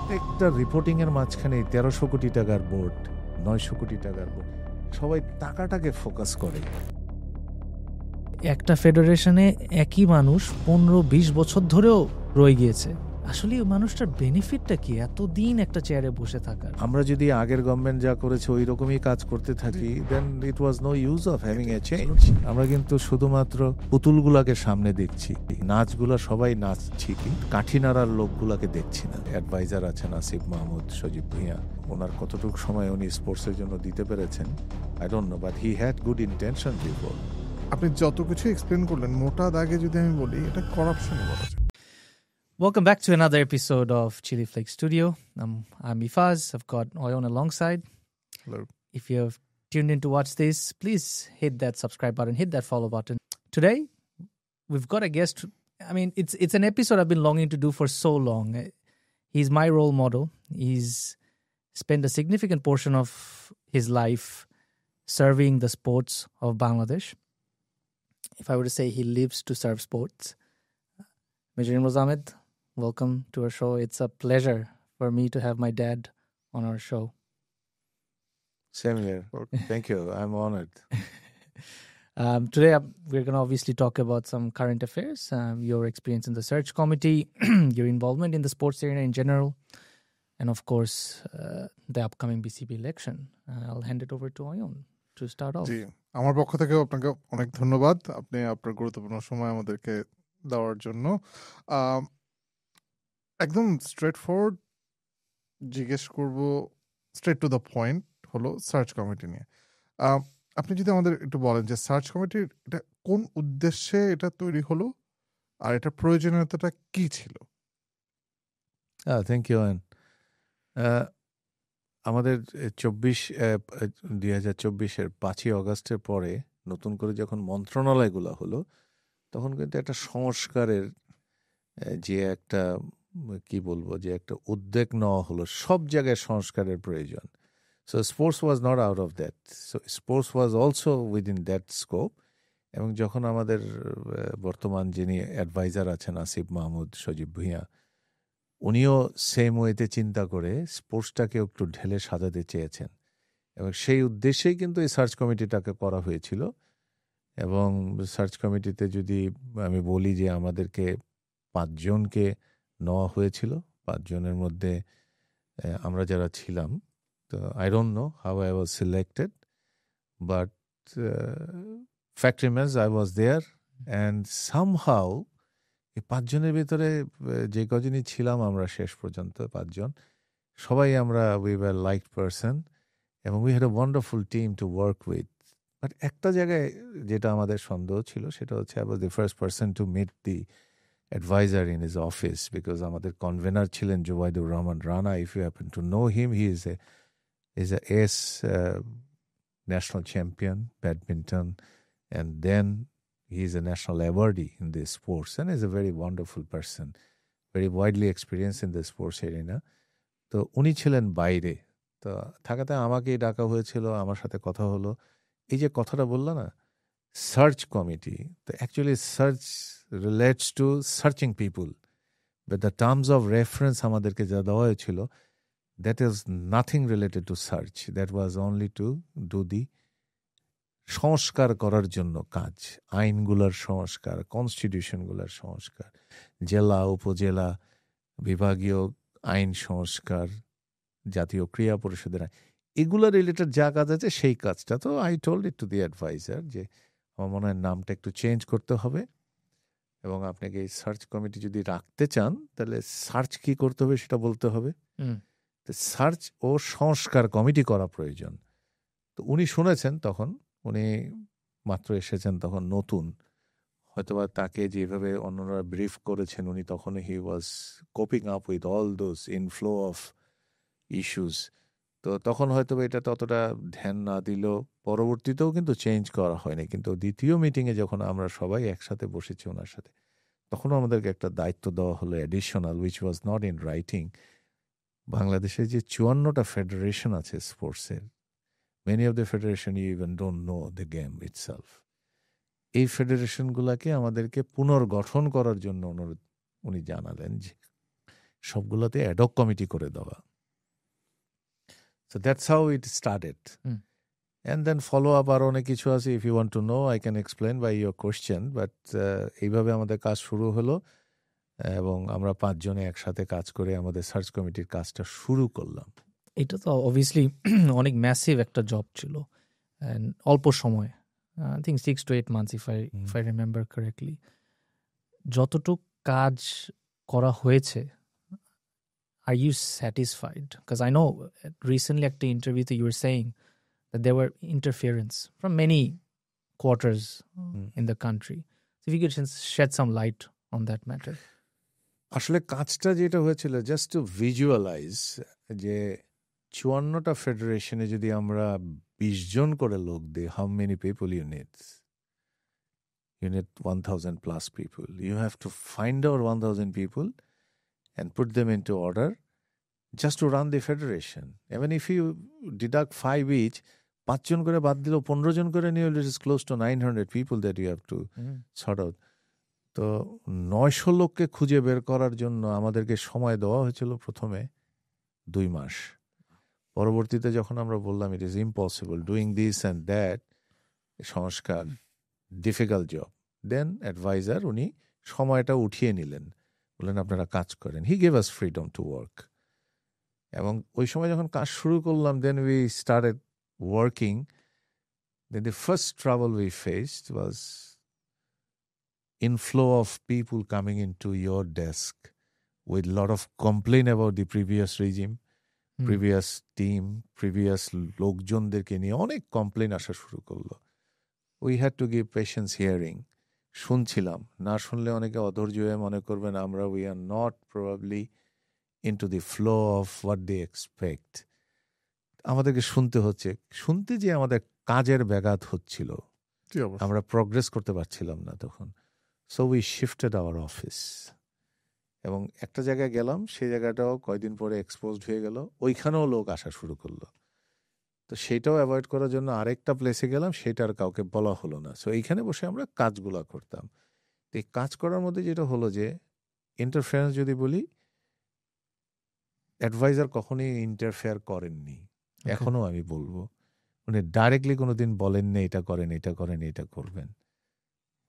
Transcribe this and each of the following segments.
প্রত্যেকটা রিপোর্টিং এর মাঝখানে 1300 কোটি টাকার বোর্ড, 900 কোটি টাকার বোর্ড, সবাই টাকাটাকে ফোকাস করে। একটা ফেডারেশনে একই মানুষ 15-20 বছর ধরেও রয়ে গিয়েছে। আসলে ওই মানুষটার বেনিফিটটা কি এতদিন একটা চেয়ারে বসে থাকার? আমরা যদি আগের গভর্নমেন্ট যা করেছে ওই রকমই কাজ করতে থাকি, then it was no use of having a change. আমরা কিন্তু শুধুমাত্র পুতুলগুলাকে সামনে দেখছি, নাচগুলা সবাই নাচছি, কাঠি নাড়ার লোকগুলাকে দেখছি না। অ্যাডভাইজার আছেন আসিফ মাহমুদ, সজীব ভুঁইয়া, ওনার কতটুকু সময় উনি স্পোর্টসের জন্য দিতে পেরেছেন I don't no, but he had good intention before. আপনি যত কিছু এক্সপ্লেন করলেন, মোটা দাগে যদি আমি বলি, এটা করাপশনই বলা যায়। Welcome back to another episode of Chili Flake Studio. I'm Ifaz. I've got Oyon alongside. Hello. If you have tuned in to watch this, please hit that subscribe button, hit that follow button. Today, we've got a guest. I mean, it's an episode I've been longing to do for so long. He's my role model. He's spent a significant portion of his life serving the sports of Bangladesh. If I were to say he lives to serve sports. Major Imroz Ahmed, welcome to our show. It's a pleasure for me to have my dad on our show. Same here. Thank you. I'm honored. Today, we're going to obviously talk about some current affairs, your experience in the search committee, your involvement in the sports area in general, and of course, the upcoming BCB election. I'll hand it over to Oyon to start off. জি, আমার পক্ষ থেকেও আপনাকে অনেক ধন্যবাদ, আপনি আপনার গুরুত্বপূর্ণ সময় আমাদেরকে দেওয়ার জন্য। একদম স্ট্রেট ফরওয়ার্ড জিজ্ঞেস করব, স্ট্রেট টু দ্য পয়েন্ট, হলো সার্চ কমিটি নিয়ে। আপনি যদি আমাদের একটু বলেন যে সার্চ কমিটির এটা কোন উদ্দেশ্যে এটা তৈরি হলো, আর এটা প্রয়োজনীয়তাটা কি ছিল? Thank you Ayan. আমাদের 2024-এর 5ই অগাস্টের পরে নতুন করে যখন মন্ত্রণালয়গুলো হলো, তখন কিন্তু একটা সংস্কারের যে একটা কি বলবো, যে একটা উদ্যোগ নেওয়া হলো, সব জায়গায় সংস্কারের প্রয়োজন। So sports was not out of that, so sports was also within that scope. এবং যখন আমাদের বর্তমান যিনি অ্যাডভাইজার আছেন আসিফ মাহমুদ, সজীব ভুঁইয়া, উনিও সেম ওয়েতে চিন্তা করে স্পোর্টসটাকে একটু ঢেলে সাজাতে চেয়েছেন, এবং সেই উদ্দেশ্যেই কিন্তু এই সার্চ কমিটিটাকে করা হয়েছিল। এবং সার্চ কমিটিতে যদি আমি বলি যে আমাদেরকে 5 জনকে নেওয়া হয়েছিল, 5 জনের মধ্যে আমরা যারা ছিলাম, তো I don't know how I was selected, but fact remains I was there. And somehow এই 5 জনের ভিতরে যে কজনই ছিলাম আমরা শেষ পর্যন্ত 5 জন, সবাই আমরা উই ওয়ার লাইকড পারসন, এবং we had a wonderful team to work with. But একটা জায়গায় যেটা আমাদের সন্দেহ ছিল, সেটা হচ্ছে I was the first person to meet the advisor in his office, because আমাদের কনভেনার ছিলেন Zubaidur Rahman Rana. If you happen to know him, he is a ace national champion badminton, and then he is a national awardee in the sports and is a very wonderful person, very widely experienced in the sports arena. তো উনি ছিলেন বাইরে, তো থাকাতে আমাকেই ডাকা হয়েছিল, আমার সাথে কথা হলো। এই যে কথাটা বললো না, সার্চ কমিটি, তো actually search relates to searching people, but the terms of reference আমাদেরকে যা দেওয়া হয়েছিল, that is nothing related to search, that was only to do the সংস্কার করার জন্য কাজ, আইনগুলোর সংস্কার, কনস্টিটিউশনগুলোর সংস্কার, জেলা উপজেলা বিভাগীয় আইন সংস্কার, জাতীয় ক্রীড়া পরিষদের আইন, এগুলো রিলেটেড যা কাজ আছে সেই কাজটা। তো I told it to the advisor যে আমার মনে হয় নামটা একটু চেঞ্জ করতে হবে, এবং আপনাকে এই সার্চ কমিটি যদি রাখতে চান তাহলে সার্চ কি করতে হবে সেটা বলতে হবে, তো সার্চ ও সংস্কার কমিটি করা প্রয়োজন। তো উনি শুনেছেন, তখন উনি মাত্র এসেছেন, তখন নতুন, হয়তোবা তাকে যেভাবে অন্যরা ব্রিফ করেছেন, উনি তখন he was coping up with all those inflow of issues. তো তখন হয়তো এটা ততটা ধ্যান না দিল, পরবর্তীতেও কিন্তু চেঞ্জ করা হয়নি। কিন্তু দ্বিতীয় মিটিংয়ে যখন আমরা সবাই একসাথে বসেছি ওনার সাথে, তখনও আমাদেরকে একটা দায়িত্ব দেওয়া হলো additional, which was not in writing. বাংলাদেশে যে 54টা ফেডারেশন আছে স্পোর্টসের, many of the federation you even don't know the game itself. এই ফেডারেশনগুলোকে আমাদেরকে পুনর্গঠন করার জন্য অনুরোধ উনি জানালেন, যে সবগুলোতে অ্যাডক কমিটি করে দেওয়া। So that's how it started. And then follow up আর অনেক কিছু আছে, if you want to know I can explain by your question, but এইভাবে আমাদের কাজ শুরু হলো এবং আমরা 5 জনে একসাথে কাজ করে আমাদের সার্চ কমিটির কাজটা শুরু করলাম। এটা তো অবভিয়াসলি অনেক ম্যাসিভ একটা জব ছিল, and অল্প সময়, I think 6 to 8 months if I remember correctly. যতটুক কাজ করা হয়েছে, are you satisfied? Because I know recently একটা ইন্টারভিউতে you were saying that there were interference from many quarters in the country. So if you could shed some light on that matter. আসলে কাজটা যেটা হয়েছিল, জাস্ট টু ভিজুয়ালাইজ যে 54টা ফেডারেশনে যদি আমরা 20 জন করে লোক দিই, how many people you need 1000 plus people. You have to find out 1000 people and put them into order just to run the federation. Even if you deduct 5 each, 5 জন করে বাদ দিলেও 15 জন করে নিয়ে, it is close to 900 people that you have to sort out. তো 900 লোককে খুঁজে বের করার জন্য আমাদেরকে সময় দেওয়া হয়েছিল প্রথমে 2 মাস। পরবর্তীতে যখন আমরা বললাম it is impossible doing this and that, সংস্কার, ডিফিকাল্ট জব, দেন অ্যাডভাইজার উনি সময়টা উঠিয়ে নিলেন, বললেন আপনারা কাজ করেন। He gave us freedom to work. এবং ওই সময় যখন কাজ শুরু করলাম, then we started working. Then the first trouble we faced was inflow of people coming into your desk with a lot of complaint about the previous regime, previous team, previous লোকজনদেরকে নিয়ে অনেক complain আসা শুরু করলো। We had to give patience hearing. শুনছিলাম, না শুনলে অনেকে অধৈর্য হয়ে মনে করবেন আমরা we are not probably into the flow of what they expect. আমাদেরকে শুনতে হচ্ছে, শুনতে যে আমাদের কাজের ব্যাঘাত হচ্ছিল, আমরা প্রগ্রেস করতে পারছিলাম না তখন। So we shifted our office. এবং একটা জায়গায় গেলাম, সেই জায়গাটাও কয়েকদিন পরে এক্সপোজড হয়ে গেল, ওইখানেও লোক আসা শুরু করলো। তো সেটাও অ্যাভয়েড করার জন্য আরেকটা প্লেসে গেলাম, সেটার কাউকে বলা হলো না। সো এইখানে বসে আমরা কাজগুলো করতাম। তো এই কাজ করার মধ্যে যেটা হলো যে ইন্টারফেয়ারেন্স যদি বলি, অ্যাডভাইজার কখনোই ইন্টারফেয়ার করেননি, এখনও আমি বলবো। উনি ডাইরেক্টলি কোনোদিন বলেননি এটা করেন, এটা করেন, এটা করবেন।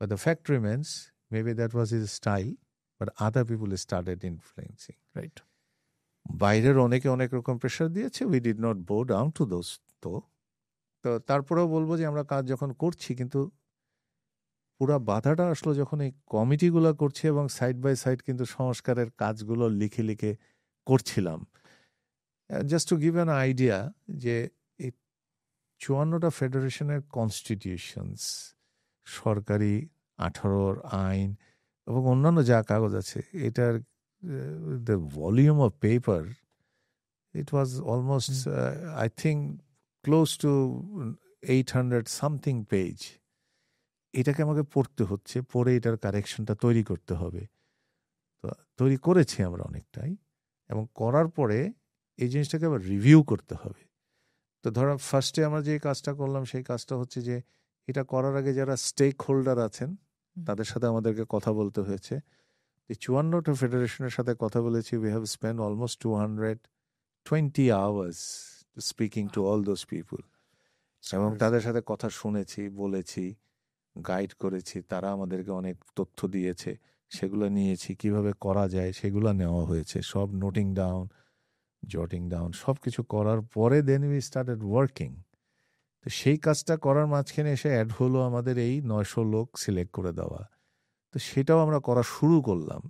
But the fact remains, maybe that was his style, but other people started influencing. Right. বাইরের অনেকে অনেক রকম প্রেশার দিয়েছে, we did not bow down to those তো তারপরেও বলবো যে আমরা কাজ যখন করছি, কিন্তু পুরা বাধাটা আসলো যখন এই কমিটিগুলো করছি এবং সাইড বাই সাইড কিন্তু সংস্কারের কাজগুলো লিখে লিখে করছিলাম। Just to give an idea যে এই 54টা ফেডারেশনের কনস্টিটিউশনস, সরকারি 18 আইন এবং অন্যান্য যা কাগজ আছে, এটার the volume of paper, it was almost I think close two 800 something page. এটাকে আমাকে পড়তে হচ্ছে, পড়ে এটার কারেকশনটা তৈরি করতে হবে। তো তৈরি করেছি আমরা অনেকটাই, এবং করার পরে এই জিনিসটাকে আবার রিভিউ করতে হবে। তো ধরো ফার্স্টে আমরা যে কাজটা করলাম, সেই কাজটা হচ্ছে যে এটা করার আগে যারা স্টেক হোল্ডার আছেন তাদের সাথে আমাদেরকে কথা বলতে হয়েছে। এই 54টা ফেডারেশনের সাথে কথা বলেছি। We have spend almost 220 hours speaking to all those people, এবং তাদের সাথে কথা শুনেছি, বলেছি, গাইড করেছি। তারা আমাদেরকে অনেক তথ্য দিয়েছে, সেগুলো নিয়েছি, কিভাবে করা যায় সেগুলো নেওয়া হয়েছে, সব নোটিং ডাউন, জটিং ডাউন, সব কিছু করার পরে দেন উই স্টার্টেড ওয়ার্কিং। তো সেই কাজটা করার মাঝখানে এসে অ্যাড হলো আমাদের এই 900 লোক সিলেক্ট করে দেওয়া। তো সেটাও আমরা করা শুরু করলাম।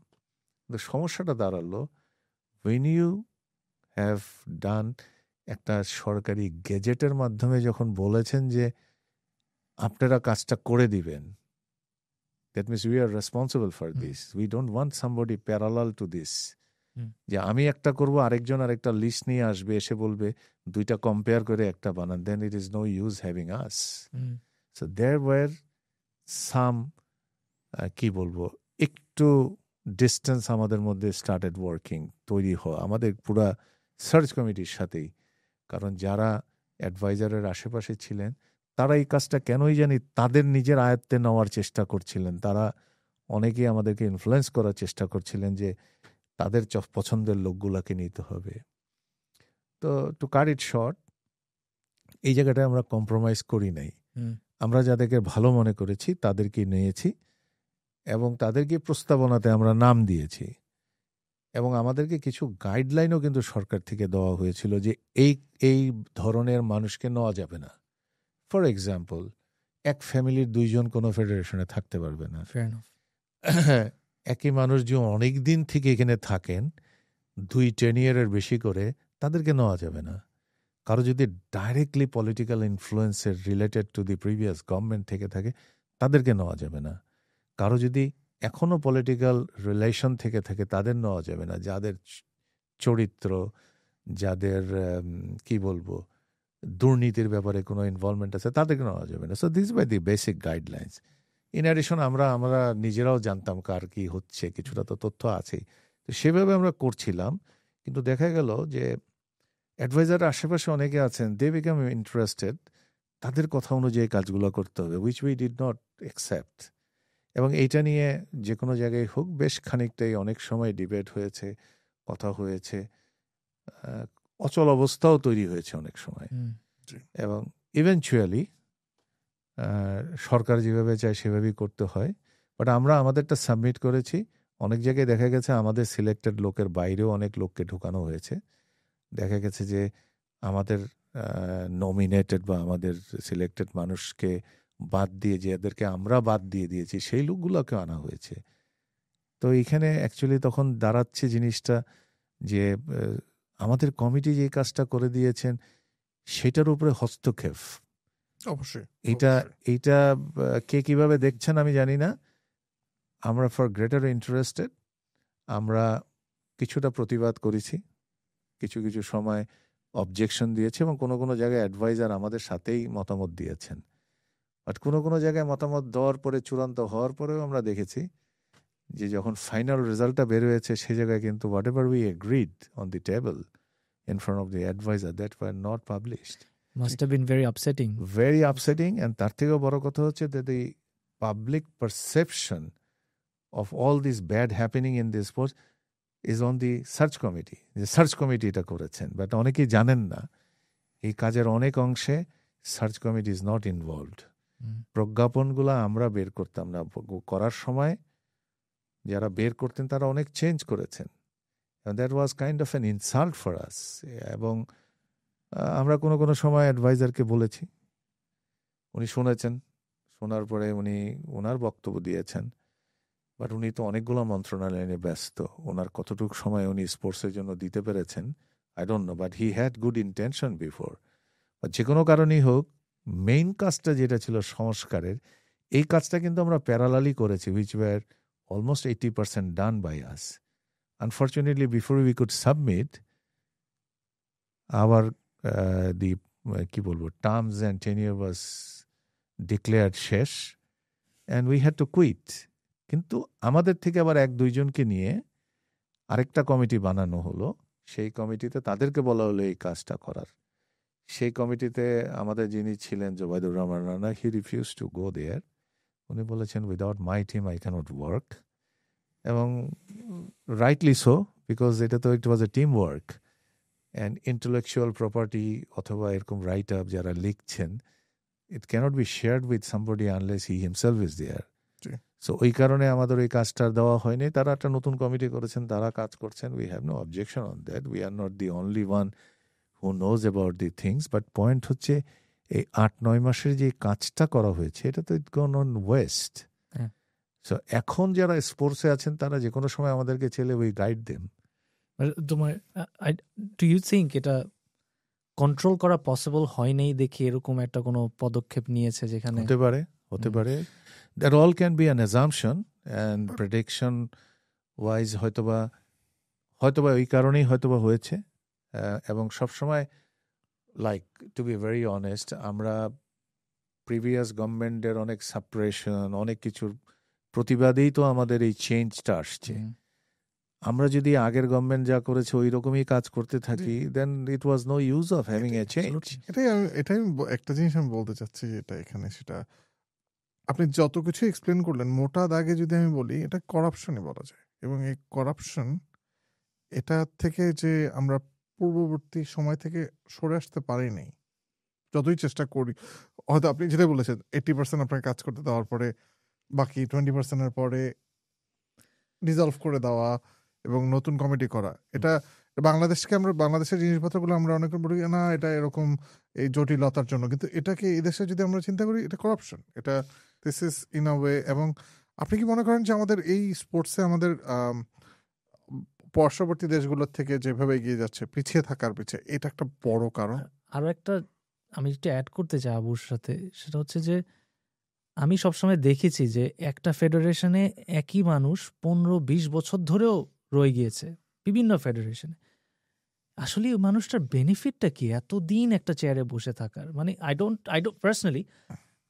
তো সমস্যাটা দাঁড়ালো, when you have done একটা সরকারি গেজেটের মাধ্যমে যখন বলেছেন যে আপনারা কাজটা করে দিবেন, that means we are responsible for this. We don't want somebody parallel to this. যে আমি একটা করব, আরেকজন আরেকটা লিস্ট নিয়ে আসবে, এসে বলবে দুইটা কম্পেয়ার করে একটা বানান, then it is no use having us. So there were some কি বলবো, একটু ডিস্টেন্স আমাদের মধ্যে স্টার্টেড ওয়ার্কিং তৈরি হওয়া আমাদের পুরা সার্চ কমিটির সাথেই। কারণ যারা অ্যাডভাইজারের আশেপাশে ছিলেন তারা এই কাজটা কেনই জানি তাদের নিজের আয়ত্তে নেওয়ার চেষ্টা করছিলেন। তারা অনেকেই আমাদেরকে ইনফ্লুয়েন্স করার চেষ্টা করছিলেন যে তাদের পছন্দের লোকগুলাকে নিতে হবে। তো টু কাট ইট শর্ট, এই জায়গাটায় আমরা কম্প্রোমাইজ করি নাই। আমরা যাদেরকে ভালো মনে করেছি তাদেরকে নিয়েছি এবং তাদেরকে প্রস্তাবনাতে আমরা নাম দিয়েছি এবং আমাদেরকে কিছু গাইডলাইনও কিন্তু সরকার থেকে দেওয়া হয়েছিল যে এই ধরনের মানুষকে নেওয়া যাবে না। ফর এক্সাম্পল, এক ফ্যামিলির 2 জন কোনো ফেডারেশনে থাকতে পারবে না। একই মানুষ যে অনেক দিন থেকে এখানে থাকেন 2-10 ইয়ারের বেশি করে, তাদেরকে নেওয়া যাবে না। কারো যদি ডাইরেক্টলি পলিটিক্যাল ইনফ্লুয়েন্সের related to the previous government থেকে থাকে, তাদেরকে নেওয়া যাবে না। কারো যদি এখনো পলিটিক্যাল রিলেশন থেকে থাকে, তাদের নেওয়া যাবে না। যাদের চরিত্র, যাদের কি বলবো, দুর্নীতির ব্যাপারে কোনো ইনভলভমেন্ট আছে, তাদেরকে নেওয়া যাবে না। So this by the basic guidelines. In addition আমরা নিজেরাও জানতাম কার কি হচ্ছে, কিছুটা তো তথ্য আছেই। তো সেভাবে আমরা করছিলাম। কিন্তু দেখা গেল যে অ্যাডভাইজার আশেপাশে অনেকে আছেন, দে বিকাম ইন্টারেস্টেড, তাদের কথা অনুযায়ী কাজগুলো করতে হবে, which we did not accept. এবং এইটা নিয়ে যে কোনো জায়গায় হোক বেশ খানিকটাই অনেক সময় ডিবেট হয়েছে, কথা হয়েছে, অচল অবস্থাও তৈরি হয়েছে অনেক সময়। এবং ইভেনচুয়ালি সরকার যেভাবে চায় সেভাবেই করতে হয়। বাট আমরা আমাদেরটা সাবমিট করেছি। অনেক জায়গায় দেখা গেছে আমাদের সিলেক্টেড লোকের বাইরেও অনেক লোককে ঢোকানো হয়েছে। দেখা গেছে যে আমাদের নমিনেটেড বা আমাদের সিলেক্টেড মানুষকে বাদ দিয়ে, যাদেরকে আমরা বাদ দিয়ে দিয়েছি, সেই লোকগুলোকে আনা হয়েছে। তো এইখানে অ্যাকচুয়ালি তখন দাঁড়াচ্ছে জিনিসটা যে আমাদের কমিটি যে কাজটা করে দিয়েছেন সেটার উপরে হস্তক্ষেপ। অবশ্যই এইটা কে কিভাবে দেখছেন আমি জানি না। আমরা ফর গ্রেটার ইন্টারেস্টেড আমরা কিছুটা প্রতিবাদ করেছি, কিছু কিছু সময় অবজেকশন দিয়েছি এবং কোনো কোনো জায়গায় অ্যাডভাইজার আমাদের সাথেই মতামত দিয়েছেন। বাট কোনো কোনো জায়গায় মতামত দেওয়ার পরে, চূড়ান্ত হওয়ার পরেও আমরা দেখেছি যে যখন ফাইনাল রেজাল্টটা বের হয়েছে সে জায়গায় কিন্তু what ever we agreed on the table in front of the advisor, that were not published. Must have been very upsetting. Very upsetting. And তার থেকেও বড় কথা হচ্ছে that the public perception of all this bad happening in this post is on the search committee. The search committee এটা করেছেন, but অনেকেই জানেন না এই কাজের অনেক অংশে search committee is not involved. প্রজ্ঞাপনগুলো আমরা বের করতাম না, করার সময় যারা বের করতেন তারা অনেক চেঞ্জ করেছেন। And that was kind of an insult for us. এবং আমরা কোনো কোনো সময় অ্যাডভাইজারকে বলেছি, উনি শুনেছেন, শোনার পরে উনি ওনার বক্তব্য দিয়েছেন। বাট উনি তো অনেকগুলো মন্ত্রণালয় নিয়ে ব্যস্ত, ওনার কতটুকু সময় উনি স্পোর্টসের জন্য দিতে পেরেছেন I don't no, but he had good intention before. যে কোনো কারণেই হোক, মেইন কাজটা যেটা ছিল সংস্কারের, এই কাজটা কিন্তু আমরা প্যারালালি করেছি, which were almost 80% done by us. Unfortunately, before we could submit our কি বলবো, terms and tenure was declared শেষ and we had to quit. কিন্তু আমাদের থেকে আবার 1-2 জনকে নিয়ে আরেকটা কমিটি বানানো হলো। সেই কমিটিতে তাদেরকে বলা হলো এই কাজটা করার। সেই কমিটিতে আমাদের যিনি ছিলেন Zobaidur Rahman Rana, he refuse to go there. উনি বলেছেন without my team I can't work. এবং রাইটলি সো, বিকজ এটা তো it was a team work. And intellectual property অথবা এরকম রাইট আপ যারা লিখছেন, it can't be shared with somebody unless he himself is there. So ওই কারণে আমাদের ওই কাজটা দেওয়া হয়নি। তারা একটা নতুন কমিটি করেছেন, তারা কাজ করছেন। We have no objection on that. We are not the only one who knows about the things. But point হচ্ছে এই 8-9 মাসের যে কাজটা করা হয়েছে, এটা তো ইট গন অন ওয়েস্ট। সো এখন যারা স্পোর্টসে আছেন তারা যে কোনো সময় আমাদেরকে ছেলে উই গাইড দেম। তোমার ডু ইউ থিঙ্ক এটা কন্ট্রোল করা পসিবল হয় নাই দেখে এরকম একটা কোনো পদক্ষেপ নিয়েছে যেখানে? হতে পারে that all can be an assumption and prediction wise হয়তোবা ওই কারণেই হয়তোবা হয়েছে। এবং সবসময় like to be very honest, আমরা প্রিভিয়াস গভর্নমেন্টের অনেক সাপ্রেশন, অনেক কিছুর প্রতিবাদেই তো আমাদের এই চেঞ্জটা আসছে। আমরা যদি আগের গভর্নমেন্ট যা করেছে ওই রকমই কাজ করতে থাকি, then it was no use of having a change. এটাই একটা জিনিস আমি বলতে চাচ্ছি, যেটা এখানে, সেটা আপনি যত কিছু এক্সপ্লেন করলেন, মোটা দাগে যদি আমি বলি, এটা করাপশনই বলা যায়। এবং এই করাপশন এটা থেকে যে আমরা পূর্ববর্তী সময় থেকে সরে আসতে পারিনি, যতই চেষ্টা করি। হয়তো আপনি যেটা বলেছেন 80% আপনাকে কাজ করতে দেওয়ার পরে বাকি 20% পরে রিজলভ করে দেওয়া এবং নতুন কমিটি করা, এটা বাংলাদেশকে আমরা বাংলাদেশের জিনিসপত্রগুলো আমরা অনেক বলি না এটা এরকম এই জটিলতার জন্য, কিন্তু এটাকে এই দেশে যদি আমরা চিন্তা করি এটা করাপশন, এটা this is in a way. এবং আপনি কি মনে করেন যে আমাদের এই স্পোর্টসে আমাদের পার্শ্ববর্তী দেশগুলোর থেকে যেভাবে এগিয়ে যাচ্ছে পিছিয়ে থাকার পিছিয়ে এটা একটা বড় কারণ? আরও একটা আমি যেটা অ্যাড করতে চাই আবুর সাথে, সেটা হচ্ছে যে আমি সবসময় দেখেছি যে একটা ফেডারেশনে একই মানুষ 15-20 বছর ধরেও রয়ে গিয়েছে বিভিন্ন ফেডারেশনে। আসলে ওই মানুষটার বেনিফিটটা কি এতদিন একটা চেয়ারে বসে থাকার? মানে I don't personally,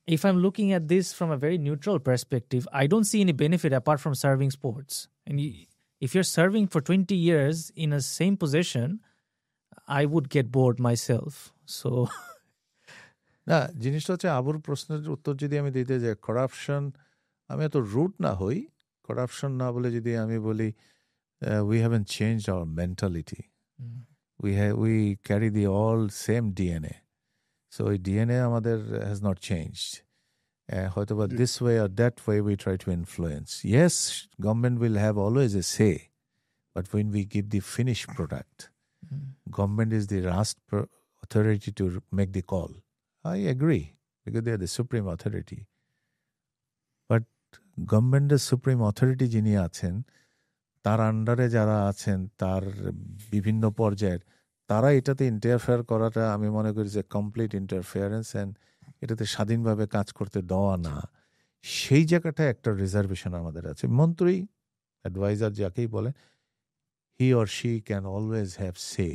if I'm looking at this from a very neutral perspective, I don't see any benefit apart from serving sports. And if you're serving for 20 years in a same position, I would get bored myself. So না, জিনিসটা হচ্ছে আবুর প্রশ্নের উত্তর যদি আমি দিতে যাই, করাপশন, আমি এত রুট না হই, করাপশন না বলে যদি আমি বলি we haven't changed our mentality. We carry the all same DNA. So ওই DNA আমাদের has not changed. হয়তো বা this way or that way we try to influence. Yes, government will have always a say, but when we give the finished product, government is the last authority to make the call. I agree, because they are the supreme authority. But government-এর supreme authority যিনি আছেন, তার আন্ডারে যারা আছেন, তার বিভিন্ন পর্যায়ের, তারা এটাতে ইন্টারফেয়ার করাটা আমি মনে করি যে কমপ্লিট ইন্টারফেয়ারেন্স, অ্যান্ড এটাতে স্বাধীনভাবে কাজ করতে দেওয়া না, সেই জায়গাটা একটা রিজার্ভেশন আমাদের আছে। মন্ত্রী, অ্যাডভাইজার যাকেই বলেন, he or she can always have say,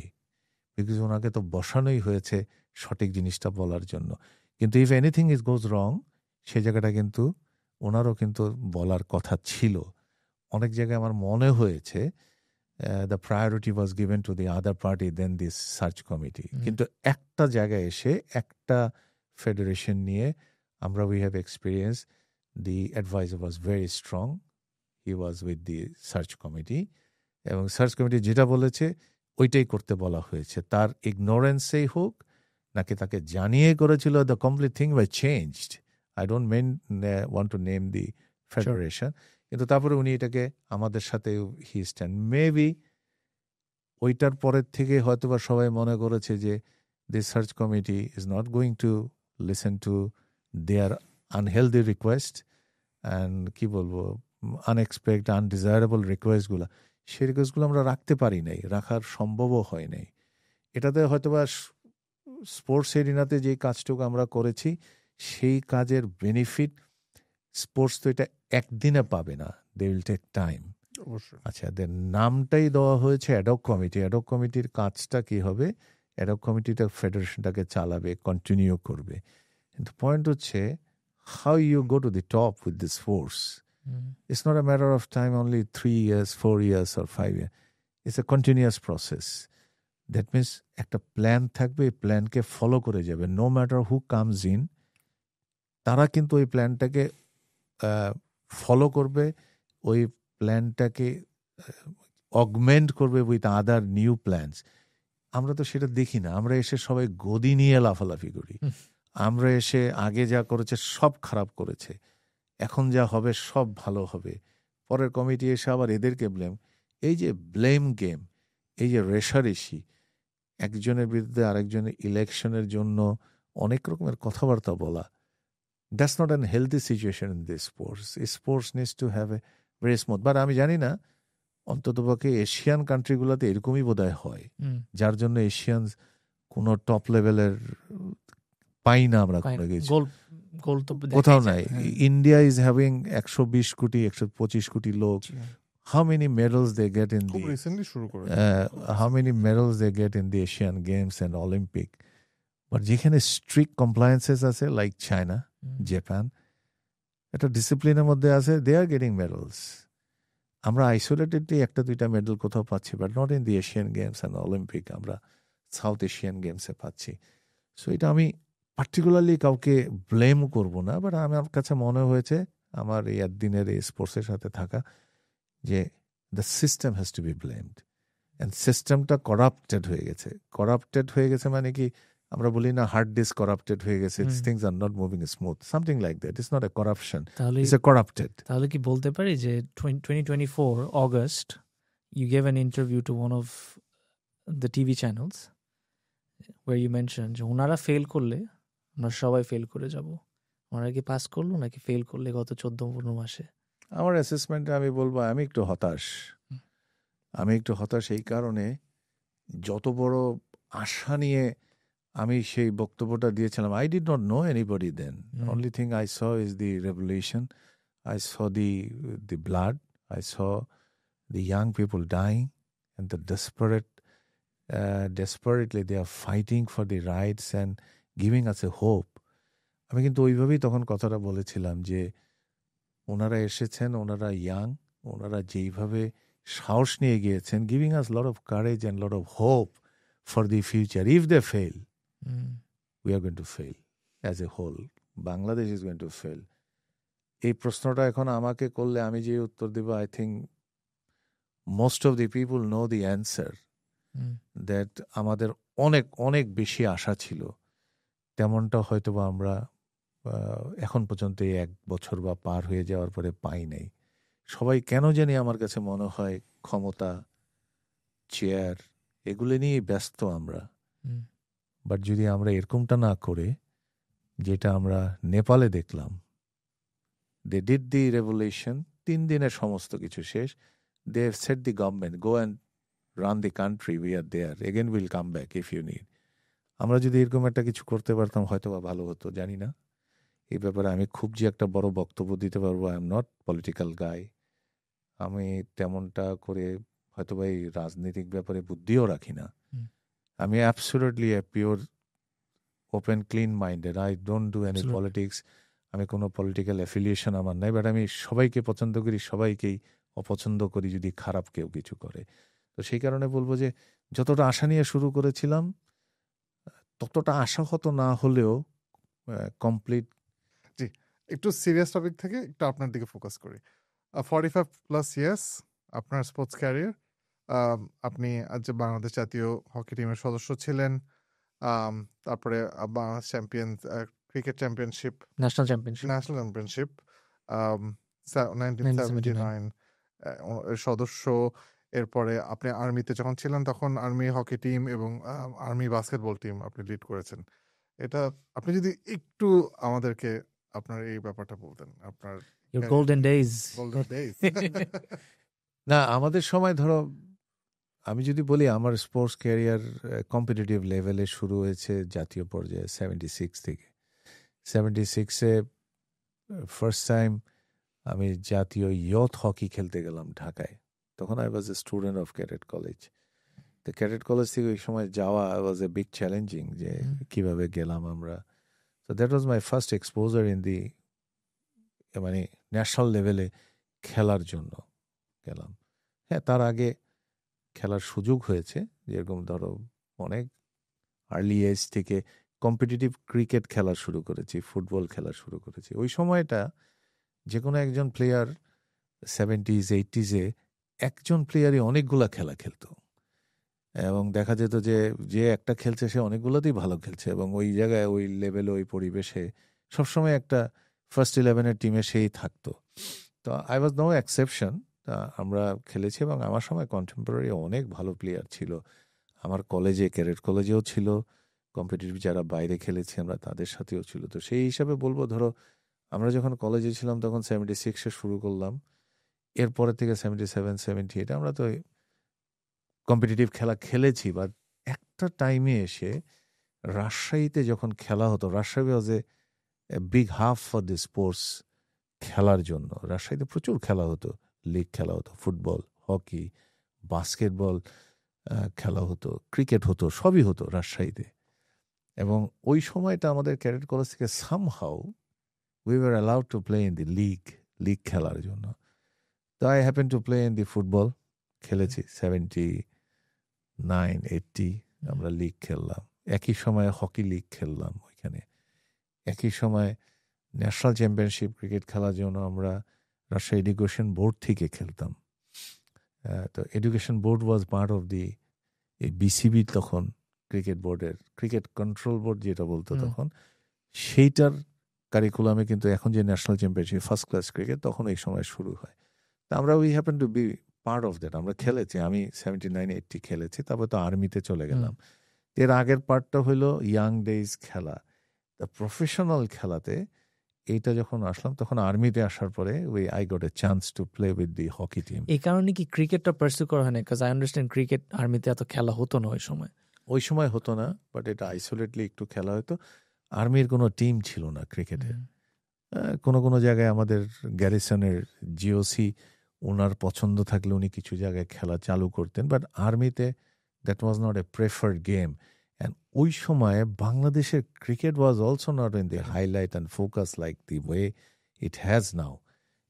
because ওনাকে তো বসানোই হয়েছে সঠিক জিনিসটা বলার জন্য। কিন্তু ইফ এনিথিং ইজ গোজ রং, সে জায়গাটা কিন্তু ওনারও কিন্তু বলার কথা ছিল। অনেক জায়গায় আমার মনে হয়েছে the priority was given to the other party then this search committee. কিন্তু একটা জায়গায় এসে একটা ফেডারেশন নিয়ে আমরা we have experience the advisor was very strong, he was with the search committee, এবং সার্চ কমিটি যেটা বলেছে ওইটাই করতে বলা হয়েছে। তার ইগনোরেন্সেই হোক নাকি তাকে জানিয়ে করেছিল, the complete thing was changed. I don't want to name the federation, কিন্তু তারপরে উনি এটাকে আমাদের সাথে হি স্ট্যান্ড। মেবি ওইটার পরের থেকে হয়তোবা সবাই মনে করেছে যে this search committee is not going to listen to their unhealthy request and কি বলবো আনএক্সপেক্টেড আনডিজায়ারেবল রিকোয়েস্টগুলো, সেই রিকোয়েস্টগুলো আমরা রাখতে পারি নাই, রাখার সম্ভবও হয় নাই। এটাতে হয়তোবা স্পোর্টস এরিনাতে যে কাজটুকু আমরা করেছি সেই কাজের বেনিফিট স্পোর্টস তো এটা একদিনে পাবে না, দে উইল টেক টাইম। আচ্ছা, নামটাই দেওয়া হয়েছে অ্যাডক কমিটি। অ্যাডক কমিটির কাজটা কি হবে? অ্যাডক কমিটিটা ফেডারেশনটাকে চালাবে, কন্টিনিউ করবে। কিন্তু পয়েন্ট হচ্ছে how you go to the top with this force. It's not a matter of time, only 3 years, 4 years or 5 years. It's a continuous process. That means একটা plan থাকবে, এই প্ল্যানকে ফলো করে যাবে। No matter who comes in, তারা কিন্তু ওই প্ল্যানটাকে ফলো করবে, ওই প্ল্যানটাকে অগমেন্ট করবে উইথ আদার নিউ প্ল্যানস। আমরা তো সেটা দেখি না, আমরা এসে সবাই গদি নিয়ে লাফালাফি করি। আমরা এসে আগে যা করেছে সব খারাপ করেছে, এখন যা হবে সব ভালো হবে। পরের কমিটি এসে আবার এদেরকে ব্লেম। এই যে ব্লেম গেম, এই যে রেশারেশি, একজনের বিরুদ্ধে আরেকজনের ইলেকশনের জন্য অনেক রকমের কথাবার্তা বলা, that's not an healthy situation in this sports. Sports needs to have a very smooth. But আমি জানি না, অন্ততপক্ষে এশিয়ান কান্ট্রিগুলোতে এরকমই বোধহয় হয়, যার জন্য এশিয়ান কোনো টপ লেভেলের পাই না আমরা কোথাও নাই। ইন্ডিয়া ইজ হ্যাভিং 120 কোটি 125 কোটি লোক। How many medals they get in the how many medals they get in the Asian Games and Olympic? But যেখানে strict compliances আছে like China, Japan, একটা ডিসিপ্লিনের মধ্যে আছে, they are getting medals. আমরা আইসোলেটেডলি একটা দুইটা মেডেল কোথাও পাচ্ছি, but not in the Asian games and Olympic. আমরা সাউথ এশিয়ান গেমসে পাচ্ছি। সো এটা আমি পার্টিকুলারলি কাউকে ব্লেম করব না, বাট আমার কাছে মনে হয়েছে আমার এই দিনের এই স্পোর্টসের সাথে থাকা যে the system has to B blamed. And সিস্টেমটা করাপ্টেড হয়ে গেছে মানে কি আমরা বলি না হার্ড ডিস্ক করাপ্টেড হয়ে গেছে, things are not moving smooth, something like that. It's not a corruption, it's a corrupted. তাহলে কি বলতে পারি যে 2024 August you gave an interview to one of the TV channels where you mentioned যে ওনারা fail করলে আমরা সবাই ফেল করে যাব, ওনারা কি পাস করলো নাকি ফেল করলে গত 14-15 মাসে? আমার অ্যাসেসমেন্টে আমি বলবো আমি একটু হতাশ এই কারণে যত বড় আশা নিয়ে আমি সেই বক্তব্যটা দিয়েছিলাম, I did not know anybody then. Only thing I saw is the revolution, I saw the blood, I saw the young people dying and the desperately they are fighting for the rights and giving us a hope. আমি কিন্তু ওইভাবেই তখন কথাটা বলেছিলাম যে ওনারা এসেছেন, ওনারা ইয়াং, ওনারা যেইভাবে সাহস নিয়ে গিয়েছেন, giving us lot of courage and lot of hope for the future. If they fail, we are going to fail as a whole. Bangladesh is going to fail. এই প্রশ্নটা এখন আমাকে করলে আমি যে উত্তর দেব, I think most of the people know the answer. That আমাদের অনেক অনেক বেশি আশা ছিল, তেমনটা হয়তো বা আমরা এখন পর্যন্ত 1 বছর বা পার হয়ে যাওয়ার পরে পাই নাই। সবাই কেন জানি আমার কাছে মনে হয় ক্ষমতা, চেয়ার এগুলো নিয়ে ব্যস্ত আমরা। বাট যদি আমরা এরকমটা না করে, যেটা আমরা নেপালে দেখলাম, দে ডিড দি রেভলিউশন, 3 দিনের সমস্ত কিছু শেষ। They have said the government, go and run the country, we are there, again we'll come back if you need. আমরা যদি এরকম একটা কিছু করতে পারতাম হয়তো বা ভালো হতো, জানি না। এই ব্যাপারে আমি খুব যে একটা বড় বক্তব্য দিতে পারবো, আই এম নট পলিটিক্যাল গাই। আমি তেমনটা করে হয়তো বা এই রাজনৈতিক ব্যাপারে বুদ্ধিও রাখি না। আমি absolutely a pure open clean minded, I don't do any politics. আমি কোনো পলিটিক্যাল অ্যাফিলিয়েশন আমার নাই, বাট আমি সবাইকে পছন্দ করি, সবাইকেই অপছন্দ করি যদি খারাপ কেউ কিছু করে। তো সেই কারণে বলবো যে যতটা আশা নিয়ে শুরু করেছিলাম ততটা আশাহত না হলেও কমপ্লিট। জি, একটু সিরিয়াস টপিক থেকে একটু আপনার দিকে ফোকাস করি। 45+ ইয়ার্স আপনার স্পোর্টস ক্যারিয়ার, আপনি আজ বাংলাদেশ জাতীয় হকি টিমের সদস্য ছিলেন, তারপরে Bangladesh cricket championship, national championship 1979 সদস্য। এরপরে আপনি আর্মিতে যখন ছিলেন তখন আর্মি হকি টিম এবং আর্মি বাস্কেটবল টিম আপনি লিড করেছেন। এটা আপনি যদি একটু আমাদেরকে আপনার এই ব্যাপারটা বলতেন, আপনার গোল্ডেন ডেজ। না, আমাদের সময় ধরো আমি যদি বলি আমার স্পোর্টস ক্যারিয়ার কম্পিটিটিভ লেভেলে শুরু হয়েছে জাতীয় পর্যায়ে 76 থেকে। 76-এ ফার্স্ট টাইম আমি জাতীয় ইয়থ হকি খেলতে গেলাম ঢাকায়। তখন I was a student of cadet college. তো ক্যাডেট কলেজ থেকে ওই সময় যাওয়া ওয়াজ এ বিগ চ্যালেঞ্জিং, যে কিভাবে গেলাম আমরা। তো that was my first exposure in the মানে ন্যাশনাল লেভেলে খেলার জন্য গেলাম। হ্যাঁ, তার আগে খেলার সুযোগ হয়েছে, যেরকম ধরো অনেক আর্লি এজ থেকে কম্পিটিটিভ ক্রিকেট খেলা শুরু করেছি, ফুটবল খেলা শুরু করেছি। ওই সময়টা যে কোনো একজন প্লেয়ার 70s 80s-এ একজন প্লেয়ারই অনেকগুলা খেলা খেলতো, এবং দেখা যেত যে যে একটা খেলছে সে অনেকগুলোতেই ভালো খেলছে, এবং ওই জায়গায় ওই লেভেলে ওই পরিবেশে সবসময় একটা ফার্স্ট 11-এর টিমে সেই থাকতো। তো আই ওয়াজ নো এক্সেপশন। আমরা খেলেছি এবং আমার সময় কন্টেম্পোরারি অনেক ভালো প্লেয়ার ছিল আমার কলেজে, ক্যাডেট কলেজেও ছিল, কম্পিটিটিভ যারা বাইরে খেলেছি আমরা তাদের সাথেও ছিল। তো সেই হিসাবে বলবো, ধরো আমরা যখন কলেজে ছিলাম তখন 76-এ শুরু করলাম, এরপরে থেকে 77 78 আমরা তো কম্পিটিটিভ খেলা খেলেছি। বাট একটা টাইমে এসে রাজশাহীতে যখন খেলা হতো, Rajshahi was a big hub for the sports খেলার জন্য। রাজশাহীতে প্রচুর খেলা হতো, লিগ খেলা হতো, ফুটবল, হকি, বাস্কেটবল খেলা হতো, ক্রিকেট হতো, সবই হতো রাজশাহীতে। এবং ওই সময়টা আমাদের ক্যাডেট কলেজ থেকে somehow we were allowed to play in the league খেলার জন্য। তো I happen to play in the football, খেলেছি 79 80 আমরা লিগ খেললাম। একই সময়ে হকি লিগ খেললাম ওইখানে। একই সময় ন্যাশনাল চ্যাম্পিয়নশিপ ক্রিকেট খেলার জন্য আমরা রাজশাহী এডুকেশন বোর্ড থেকে খেলতাম। তো education board was part of the BCB, তখন ক্রিকেট বোর্ডের ক্রিকেট কন্ট্রোল বোর্ড যেটা বলতো তখন, সেইটার কারিকুলামে কিন্তু এখন যে national championship first class cricket তখন এই সময় শুরু হয়। তো আমরা we happen to be part of that. আমরা খেলেছি, আমি 79-80 খেলেছি, তারপর তো আর্মিতে চলে গেলাম। এর আগের পার্টটা হলো ইয়াং ডেজ খেলা, প্রফেশনাল খেলাতে। এইটা যখন আসলাম তখন আর্মিতে আসার পরে I got a chance to play with the hockey team. এই কারণে কি ক্রিকেটটা পার্সু করা হয় না? বিকজ আই আন্ডারস্ট্যান্ড ক্রিকেট আর্মিতে এত খেলা হতো না ওই সময় হতো না, বাট এটা আইসোলেটলি একটু খেলা হতো। আর্মির কোনো টিম ছিল না ক্রিকেটে। কোনো জায়গায় আমাদের গ্যারিসনের জিওসি, ওনার পছন্দ থাকলে উনি কিছু জায়গায় খেলা চালু করতেন, বাট আর্মিতে that was not a preferred game. And ওই সময়ে বাংলাদেশের cricket was also not in the highlight and focus like the way it has now.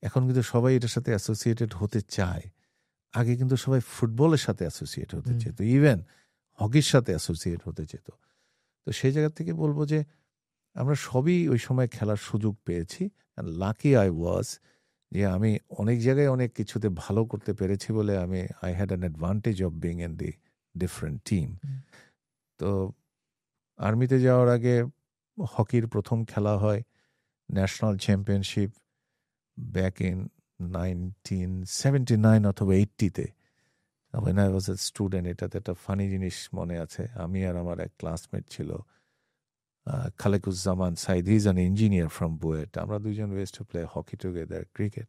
এখন কিন্তু সবাই এটার সাথে অ্যাসোসিয়েটেড হতে চায়। আগে কিন্তু সবাই ফুটবলের সাথে অ্যাসোসিয়েট হতে চেত, ইভেন হকির সাথে অ্যাসোসিয়েট হতে চেত। তো সেই জায়গা থেকে বলবো যে আমরা সবই ওই সময় খেলার সুযোগ পেয়েছি। অ্যান্ড লাকি আই ওয়াজ যে আমি অনেক জায়গায় অনেক কিছুতে ভালো করতে পেরেছি বলে I had an advantage of being in the different team. তো আর্মিতে যাওয়ার আগে হকির প্রথম খেলা হয় ন্যাশনাল চ্যাম্পিয়নশিপ ব্যাক ইন 1979 অথবা 80-তে। when I was a student, এটাতে একটা ফানি জিনিস মনে আছে। আমি আর আমার এক ক্লাসমেট ছিল Khalequzzaman Sayeed, he is an engineer from BUET. আমরা দুজন used to play hockey together, cricket.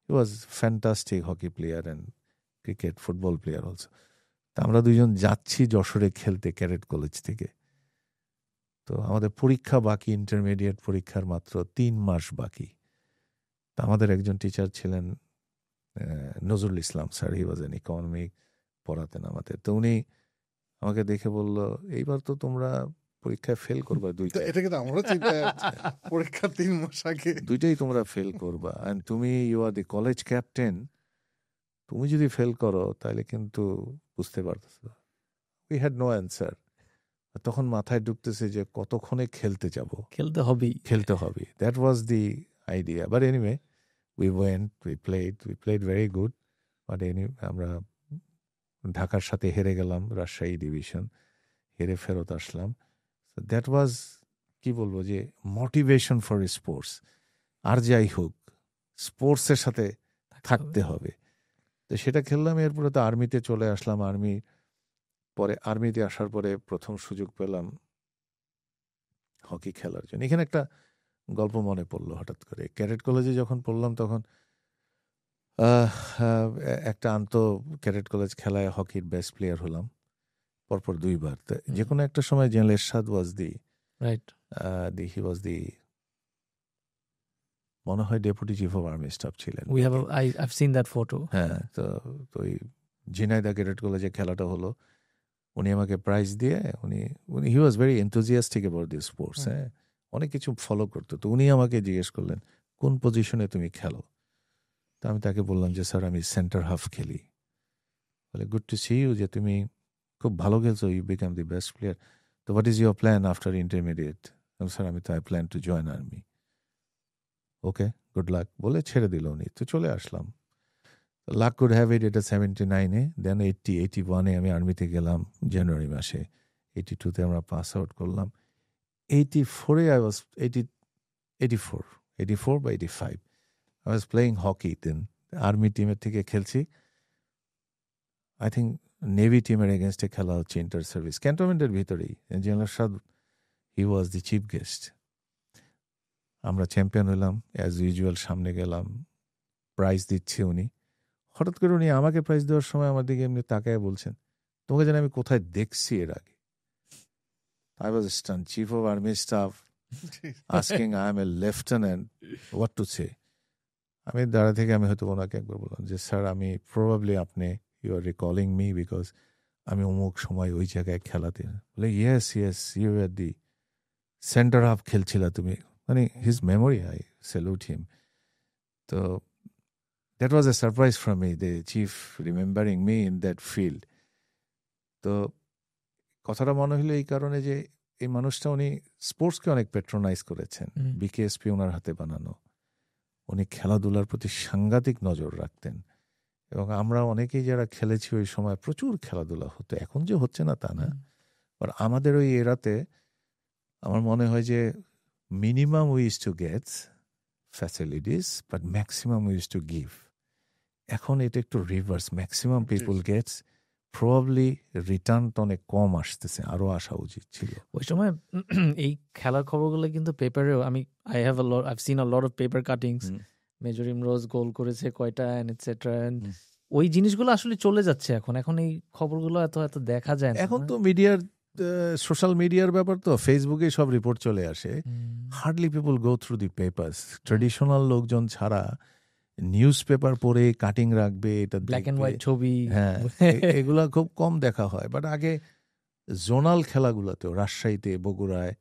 He was fantastic hockey player and cricket football player also. তা আমরা দুজন যাচ্ছি যশোরে খেলতে ক্যাডেট কলেজ থেকে। তো আমাদের পরীক্ষা বাকি, ইন্টারমিডিয়েট পরীক্ষার মাত্র 3 মাস বাকি। তা আমাদের একজন টিচার ছিলেন Nazrul Islam sir, he was an economic, পড়াতেন আমাদের। তো উনি আমাকে দেখে বলল, এইবার তো তোমরা পরীক্ষায় ফেল করবা দুইটা। এটা কিন্তু আমরা চিন্তায় পরীক্ষা 3 মাস আগে দুইটাই তোমরা ফেল করবা, এন্ড তুমি you are the college captain, তুমি যদি ফেল করো তাহলে কিন্তু বুঝতে পারতেছ। We had no answer. তখন মাথায় ঢুকতেছে যে কতক্ষণে খেলতে যাব, খেলতে হবে। That was the idea. But anyway we went, we played very good. But আমরা ঢাকার সাথে হেরে গেলাম, রাজশাহী ডিভিশন, হেরে ফেরত আসলাম। So that was, কি বলবো, যে মোটিভেশন ফর স্পোর্টস। আর যাই হোক স্পোর্টসের সাথে থাকতে হবে। তো সেটা খেললাম। এরপরে তো আর্মিতে চলে আসলাম। আর্মিতে আসার পরে প্রথম সুযোগ পেলাম হকি খেলার জন্য। এখানে একটা গল্প মনে পড়লো হঠাৎ করে। ক্যাডেট কলেজে যখন পড়লাম তখন একটা ক্যাডেট কলেজ খেলায় হকির বেস্ট প্লেয়ার হলাম পরপর 2 বার। যে কোনো একটা সময় general Ershad was he was দি মনে হয় deputy chief of army staff ছিলেন। I've seen that photo. হ্যাঁ, তো ওই ঝিনাইদহ ক্যাডেট কলেজে খেলাটা হলো। উনি আমাকে প্রাইজ দিয়ে উনি he was very enthusiastic about this sports. হ্যাঁ, অনেক কিছু ফলো করতো। তো উনি আমাকে জিজ্ঞেস করলেন, কোন পজিশনে তুমি খেলো? তো আমি তাকে বললাম যে স্যার আমি সেন্টার হাফ খেলি। বলে, গুড টু সি ইউ, যে তুমি খুব ভালো খেলছো, you became the best player. তো what is your plan after intermediate? Sir I plan to join army. Okay, good luck বলে ছেড়ে দিল উনি। তো চলে আসলাম। লাক কুড হ্যাভ ইট, এটা 79-এ। দেন 81-এ আমি আর্মিতে গেলাম জানুয়ারি মাসে। 82-তে আমরা পাস আউট করলাম। 84-এ I was 84 বা 85 I was playing hockey then. Army টিমের থেকে খেলছি। আই থিঙ্ক নেভি টিমের এগেনস্টে খেলা হচ্ছে ইন্টার সার্ভিস ক্যান্টনমেন্টের ভিতরেই। General Ershad he was the chief guest. আমরা চ্যাম্পিয়ন হলাম। অ্যাজ ইউজুয়াল সামনে গেলাম, প্রাইজ দিচ্ছে উনি। হঠাৎ করে উনি আমাকে প্রাইজ দেওয়ার সময় আমার দিকে এমনি তাকায় বলছেন, তোমাকে যেন আমি কোথায় দেখছি এর আগে। I was stunned. Chief of Army Staff asking, I am a lieutenant, what to say? আমি দাঁড়া থেকে আমি হয়তো ওনাকে একবার বললাম যে স্যার আমি প্রবাবলি আপনি you are recalling me because আমি অমুক সময় ওই জায়গায় খেলাতে। বলে yes you are the centre half খেলছিলা তুমি। মানে his memory, I salute him. তো that was a surprise from me, the chief remembering me in that field. তো কথাটা মনে হলো এই কারণে যে এই মানুষটা উনি স্পোর্টসকে অনেক পেট্রোনাইজ করেছেন। বিকেএসপি ওনার হাতে বানানো। উনি খেলাধুলার প্রতি সাংঘাতিক নজর রাখতেন এবং আমরা অনেকেই যারা খেলেছি ওই সময় প্রচুর খেলাধুলা হতো, এখন যে হচ্ছে না তা না, বাট আমাদের ওই এরাতে আমার মনে হয় যে minimum we is to gets facilities but maximum we is to give. এখন এটা একটু reverse, maximum people gets, probably রিটার্নটা অনেক কম আসতেছে, আরো আসা উচিত ছিল। ওই সময় এই খেলার খবরগুলো কিন্তু পেপারেও I've seen a lot of paper cuttings. Major Imroz goal করেছে কয়টা এন্ড এটসেট্রা, ওই জিনিসগুলো আসলে চলে যাচ্ছে এখন এই খবরগুলো এত দেখা যায় না। এখন তো মিডিয়ার সোশ্যাল মিডিয়ার ব্যাপার, তো ফেসবুকে সব রিপোর্ট চলে আসে, hardly people go through the papers. Traditional লোকজন ছাড়া নিউজ পেপার পড়ে কাটিং রাখবে, এটা ব্ল্যাক এন্ড হোয়াইট ছবি, হ্যাঁ এগুলা খুব কম দেখা হয়। বাট আগে জোনাল খেলাগুলোতেও, রাজশাহীতে, বগুড়ায়,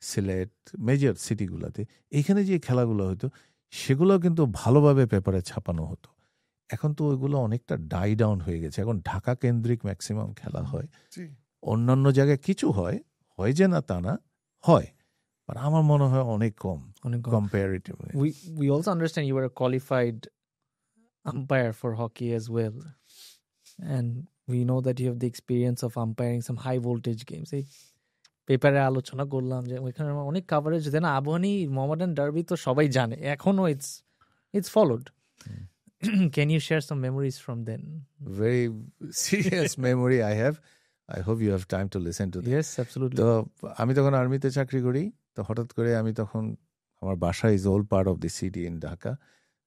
সিলেট, মেজর সিটিগুলোতে এইখানে যে খেলাগুলো হতো সেগুলো কিন্তু ভালোভাবে পেপারে ছাপানো হতো। এখন তো ওইগুলো অনেকটা ডাই ডাউন হয়ে গেছে, এখন ঢাকা কেন্দ্রিক ম্যাক্সিমাম খেলা হয়, অন্যান্য জায়গায় কিছু হয় যে না তা না, হয়, বাট আমার মনে হয় অনেক কম comparatively. We also understand you were a qualified umpire for hockey as well, and we know that you have the experience of umpiring some high voltage games. এই পেপারে আলোচনা করলাম যে ওইখানে অনেক কাভারেজ দেন, আবহানী মোহামেডান ডার্বি তো সবাই জানে, এখনো it's followed. Can you share some memories from then? Very serious memory I have. I hope you have time to listen to this. Yes, absolutely. তো আমি তখন আর্মিতে চাকরি করি, তো হঠাৎ করে আমি তখন, আমার বাসা is all part of the city in Dhaka,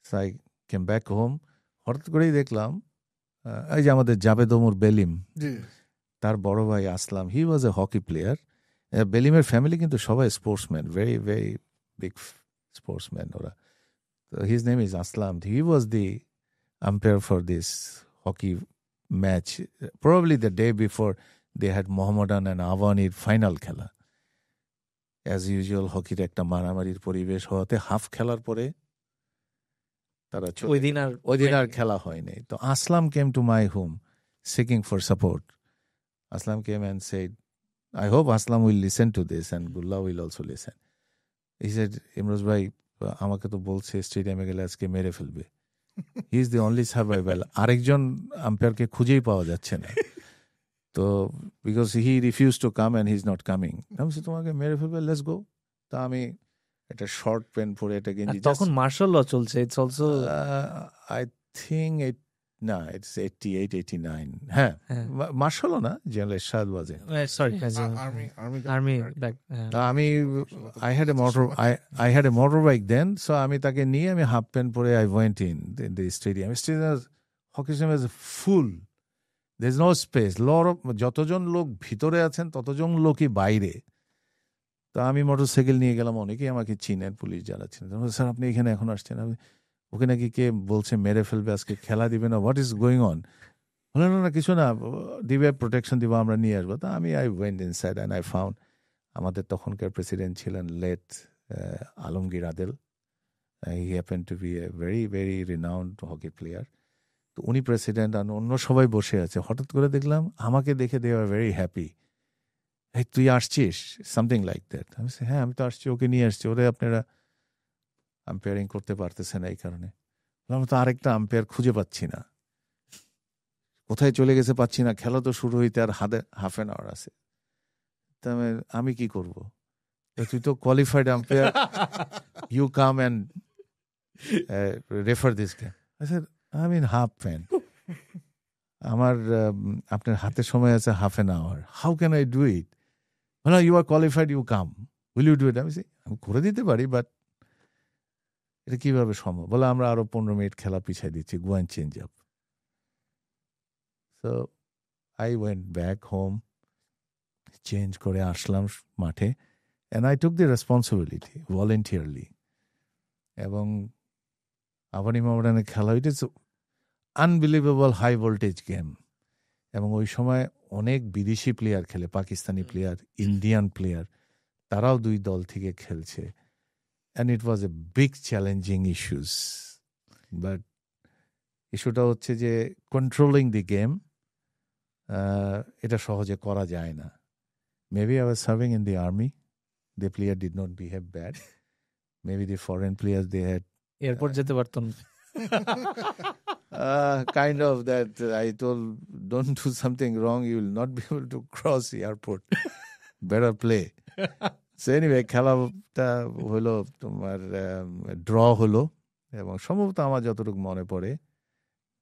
so I came back home. হঠাৎ করেই দেখলাম এই যে আমাদের জাবেদ ওমর বেলিম, তার বড় ভাই আসলাম, হি was A hockey player. বেলিমের family কিন্তু সবাই sportsman, very very big sportsman ওরা। তো his name is Aslam, he was the umpire for this hockey match, probably the day before they had Mohammedan and Avanir final খেলা। as usual হকির একটা মারামারির পরিবেশ হওয়াতে হাফ খেলার পরে তারা ওই দিন আর খেলা হয়নি। তো আসলাম came to my home seeking for support. Aslam came and said, I hope Aslam will listen to this and Gullah will also listen. He said, Imroz bhai, আমাকে তো বলছে স্টেডিয়ামে গেলে আজকে মেরে ফেলবে। He is the only survival, আরেকজন আম্পায়ারকে খুঁজেই পাওয়া যাচ্ছে না। তো because he refuse to come and he is not coming, আমি তোমাকে মেরে ফেলবে, লেটস গো। তা আমি একটা শর্ট প্যান্ট পরে, এটা গেঞ্জি, তখন মার্শাল ল চলছে, it's also I think it's 88, 89, হ্যাঁ মার্শাল না, general Ershad was in, sorry army back. আমি I had a motorbike then, so আমি তাকে নিয়ে আমি হাফ প্যান্ট পরে I went in the stadium. Hockey stadium is full, there's no space, যতজন লোক ভিতরে আছেন ততজন লোকই বাইরে। তা আমি মোটরসাইকেল নিয়ে গেলাম, অনেকেই আমাকে চিনেন, পুলিশ যারা ছিলেন, স্যার আপনি এখানে এখন আসছেন, ওকে নাকি কে বলছে মেরে ফেলবে, আজকে খেলা দিবে না, হোয়াট ইজ গোয়িং অন? বললেন না কিছু না, দিবে, প্রোটেকশন দিব, আমরা নিয়ে আসবো। তা আমি I went inside and I found, আমাদের তখনকার প্রেসিডেন্ট ছিলেন late Alamgir Adel, he happen to be a very very renowned hockey player. তো উনি প্রেসিডেন্ট আর অন্য সবাই বসে আছে। হঠাৎ করে দেখলাম আমাকে দেখে দে আর ভেরি হ্যাপি, এই তুই আসছিস, সামথিং লাইক দ্যাট। আমি হ্যাঁ আমি তো আসছি, ওকে নিয়ে আসছি, ওরে আপনারা আম্পায়ারিং করতে পারতেছে না এই কারণে। আমরা তো আরেকটা আম্পায়ার খুঁজে পাচ্ছি না, কোথায় চলে গেছে পাচ্ছি না, খেলা তো শুরু হইতে আর হাফ অ্যান আওয়ার আছে। তা আমি কি করব, তুই তো qualified umpire, you come and refer this game. I mean half pant, আমার আপনার হাতে সময় আছে half an hour, how can I do it? মানে you are qualified, you come, will you do it? আমি করে দিতে পারি, বাট এটা কিভাবে সম্ভব? বলে আমরা আরো 15 মিনিট খেলা পিছাই দিচ্ছি, go and change up. So I went back home, change করে আসলাম মাঠে, and I took the responsibility voluntarily. এবং আবানি মোহামেডানের খেলা, it is unbelievable high voltage game. এবং ওই সময় অনেক বিদেশি প্লেয়ার খেলে, পাকিস্তানি প্লেয়ার, ইন্ডিয়ান প্লেয়ার, তারাও দুই দল থেকে খেলছে। And it was a big challenging issues. But ইস্যুটা হচ্ছে যে কন্ট্রোলিং দি গেম, এটা সহজে করা যায় না। Maybe I was serving in the army, the player did not behave bad. Maybe the foreign players they had airport যেতে পারতেন। Kind of that. I told, don't do something wrong, you will not be able to cross the airport. Better play. So anyway, খেলাটা হলো তোমার draw হলো, এবং সম্ভবত আমার যতটুকু মনে পড়ে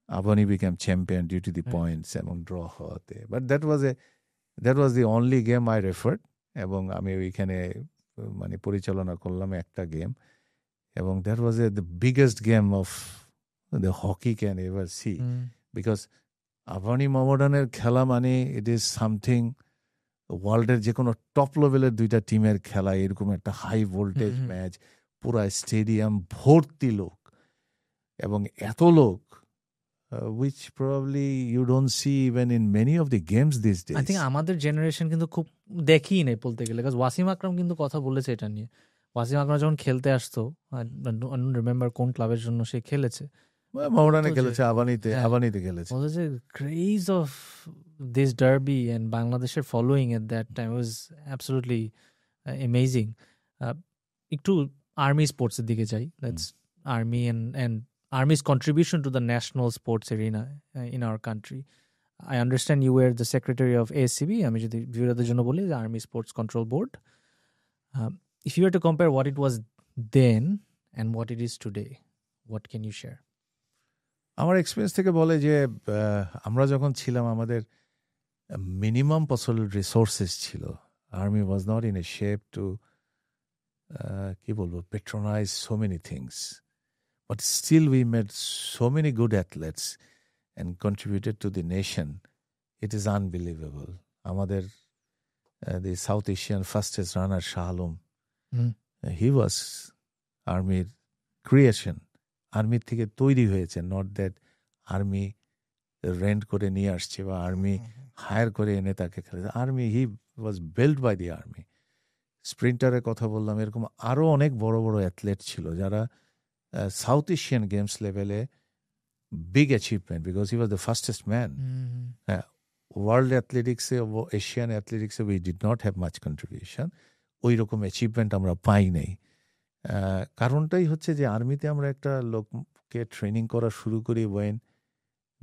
আবানি became champion due to the points এবং ড্র হওয়াতে। But that was the only game I referred, এবং আমি ওইখানে মানে পরিচালনা করলাম একটা গেম, এবং that was the biggest game of the hockey can ever see, because আবানি মোহামেডানের খেলা মানে it is something, ওয়ার্ল্ডের যে কোনো টপ লেভেলের দুইটা টিমের খেলা, এরকম একটা হাই ভোল্টেজ ম্যাচ, পুরা স্টেডিয়াম ভর্তি লোক, এবং এত লোক which probably you don't see even in many of the games these days. I think আমাদের জেনারেশন কিন্তু খুব দেখিই নাই বলতে গেলে, কারণ ওয়াসিম আকরাম কিন্তু কথা বলেছে এটা নিয়ে। ওয়াসিম আকরাম যখন খেলতে আসতো, রিমেম্বার কোন ক্লাবের জন্য সে খেলেছে, মোহামেডানে খেলেছে, আবানিতে খেলেছে। The craze of this derby and Bangladesh's following at that time was absolutely amazing. একটু আর্মি স্পোর্টস এর দিকে যাই। That's army and Army's contribution to the national sports arena in our country. I understand you were the secretary of ASCB. আমি যদি ভিউয়ারদের জন্য বলি, the Army Sports Control Board. If you were to compare what it was then and what it is today, what can you share? আমার experience থেকে বলে যে আমরা যখন ছিলাম আমাদের মিনিমাম পসিবল রিসোর্সেস ছিল। Army was not in a shape to কি বলবো patronize so many things, but still we made so many good athletes and contributed to the nation. It is unbelievable. Amader the South Asian fastest runner Shah Alam, he was army creation. Army থেকে তৈরি হয়েছে, not that army rent করে নিয়ে আসছে বা army hire করে এনে তাকে খেলেছে। army he was built by the army. স্প্রিন্টারের কথা বললাম, এরকম আরো অনেক বড় বড় অ্যাথলেট ছিল যারা South Asian Games লেভেলে big achievement, because he was the fastest man. World athletics, Asian athletics, we did not have much contribution. ওই রকম অ্যাচিভমেন্ট আমরা পাই নাই। কারণটাই হচ্ছে যে আর্মিতে আমরা একটা লোককে ট্রেনিং করা শুরু করি when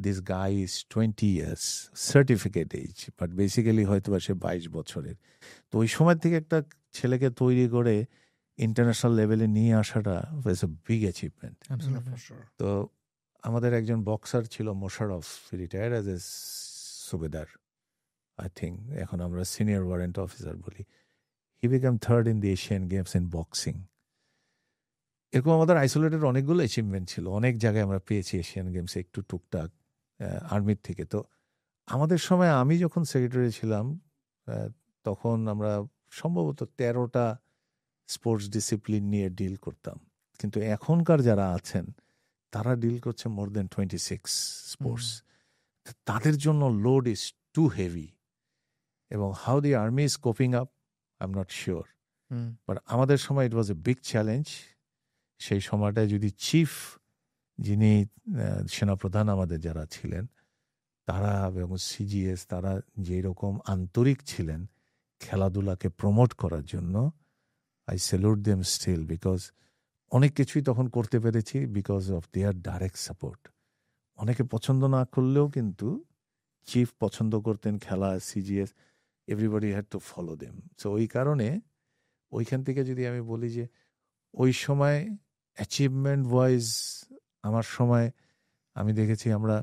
this guy is 20 years, certificate age, but basically হয়তো বা সে 22 বছরের। তো ওই সময় থেকে একটা ছেলেকে তৈরি করে ইন্টারন্যাশনাল লেভেলে নিয়ে আসাটা ওয়াজ এ বিগ অ্যাচিভমেন্ট। তো আমাদের একজন বক্সার ছিল Mosharraf, retired as a subedar, I think এখন আমরা সিনিয়র ওয়ারেন্ট অফিসার বলি। He became third in the Asian games in boxing. এরকম আমাদের আইসোলেটেড অনেকগুলো অ্যাচিভমেন্ট ছিল, অনেক জায়গায় আমরা পেয়েছি এশিয়ান গেমসে একটু টুকটাক আর্মির থেকে। তো আমাদের সময় আমি যখন সেক্রেটারি ছিলাম তখন আমরা সম্ভবত 13টা স্পোর্টস ডিসিপ্লিন নিয়ে ডিল করতাম, কিন্তু এখনকার যারা আছেন তারা ডিল করছে মোর দেন 26 স্পোর্টস। তাদের জন্য লোড ইজ টু হেভি, এবং how the army is coping up I am not sure, but আমাদের সময় ইট ওয়াজ এ বিগ চ্যালেঞ্জ। সেই সময়টায় যদি চিফ যিনি সেনাপ্রধান আমাদের যারা ছিলেন তারা এবং সিজিএস তারা যেই রকম আন্তরিক ছিলেন খেলাধুলাকে প্রমোট করার জন্য, I salute them still, because অনেক কিছুই তখন করতে পেরেছি because of their direct support. অনেকে পছন্দ না করলেও কিন্তু চিফ পছন্দ করতেন খেলা, CGS, everybody had to follow them. So ওই কারণে ওইখান থেকে যদি আমি বলি যে ওই সময় অ্যাচিভমেন্ট ওয়াইজ আমার সময় আমি দেখেছি আমরা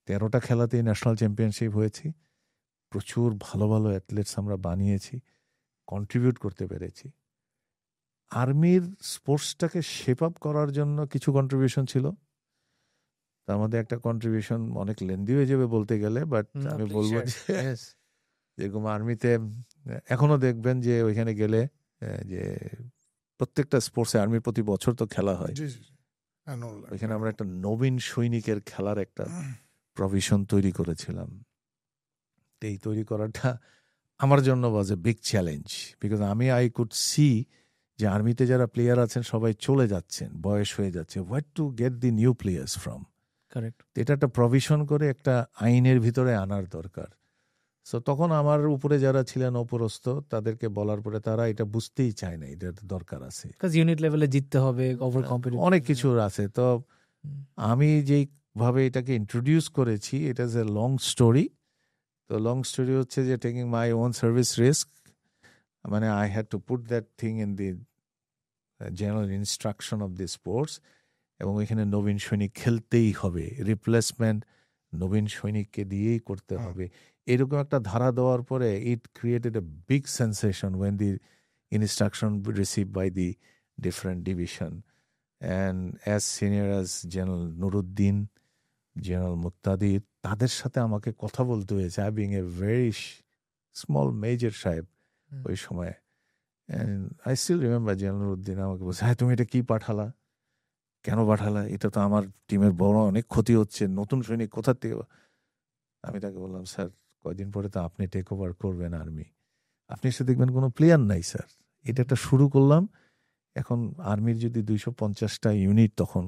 13টা খেলাতেই ন্যাশনাল চ্যাম্পিয়নশিপ হয়েছি, প্রচুর ভালো ভালো অ্যাথলেটস আমরা বানিয়েছি, কন্ট্রিবিউট করতে পেরেছি। আর্মির স্পোর্টসটাকে শেপ আপ করার জন্য কিছু কন্ট্রিবিউশন ছিল, তার মধ্যে একটা কন্ট্রিবিউশন অনেক লেন্দি হয়ে যাবে বলতে গেলে, বাট আমি বলবো যে যেরকম আর্মিতে এখনো দেখবেন যে ওইখানে গেলে যে প্রত্যেকটা স্পোর্টসে আর্মির প্রতি বছর তো খেলা হয়, ওইখানে আমরা একটা নবীন সৈনিকের খেলার একটা প্রভিশন তৈরি করেছিলাম। এই তৈরি করাটা আমার জন্য was a big challenge, because I could see যে আর্মিতে যারা প্লেয়ার আছেন সবাই চলে যাচ্ছেন, বয়স হয়ে যাচ্ছে, what to get the new players from. Correct. এটা একটা প্রভিশন করে একটা আইনের ভিতরে আনার দরকার। সো তখন আমার উপরে যারা ছিলেন অপরস্থ তাদেরকে বলার পরে তারা এটা বুঝতেই চায় না, এটা দরকার আছে, ইউনিট লেভেলে জিততে হবে, ওভার কম্পিটিটিভ অনেক কিছু আছে। তো আমি যেইভাবে এটাকে ইন্ট্রোডিউস করেছি, it is a long story. তো লং স্টোরি হচ্ছে যে taking my own service risk, মানে I had to put that thing in the general instruction of the sports, এবং এখানে নবীন সৈনিক খেলতেই হবে, রিপ্লেসমেন্ট নবীন সৈনিককে দিয়েই করতে হবে, এরকম একটা ধারা দেওয়ার পরে it created a big sensation when the instruction received by the different division. And as senior as General Nuruddin, General Muqtadi, তাদের সাথে আমাকে কথা বলতে হয়েছে, I being a very small major সাহেব ওই সময়। And I still remember General Nuruddin আমাকে বলছে, হ্যাঁ তুমি এটা কি পাঠালা, কেন পাঠালা, এটা তো আমার টিমের বড় অনেক ক্ষতি হচ্ছে, নতুন সৈনিক কোথার থেকে। আমি তাকে বললাম, স্যার কয়দিন পরে তো আপনি টেক ওভার করবেন আর্মি, আপনি এসে দেখবেন কোনো প্লেয়ার নাই স্যার, এটা একটা শুরু করলাম, এখন আর্মির যদি 250টা ইউনিট, তখন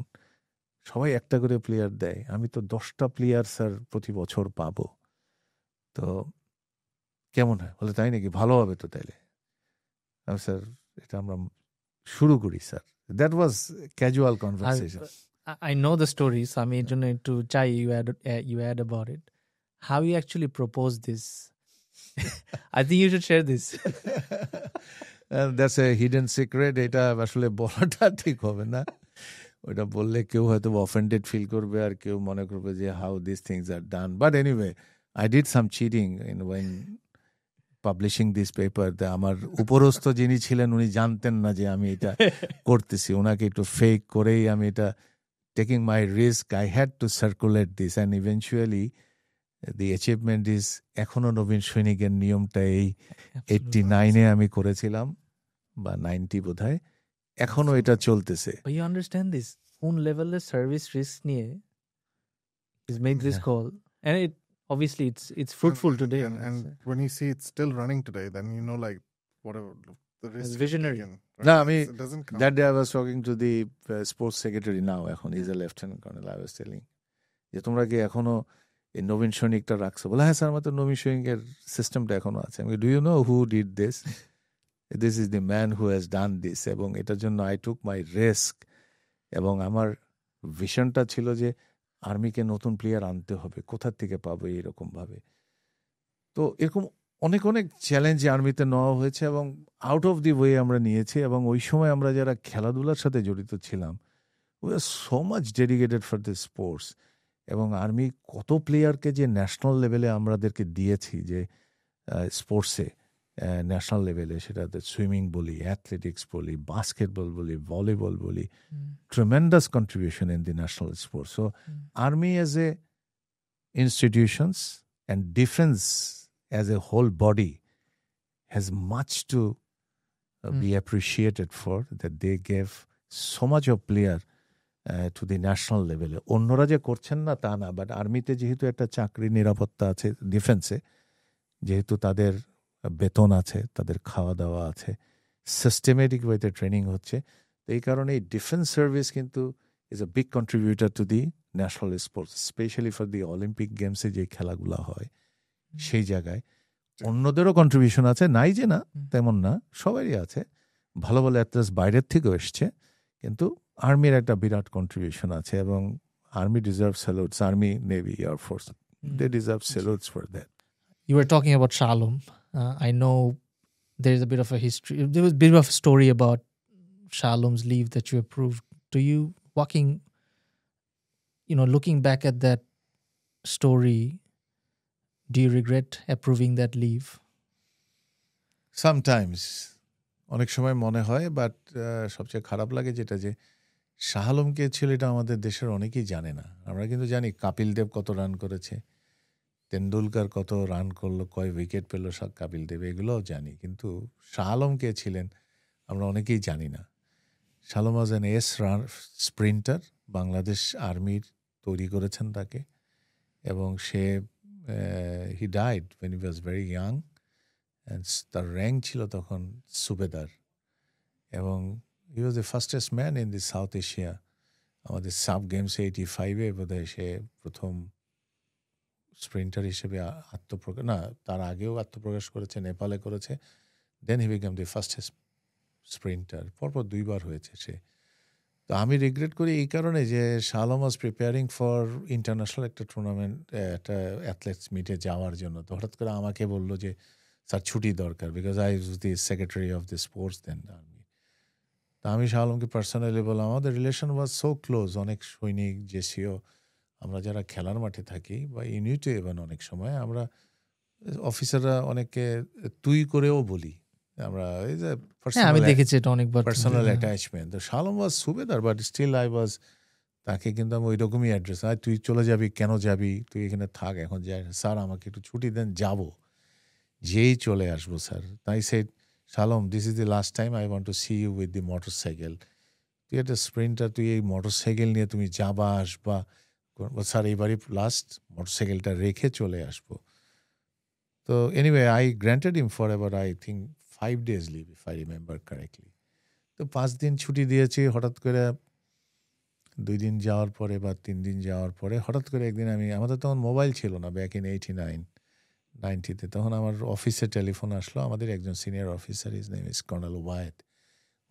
সবাই একটা করে প্লেয়ার দেয়, আমি তো 10টা প্লেয়ার স্যার প্রতি বছর পাবো, তো কেমন হয়? বলে তাই নাকি, ভালো হবে তো তাইলে। স্যার এটা আমরা শুরু করি sir. That was casual conversation. I know the story, so I'm going to chai you add about it. How you actually proposed this? I think you should share this. That's a hidden secret, এটা আসলে বলাটা ঠিক হবে না, ওইটা বললে কেউ হয়তো অফেন্ডেড ফিল করবে, আর কেউ মনে করবে যে how this things are done. But anyway, I did some cheating in when publishing this paper. আমার উপরস্থ যিনি ছিলেন উনি জানতেন না যে আমি এটা করতেছি, ওনাকে একটু ফেক করেই আমি এটা taking my risk, I had two circulate this, and eventually the achievement is, এখনো নবীন সৈনিকের নিয়মটা এই 89-এ আমি করেছিলাম, বা 90 বোধহয়, এখনো এটা চলতেছে। But you understand this, কোন লেভেলে সার্ভিস রিস্ক নিয়ে is made this call, and it obviously it's fruitful today. And when you see it's still running today, then you know, like, whatever the risk It's visionary. taken, right? No, I mean, It doesn't count. that day I was talking to the sports secretary now, এখন he's a lieutenant colonel, I was telling, যে তোমরা কি এখনো এই নবীন সৈনিকটা রাখছো? বলে হ্যাঁ sir, আমার তো নবীন সৈনিকের সিস্টেমটা এখনো আছে। আমি, do you know who did this? This is the man who has done this. এবং এটার জন্য আই টুক মাই রিস্ক, এবং আমার ভিশনটা ছিল যে আর্মিকে নতুন প্লেয়ার আনতে হবে, কোথার থেকে পাবো এইরকম ভাবে। তো এরকম অনেক অনেক চ্যালেঞ্জ আর্মিতে নেওয়া হয়েছে, এবং আউট অফ দি ওয়ে আমরা নিয়েছি। এবং ওই সময় আমরা যারা খেলাধুলার সাথে জড়িত ছিলাম, we are so much dedicated for this sports. এবং আর্মি কত প্লেয়ারকে যে ন্যাশনাল লেভেলে আমাদেরকে দিয়েছি, যে স্পোর্টসে ন্যাশনাল লেভেলে, সেটাতে সুইমিং বলি, অ্যাথলেটিক্স বলি, বাস্কেটবল বলি, ভলিবল বলি, tremendous contribution in the national sports. So army as a institutions and defense as a whole body has much to be appreciated for, that they gave so much of player to the national level. অন্যরা যে করছেন না তা না, but আর্মিতে যেহেতু একটা চাকরি নিরাপত্তা আছে, ডিফেন্সে যেহেতু তাদের বেতন আছে, তাদের খাওয়া দাওয়া আছে, সিস্টেমেটিক ওয়েতে ট্রেনিং হচ্ছে, এই কারণে এই ডিফেন্স সার্ভিস কিন্তু is a big contributor to the national sports, specially for the Olympic গেমসে যে খেলাগুলো হয় সেই জায়গায় অন্যদেরও কন্ট্রিবিউশন আছে, নাই যে না তেমন না, সবারই আছে, ভালো ভালো অ্যাথলেটস বাইরের থেকেও এসছে, কিন্তু আর্মির একটা বিরাট কন্ট্রিবিউশন আছে, এবং army deserve salutes, army, navy, air force, they deserve salutes for that. You were talking about Shalom. I know there's a bit of a history. There was a bit of a story about Shalom's leave that you approved. Do you, looking back at that story, do you regret approving that leave? Sometimes, অনেক সময় মনে হয়, but সবচেয়ে খারাপ লাগে যেটা, যে শাহ আলম কে ছিল এটা আমাদের দেশের অনেকেই জানে না। আমরা কিন্তু জানি কপিল দেব কত রান করেছে, তেন্ডুলকার কত রান করলো, কয় উইকেট পেল কপিল দেব, এগুলোও জানি, কিন্তু শাহ আলম কে ছিলেন আমরা অনেকেই জানি না। Shah Alam was an ace run sprinter, Bangladesh আর্মির তৈরি করেছেন তাকে, এবং সে he died when he was very young, and তার র্যাঙ্ক ছিল তখন সুবেদার, এবং he was the fastest man in the South Asia. আমাদের সাব গেমসে 85-এ বোধহয় সে প্রথম স্প্রিন্টার হিসেবে আত্মপ্রকাশ, না তার আগেও আত্মপ্রকাশ করেছে, নেপালে করেছে, দেন হি বিকাম দি ফার্স্টেস্ট স্প্রিন্টার। পরপর 2বার হয়েছে সে। তো আমি রিগ্রেট করি এই কারণে যে শালম ওয়াজ প্রিপেয়ারিং ফর ইন্টারন্যাশনাল একটা টুর্নামেন্ট, একটা অ্যাথলেটস মিটে যাওয়ার জন্য। তো হঠাৎ করে আমাকে বললো যে স্যার ছুটি দরকার, because I was the secretary of the sports then army. তো আমি শালমকে পার্সোনালি বললাম, আমাদের রিলেশন ওয়াজ সো ক্লোজ, অনেক সৈনিক জেসিও আমরা যারা খেলার মাঠে থাকি বা ইউনিটে, এবং অনেক সময় আমরা অফিসাররা অনেকে তুই করেও বলি আমরা, এই যে হ্যাঁ আমি দেখেছি এটা অনেকবার। Personal attachment. তো শালম ওয়াজ সুবেদার, বাট স্টিল আই ওয়াজ, তাকে কিন্তু আমি ওই রকমই অ্যাড্রেস, তুই চলে যাবি, কেন যাবি, তুই এখানে থাক, এখন যাই, স্যার আমাকে একটু ছুটি দেন, যাব, যেই চলে আসবো স্যার। তাই সেড, শালম this is the last time I want to see you with the motor cycle. তুই একটা স্প্রিন্টার, তুই এই মোটর সাইকেল নিয়ে তুমি যাবা আসবা, স্যার এইবারই লাস্ট, মোটর সাইকেলটা রেখে চলে আসবো। তো anyway I granted him for ever I think 5 days leave, if I remember correctly. তো 5 দিন ছুটি দিয়েছি। হঠাৎ করে 2 দিন যাওয়ার পরে বা 3 দিন যাওয়ার পরে হঠাৎ করে একদিন আমাদের তখন মোবাইল ছিল না, ব্যাক ইন 89-90-তে। তখন আমার অফিসে টেলিফোন আসলো, আমাদের একজন senior officer, is name is colonel Obaid,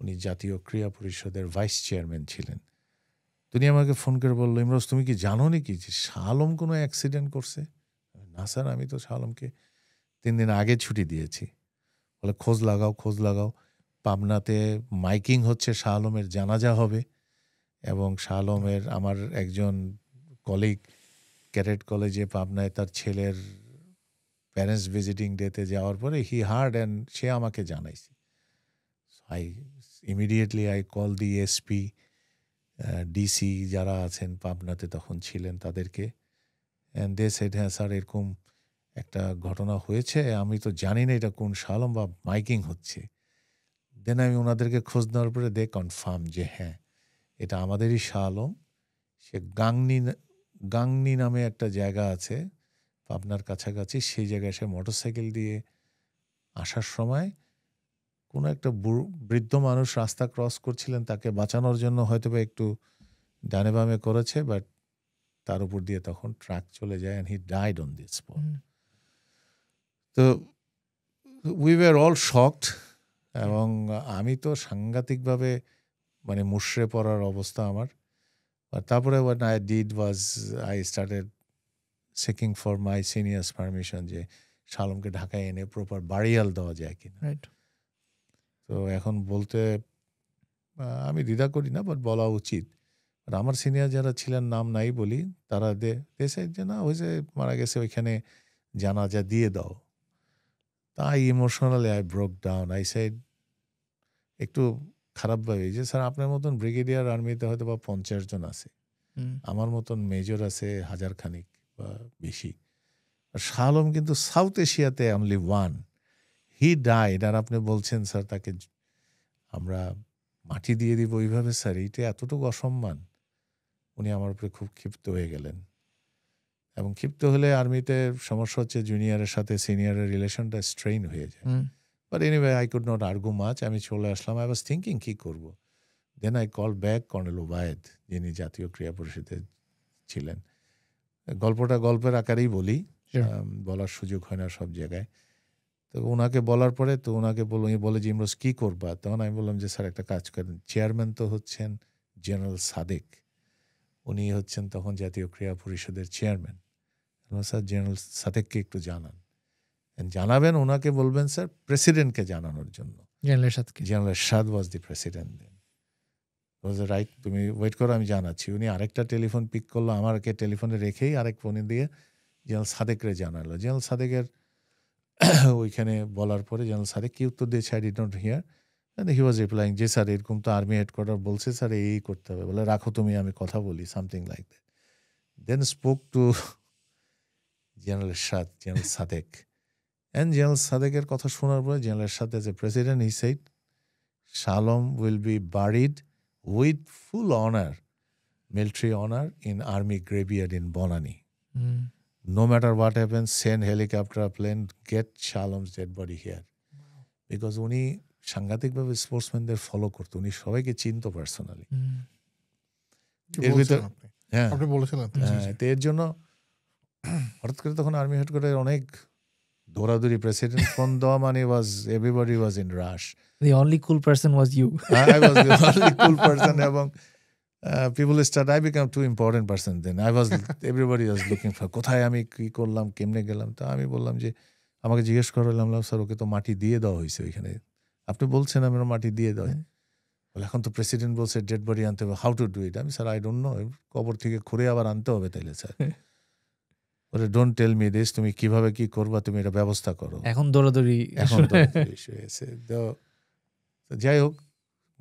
উনি জাতীয় ক্রীড়া পরিষদের ভাইস চেয়ারম্যান ছিলেন। তিনি আমাকে ফোন করে বললো, ইমরোজ তুমি কি জানো নাকি যে শালম কোনো অ্যাক্সিডেন্ট করছে? না স্যার, আমি তো শালমকে 3 দিন আগে ছুটি দিয়েছি। বলে খোঁজ লাগাও, পাবনাতে মাইকিং হচ্ছে, শাহ আলমের জানাজা হবে, এবং শাহ আলমের আমার একজন কলিগ ক্যাডেট কলেজে পাবনায় তার ছেলের প্যারেন্টস ভিজিটিং ডেতে যাওয়ার পরে হি হার্ড, অ্যান্ড সে আমাকে জানাইছে। Immediately I call the SP, DC যারা আছেন পাবনাতে তখন ছিলেন তাদেরকে, অ্যান্ড দে সেড, হ্যাঁ স্যার এরকম একটা ঘটনা হয়েছে, আমি তো জানি না এটা কোন শাহ আলম বা মাইকিং হচ্ছে। দেন আমি ওনাদেরকে খোঁজ নেওয়ার পরে দে কনফার্ম যে হ্যাঁ এটা আমাদেরই শাহ আলম। সে গাংনি নামে একটা জায়গা আছে পাবনার কাছাকাছি, সেই জায়গায় সে মোটরসাইকেল দিয়ে আসার সময় কোনো একটা বৃদ্ধ মানুষ রাস্তা ক্রস করছিলেন, তাকে বাঁচানোর জন্য হয়তো বা একটু ডানে বামে করেছে, বাট তার উপর দিয়ে তখন ট্রাক চলে যায়, and he died on this spot. তো উই ওয়ার অল শকড, এবং আমি তো সাংঘাতিকভাবে মানে মুশড়ে পড়ার অবস্থা আমার। আর তারপরে what I did was I started seeking for my seniors permission যে শালমকে ঢাকায় এনে প্রপার বাড়িয়াল দেওয়া যায় কিনা। তো এখন বলতে আমি দ্বিধা করি না, বাট বলা উচিত। আর আমার সিনিয়র যারা ছিলেন, নাম নাই বলি, তারা দেশে যে না হয়েছে, মারা গেছে, ওইখানে জানাজা দিয়ে দাও। তাই emotionally I broke down. I said, একটু খারাপভাবে, যে স্যার আপনার মতন ব্রিগেডিয়ার আর্মিতে হয়তো বা 50 জন আছে, আমার মতন মেজর আছে 1000 খানিক বা বেশি। আর শাহ আলম কিন্তু সাউথ এশিয়াতে অনলি ওয়ান, হি ডাইড, আর আপনি বলছেন স্যার তাকে আমরা মাটি দিয়ে দিব ওইভাবে, স্যার এইটা এতটুকু অসম্মান। উনি আমার উপরে খুব ক্ষিপ্ত হয়ে গেলেন, এবং ক্ষিপ্ত হলে আর্মিতে সমস্যা হচ্ছে জুনিয়রের সাথে সিনিয়রের রিলেশনটা স্ট্রেইন হয়ে যায়। But anyway I could not argue much, আমি চলে আসলাম। আই ওয়াজ থিঙ্কিং কী করবো। Then I call back colonel Obaid, যিনি জাতীয় ক্রীড়া পরিষদে ছিলেন। গল্পটা গল্পের আকারেই বলি, বলার সুযোগ হয় না সব জায়গায়। তো ওনাকে বলার পরে তো ওনাকে উনি বলে যে ইমরোজ কী করবা? তখন আমি বললাম যে স্যার একটা কাজ করেন, চেয়ারম্যান তো হচ্ছেন জেনারেল সাদেক, উনি হচ্ছেন তখন জাতীয় ক্রীড়া পরিষদের চেয়ারম্যান। স্যার জেনারেল সাদেককে একটু জানাবেন, ওনাকে বলবেন স্যার প্রেসিডেন্টকে জানানোর জন্য। General Ershad was the president then. Right, তুমি ওয়েট করো, আমি জানাচ্ছি। উনি আরেকটা টেলিফোন পিক করলো, আমাকে টেলিফোনে রেখেই আরেক ফোনে দিয়ে জেনারেল সাদেকরে জানালো। জেনারেল সাদেকের ওইখানে বলার পরে জেনারেল সাদেক কি উত্তর দিয়েছে, I did not hear, and he was replying যে স্যার এরকম তো আর্মি হেডকোয়ার্টার বলছে, স্যার এই করতে হবে, বলে রাখো তুমি, আমি কথা বলি, something like that. Then spoke to general Ershad, general Sadek, and general সাদেকের কথা শোনার পরে general Ershad as a president he said, Shah Alam will be buried with full honor, military honor, in Army graveyard in Bonani. No matter what happens, send helicopter, plane, get Shah Alam's dead body here. Because উনি সাংঘাতিকভাবে স্পোর্টসম্যানদের follow করতো, উনি সবাইকে চিনতো personally. এর ভিতর হ্যাঁ এর জন্য হঠাৎ করে তখন আর্মি হেডকোয়ার্টারে অনেক দৌড়াদৌড়ি, প্রেসিডেন্ট ফোন দেওয়া মানে everybody was in rush. The only cool person was you. I was the only cool person, এবং people start, I become too important person then. Everybody was looking for, কোথায় আমি কি করলাম, কেমনে গেলাম। তা আমি বললাম যে, আমাকে জিজ্ঞেস করলাম, স্যার ওকে তো মাটি দিয়ে দেওয়া হয়েছে ওইখানে, আপনি বলছেন আমরা মাটি দিয়ে দেওয়া, বলে এখন তো প্রেসিডেন্ট বলছে ডেড বডি আনতে হবে, হাউ টু ডু ইট। আমি স্যার আই ডোন্ট নো, কবর থেকে খুঁড়ে আবার আনতে হবে তাইলে স্যার। বলে ডোন্ট টেল মি দিস, তুমি কিভাবে কি করবা তুমি এটা ব্যবস্থা করো। এখন দৌড়াদৌড়ি হয়েছে। তো যাই হোক,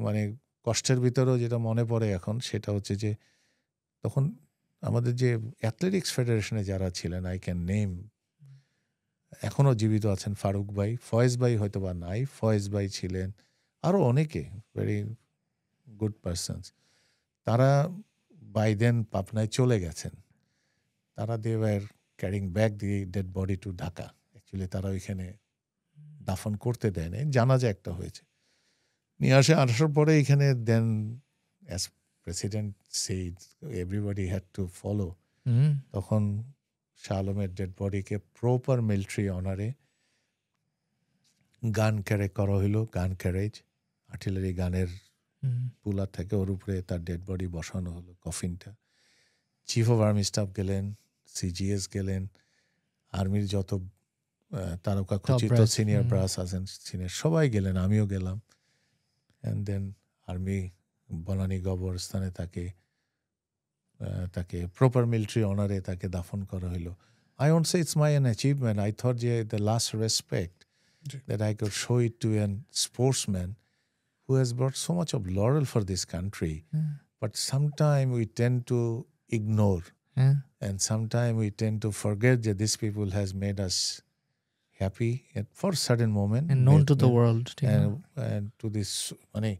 মানে কষ্টের ভিতরেও যেটা মনে পড়ে এখন সেটা হচ্ছে যে তখন আমাদের যে অ্যাথলেটিক্স ফেডারেশনে যারা ছিলেন, আই ক্যান নেম, এখনও জীবিত আছেন ফারুক ভাই, ফয়েজ ভাই হয়তো বা নাই, ফয়েজ ভাই ছিলেন, আরও অনেকে ভেরি গুড পারসনস। তারা বাই দেন পাবনায় চলে গেছেন। তারা they were carrying back the dead body to Dhaka. Actually তারা ওইখানে দাফন করতে দেয়নি, জানাজা একটা হয়েছে, নিয়ে আসার পরে এখানে then as president said everybody had to follow. তখন শাহ আলমের ডেড বডিকে প্রপার মিলিটারি অনারে গান ক্যারে করা হইলো, গান ক্যারেজ, আর্টিলারি গানের পুলার থেকে ওর উপরে তার ডেড বডি বসানো হলো, কফিনটা। চিফ অফ আর্মি স্টাফ গেলেন, সিজিএস গেলেন, আর্মির যত তারকা খচিত সিনিয়র ব্রাস আছেন সিনিয়র সবাই গেলেন, আমিও গেলাম। অ্যান্ড দেন আর্মি বনানী কবরস্থানে তাকে প্রপার মিলিটারি অনারে তাকে দাফন করা হইলো। I won't say it's my an achievement. I thought the last respect that I could show it to a sportsman who has brought so much of laurel for this country. But sometimes we tend to ignore, and sometimes we tend to forget that these people has made us happy for a certain moment and known to the world, and to this মানে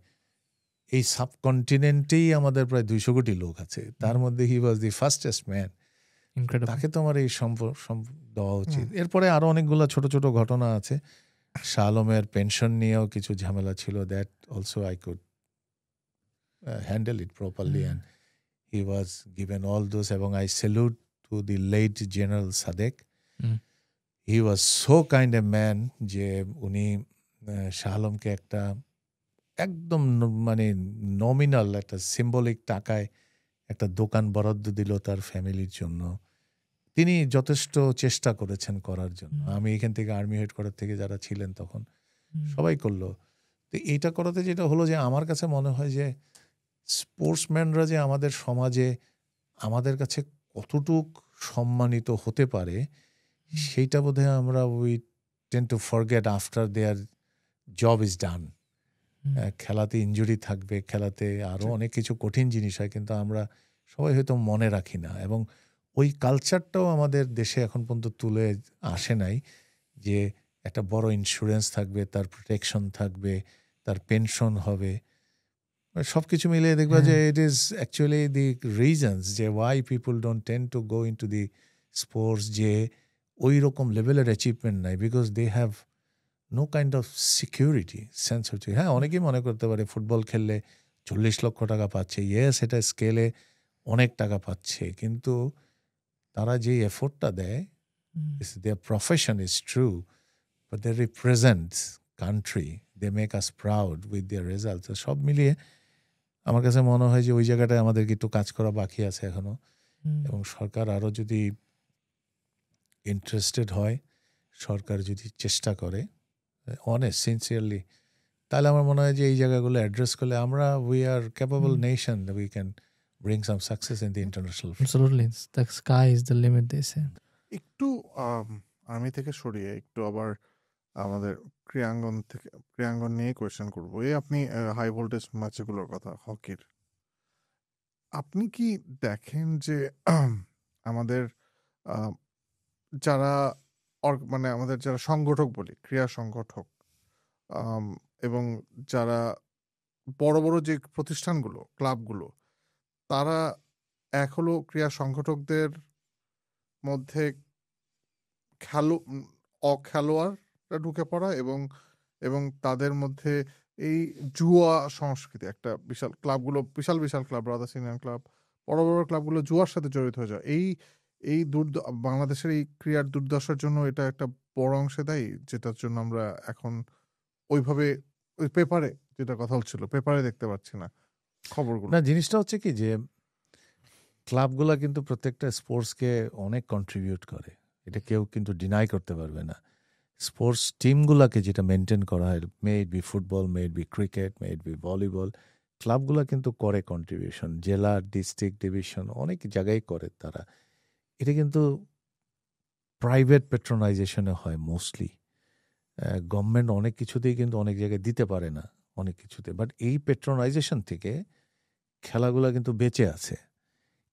এই সাবকন্টিনেন্টেই আমাদের প্রায় 200 কোটি লোক আছে, তার মধ্যে হি was the fastest man. তাকে তো আমার এই দেওয়া উচিত। এরপরে আরো অনেকগুলো ছোট ছোট ঘটনা আছে। শাহ আলমের পেনশন নিয়েও কিছু ঝামেলা ছিল, that also I could handle it properly, and he was given all those. এবং I salute to the late general Sadek. He was so kind a man যে উনি শাহ আলমকে একটা একদম মানে নমিনাল একটা সিম্বলিক টাকায় একটা দোকান বরাদ্দ দিল তার ফ্যামিলির জন্য। তিনি যথেষ্ট চেষ্টা করেছেন করার জন্য। আমি এখান থেকে আর্মি হেডকোয়ার্টার থেকে যারা ছিলেন তখন সবাই করলো। তো এইটা করাতে যেটা হলো যে আমার কাছে মনে হয় যে স্পোর্টসম্যানরা যে আমাদের সমাজে আমাদের কাছে কতটুক সম্মানিত হতে পারে সেইটা বোধহয় আমরা we tend two forget after their job is done. খেলাতে ইনজুরি থাকবে, খেলাতে আরও অনেক কিছু কঠিন জিনিস হয়, কিন্তু আমরা সবাই হয়তো মনে রাখি না। এবং ওই কালচারটাও আমাদের দেশে এখন পর্যন্ত তুলে আসে নাই যে একটা বড় ইন্স্যুরেন্স থাকবে, তার প্রোটেকশন থাকবে, তার পেনশন হবে, সব কিছু মিলিয়ে দেখবা যে it is actually the reasons যে why people don't tend to go in to the sports, যে ওই রকম লেভেলের অ্যাচিভমেন্ট নাই, because they have no kind of security sense হচ্ছে। হ্যাঁ, অনেকেই মনে করতে পারে ফুটবল খেললে 40 লক্ষ টাকা পাচ্ছে, ইয়েস এটা স্কেলে অনেক টাকা পাচ্ছে, কিন্তু তারা যে এফোর্টটা দেয়, their profession is true, but they represent country, they make us proud with their result. সব মিলিয়ে আমার কাছে মনে হয় যে ওই জায়গাটায় আমাদেরকে একটু কাজ করা বাকি আছে এখনো। এবং সরকার আরও যদি ইন্টারেস্টেড হয়, সরকার যদি চেষ্টা করে অনেস্ট সিনসিয়ারলি, তাহলে আমার মনে হয় যে এই জায়গাগুলো অ্যাড্রেস করলে আমরা we are capable nation, we can bring some success in the international field. Absolutely, the sky is the limit, they say. একটু আর্মি থেকে সরিয়ে একটু আবার আমাদের ক্রীড়াঙ্গন নিয়ে কোয়েশ্চেন করবো। এই আপনি হাই ভোল্টেজ ম্যাচগুলোর কথা, হকির, আপনি কি দেখেন যে আমাদের যারা মানে আমাদের যারা সংগঠক বলি, ক্রীড়া সংগঠক, এবং যারা বড় বড় যে প্রতিষ্ঠানগুলো, ক্লাবগুলো, তারা এক হলো ক্রীড়া সংগঠকদের মধ্যে অখেলোয়াড়রা ঢুকে পড়া এবং তাদের মধ্যে এই জুয়া সংস্কৃতি, একটা বিশাল ক্লাবগুলো, বিশাল বিশাল ক্লাব, রাদার্স ইউনিয়ন ক্লাব, বড় বড় ক্লাবগুলো জুয়ার সাথে জড়িত হয়ে যায়। এই বাংলাদেশের এই ক্রীড়ার দুর্দশার জন্য এটা একটা বড় অংশে দায়ী, যেটার জন্য আমরা এখন ওইভাবে ওই পেপারে যেটা কথা হচ্ছিল, পেপারে দেখতে পাচ্ছি না। খবরগুলো? না, জিনিসটা হচ্ছে কি যে ক্লাবগুলা কিন্তু প্রত্যেকটা স্পোর্টসকে অনেক কন্ট্রিবিউট করে, এটা কেউ কিন্তু ডিনাই করতে পারবে না। স্পোর্টস টিমগুলাকে যেটা মেনটেন করা হয়, may it be football, may it be cricket, may it be volleyball, ক্লাবগুলা কিন্তু করে কন্ট্রিবিউশন, জেলা, ডিস্ট্রিক্ট, ডিভিশন অনেক জায়গায় করে তারা। এটা কিন্তু প্রাইভেট পেট্রোনাইজেশনে হয় মোস্টলি। গভর্নমেন্ট অনেক কিছুতেই কিন্তু অনেক জায়গায় দিতে পারে না, অনেক কিছুতে। বাট এই পেট্রোনাইজেশন থেকে খেলাগুলা কিন্তু বেঁচে আছে।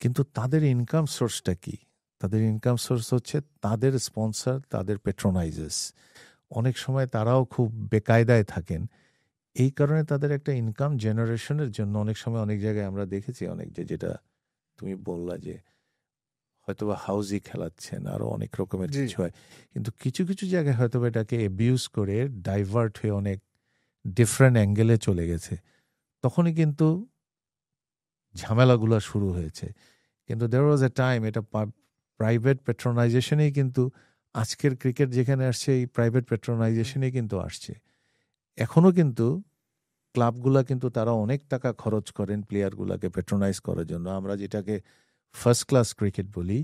কিন্তু তাদের ইনকাম সোর্সটা কি? তাদের ইনকাম সোর্স হচ্ছে তাদের স্পন্সর, তাদের পেট্রোনাইজার্স। অনেক সময় তারাও খুব বেকায়দায় থাকেন। এই কারণে তাদের একটা ইনকাম জেনারেশনের জন্য অনেক সময় অনেক জায়গায় আমরা দেখেছি, অনেক যেটা তুমি বললা যে হয়তোবা হাউজি খেলাচ্ছেন, আরো অনেক রকমের জি। কিছু হয়। কিন্তু কিছু কিছু জায়গায় হয়তোবা এটাকে অ্যাবিউজ করে ডাইভার্ট হয়ে অনেক ডিফারেন্ট অ্যাঙ্গেলে চলে গেছে। তখনই কিন্তু ঝামেলাগুলো শুরু হয়েছে। কিন্তু দেয়ার ওয়াজ এ টাইম, এটা প্রাইভেট পেট্রোনাইজেশনেই কিন্তু আজকের ক্রিকেট যেখানে আসছে, এই প্রাইভেট পেট্রোনাইজেশনেই কিন্তু আসছে। এখনও কিন্তু ক্লাবগুলা কিন্তু তারা অনেক টাকা খরচ করেন প্লেয়ারগুলাকে পেট্রোনাইজ করার জন্য। আমরা যেটাকে ফার্স্ট ক্লাস ক্রিকেট বলি,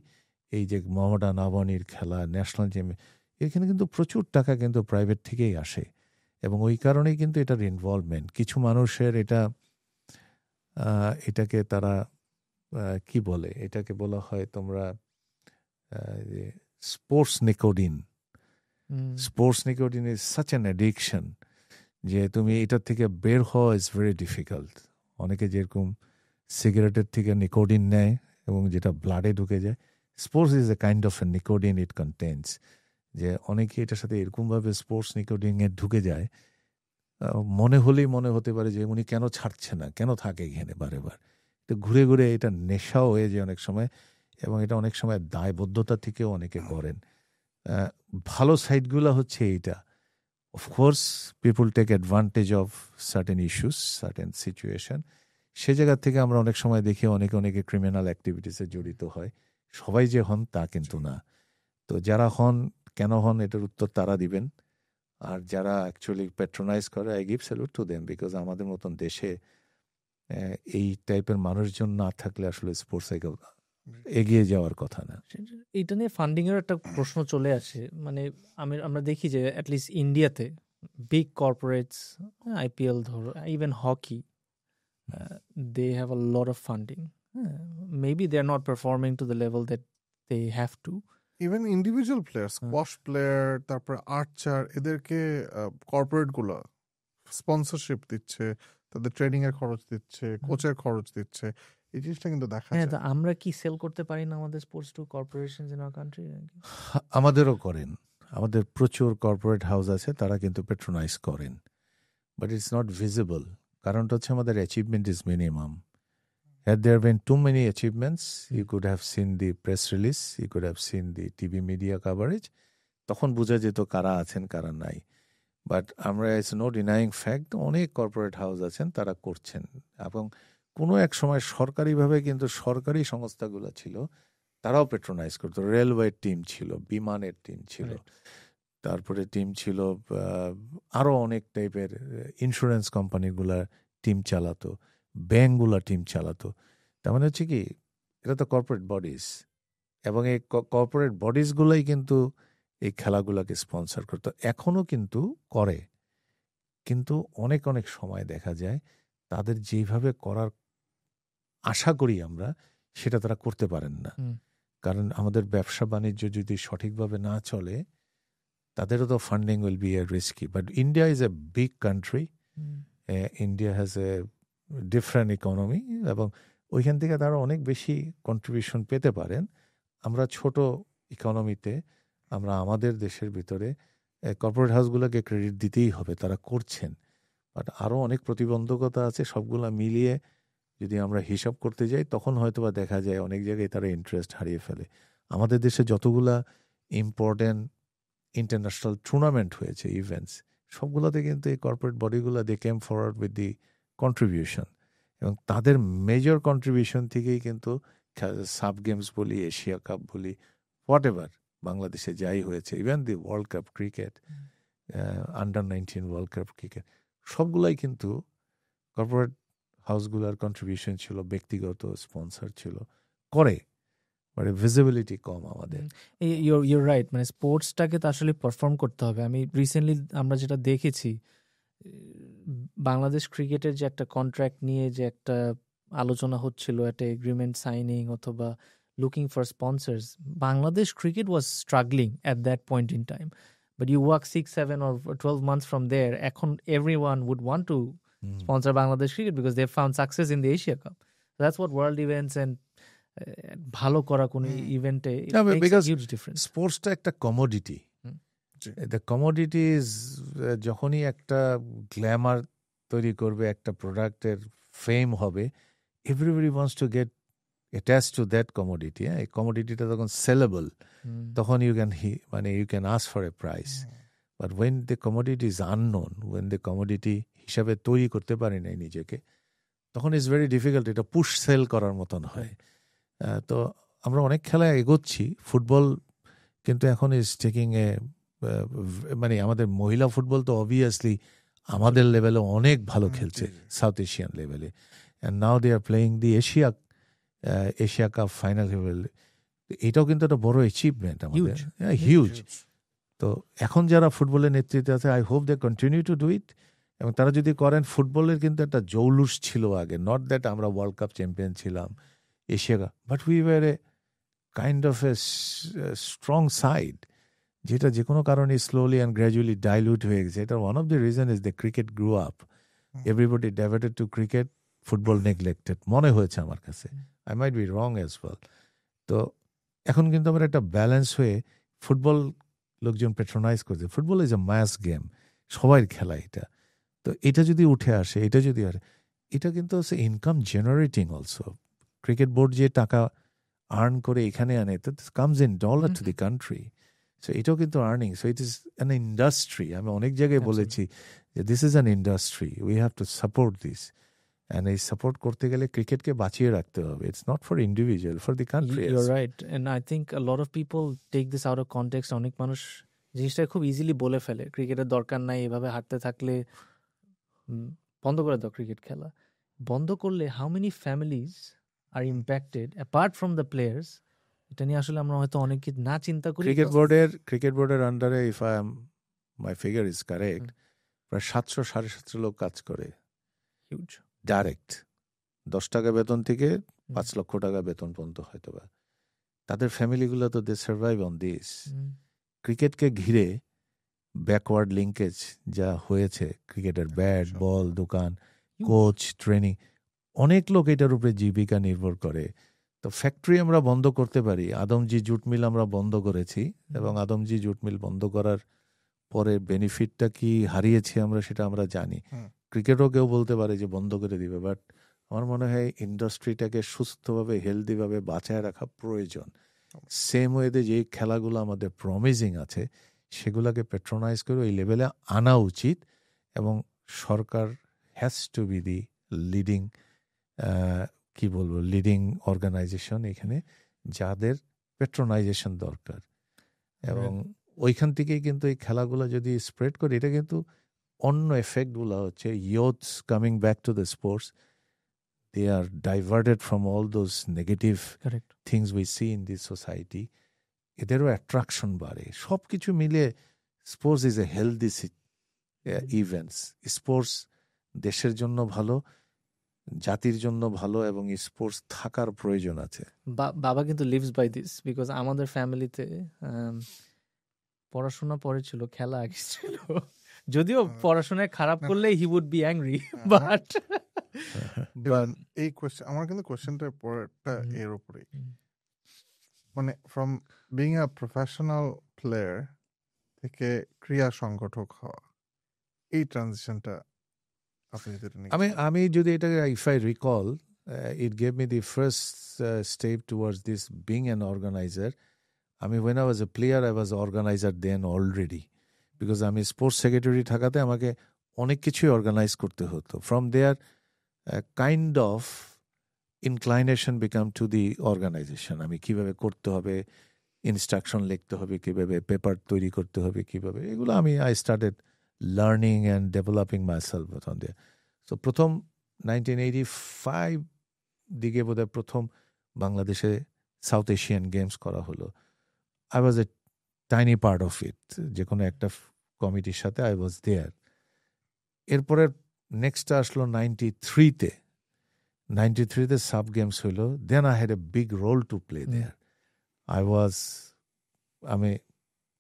এই যে মোহামেডান আবাহনীর খেলা, ন্যাশনাল টিমে, এখানে কিন্তু প্রচুর টাকা কিন্তু প্রাইভেট থেকেই আসে। এবং ওই কারণেই কিন্তু এটার ইনভলভমেন্ট। কিছু মানুষের এটাকে তারা কি বলে, এটাকে বলা হয় তোমরা sports nicotine. Sports nicotine is such an addiction যে তুমি এটার থেকে বের হওয়া ইজ ভেরি ডিফিকাল্ট। অনেকে যেরকম সিগারেটের থেকে নিকোডিন নেয় এবং যেটা ব্লাডে ঢুকে যায়, sports is a kind of a nicotine it contains. যে অনেকে এটার সাথে এরকমভাবে স্পোর্টস নিকোডিনে ঢুকে যায়, মনে হলেই মনে হতে পারে যে উনি কেন ছাড়ছে না, কেন থাকে এখানে বারে বার। তো ঘুরে ঘুরে এটা নেশাও হয়ে যায় অনেক সময়, এবং এটা অনেক সময় দায়বদ্ধতা থেকেও অনেকে করেন। ভালো সাইডগুলো হচ্ছে এইটা, of course people take advantage of certain issues, certain situation. সে জায়গা থেকে আমরা অনেক সময় দেখি অনেকে ক্রিমিনাল অ্যাক্টিভিটিসে জড়িত হয়। সবাই যে হন তা কিন্তু না। তো যারা হন, কেন হন, এটার উত্তর তারা দিবেন। আর যারা অ্যাকচুয়ালি প্যাট্রোনাইজ করে, I give salute to them, because আমাদের মতন দেশে এই টাইপের মানুষজন না থাকলে আসলে স্পোর্টস এগিয়ে যাওয়ার কথা না। এটা নিয়ে ফান্ডিং এর একটা প্রশ্ন চলে আসে। মানে আমরা দেখি যে অ্যাটলিস্ট ইন্ডিয়াতে বিগ কর্পোরেটস, আইপিএল ধরো, even hockey, they have a lot of funding. Maybe they're not performing to the level that they have to. Even individual player, squash player, তারপরে আর্চার, এদেরকে কর্পোরেট গুলো স্পন্সরশিপ দিচ্ছে, তাদের ট্রেনিং এর খরচ দিচ্ছে, কোচের খরচ দিচ্ছে। এই জিনিসটা কিন্তু দেখা হ্যাঁ, যায়। তো আমরা কি সেল করতে পারি না আমাদের sports to corporations in our country? আমাদেরও করেন, আমাদের প্রচুর কর্পোরেট হাউস আছে, তারা কিন্তু পেট্রোনাইজ করেন, বাট ইটস নট ভিজিবল। কারণটা হচ্ছে আমাদের achievement is minimum. Had there been too many achievements, you could have seen the press release, you could have seen the TV media coverage. তখন বোঝা যেত কারা আছেন কারা নাই। বাট আমরা, ইটস নো ডিনাইং ফ্যাক্ট, অনেক কর্পোরেট হাউস আছেন, তারা করছেন। এবং কোনো এক সময় সরকারিভাবে কিন্তু সরকারি সংস্থাগুলো ছিল, তারাও পেট্রোনাইজ করতো। রেলওয়ের টিম ছিল, বিমানের টিম ছিল, তারপরে টিম ছিল আরও অনেক টাইপের, ইন্স্যুরেন্স কোম্পানিগুলার টিম চালাতো, ব্যাঙ্কগুলা টিম চালাতো। তার মানে হচ্ছে কি, এটা তো কর্পোরেট বডিজ, এবং এই কর্পোরেট বডিজগুলোই কিন্তু এই খেলাগুলোকে স্পন্সর করতো, এখনও কিন্তু করে। কিন্তু অনেক সময় দেখা যায় তাদের যেভাবে করার আশা করি আমরা, সেটা তারা করতে পারেন না। কারণ আমাদের ব্যবসা বাণিজ্য যদি সঠিকভাবে না চলে, তাদেরও তো funding will B A risky. But India is a big country, India has a different economy, এবং ওইখান থেকে তারা অনেক বেশি কন্ট্রিবিউশন পেতে পারেন। আমরা ছোট ইকোনমিতে আমরা আমাদের দেশের ভিতরে কর্পোরেট হাউসগুলোকে ক্রেডিট দিতেই হবে, তারা করছেন। বাট আরও অনেক প্রতিবন্ধকতা আছে, সবগুলা মিলিয়ে যদি আমরা হিসাব করতে যাই, তখন হয়তো বা দেখা যায় অনেক জায়গায় তারা ইন্টারেস্ট হারিয়ে ফেলে। আমাদের দেশে যতগুলা ইম্পর্টেন্ট ইন্টারন্যাশনাল টুর্নামেন্ট হয়েছে, ইভেন্টস, সবগুলোতে কিন্তু এই কর্পোরেট বডিগুলো they came forward with the contribution, এবং তাদের মেজর কন্ট্রিবিউশন থেকেই কিন্তু সাব গেমস বলি, এশিয়া কাপ বলি, হোয়াট এভার বাংলাদেশে যাই হয়েছে, even the world cup cricket, under 19 world cup cricket, সবগুলাই কিন্তু কর্পোরেট হাউসগুলোর কন্ট্রিবিউশন ছিল, ব্যক্তিগত স্পন্সর ছিল, করে মানে ভিজিবিলিটি কম আমাদের। You're right, মানে স্পোর্টসটাকে তো আসলে পারফর্ম করতে হবে। আমি রিসেন্টলি আমরা যেটা দেখেছি, বাংলাদেশ ক্রিকেটের যে একটা কন্ট্রাক্ট নিয়ে যে একটা আলোচনা হচ্ছিল, একটা এগ্রিমেন্ট সাইনিং অথবা looking for sponsors, Bangladesh cricket was struggling at that point in time, but you work 6, 7 or 12 months from there, এখন everyone would want to sponsor Bangladesh cricket because they found success in the Asia Cup. So that's what world events and ভালো করা কোনো ইভেন্টে because huge difference. স্পোর্টসটা একটা commodity. The commodity is, যখনই একটা Glamour তৈরি করবে, একটা প্রোডাক্টের ফেম হবে, everybody wants to get attach to that commodity. এই কমোডিটিটা তখন সেলেবল, তখন you can ask for a price. But when the commodity is unknown, when the commodity হিসাবে তৈরি করতে পারি নাই নিজেকে, তখন ইজ ভেরি ডিফিকাল্ট, এটা পুশ সেল করার মতন হয়। তো আমরা অনেক খেলায় এগোচ্ছি। ফুটবল কিন্তু এখন ইজ টেকিং এ, মানে আমাদের মহিলা ফুটবল তো অবভিয়াসলি আমাদের লেভেলে অনেক ভালো খেলছে, সাউথ এশিয়ান লেভেলে, and now they are playing the Asia cup final level. এটাও কিন্তু একটা বড় অ্যাচিভমেন্ট আমাদের, হিউজ। তো এখন যারা ফুটবলের নেতৃত্বে আছে, I hope they continue to do it, এবং তারা যদি করেন, ফুটবলের কিন্তু একটা জৌলুস ছিল আগে, নট দ্যাট আমরা ওয়ার্ল্ড কাপ চ্যাম্পিয়ন ছিলাম, Asia cup, but we were A kind of a strong side, যেটা যে কোনো কারণে স্লোলি অ্যান্ড গ্র্যাজুয়ালি ডাইলুট হয়ে গেছে। এটা one of the reason is the cricket grew up, everybody diverted to cricket, football neglected মনে হয়েছে আমার কাছে। I might be wrong as well. তো এখন কিন্তু আমরা একটা ব্যালেন্স হয়ে, ফুটবল লোকজন প্যাট্রোনাইজ করছে, football is a mass game, সবাই খেলা এটা। তো এটা যদি উঠে আসে, এটা যদি আসে, এটা কিন্তু হচ্ছে income generating also. Cricket board যে টাকা আর্ন করে এখানে আনে, comes in dollar to the country, so এটাও কিন্তু earning. So it is an industry. আমি অনেক জায়গায় বলেছি যে this is an industry, we have to support this, and এই সাপোর্ট করতে গেলে ক্রিকেটকে বাঁচিয়ে রাখতে হবে। It's not for individual, for the country. You're right, and I think a lot of people take this out of context. অনেক মানুষ জিনিসটা খুব ইজিলি বলে ফেলে, ক্রিকেটের দরকার নাই, এভাবে হাঁটতে থাকলে বন্ধ করে দাও ক্রিকেট খেলা। বন্ধ করলে how many families are impacted apart from the players, এটা নিয়ে আসলে আমরা হয়তো অনেকে না চিন্তা করি। ক্রিকেট বোর্ডের আন্ডারে, if my figure is correct, প্রায় 700-750 লোক কাজ করে, হিউজ ডাইরেক্ট। 10 টাকা বেতন থেকে 5 লক্ষ টাকা বেতন পর্যন্ত হয়তো বা। তাদের ফ্যামিলিগুলো তো দে সার্ভাইভ অন দিস। ক্রিকেটকে ঘিরে ব্যাকওয়ার্ড লিঙ্কেজ যা হয়েছে, ক্রিকেটের ব্যাট বল দোকান, কোচ, ট্রেনিং, অনেক লোক এটার উপরে জীবিকা নির্ভর করে। তো ফ্যাক্টরি আমরা বন্ধ করতে পারি। আদমজি জুট মিল আমরা বন্ধ করেছি, এবং আদমজি জুট মিল বন্ধ করার পরে বেনিফিটটা কি হারিয়েছি আমরা, সেটা আমরা জানি। ক্রিকেটও কেউ বলতে পারে যে বন্ধ করে দিবে, বাট আমার মনে হয় ইন্ডাস্ট্রিটাকে সুস্থভাবে, হেলদিভাবে বাঁচায় রাখা প্রয়োজন। সেম ওয়েতে যে খেলাগুলো আমাদের প্রমিজিং আছে, সেগুলোকে প্যাট্রোনাইজ করে ওই লেভেলে আনা উচিত, এবং সরকার has to be the leading, কি বলবো, লিডিং অর্গানাইজেশন এখানে, যাদের প্যাট্রোনাইজেশন দরকার। এবং ওইখান থেকেই কিন্তু এই খেলাগুলো যদি স্প্রেড করে, এটা কিন্তু অন্য এফেক্টগুলো হচ্ছে, youths coming back to the sports, they are diverted from all those negative things we see in this society. এদেরও অ্যাট্রাকশন বাড়ে। সব কিছু মিলে sports is A healthy events. Sports দেশের জন্য ভালো, জাতির জন্য ভালো, এবং স্পোর্টস থাকার প্রয়োজন আছে। বাবা কিন্তু লিভস বাই দিস, বিকজ আমাদের ফ্যামিলিতে পড়াশোনা পরে ছিল, খেলা আগে ছিল। যদিও পড়াশোনায় খারাপ করলে he would be angry, but এই কোয়েশ্চেন আমার কিন্তু কোয়েশ্চেনটার পরেরটা এর উপরেই, মানে from being a professional player থেকে ক্রীড়া সংগঠক হওয়া, এই ট্রানজিশনটা আমি যদি এটা, if I recall, it gave me the first step towards this being an organizer. আমি when I was a player, I was organizer then already, because আমি স্পোর্টস সেক্রেটারি থাকাতে আমাকে অনেক কিছুই অর্গানাইজ করতে হতো। From there kind of inclination became to the organization. আমি কিভাবে করতে হবে, ইনস্ট্রাকশন লিখতে হবে কিভাবে, পেপার তৈরি করতে হবে কিভাবে, এগুলো আমি I started learning and developing my self on their. So প্রথম 1985 দিকে বোধহয় প্রথম বাংলাদেশে সাউথ এশিয়ান গেমস করা হলো। I was a tiny part of ইট, যে কোনো একটা কমিটির সাথে আই ওয়াজ দেয়ার। এরপরে নেক্সট আসলো 93-তে। 93-তে সাব গেমস হইলো। Then I had a big role to play there.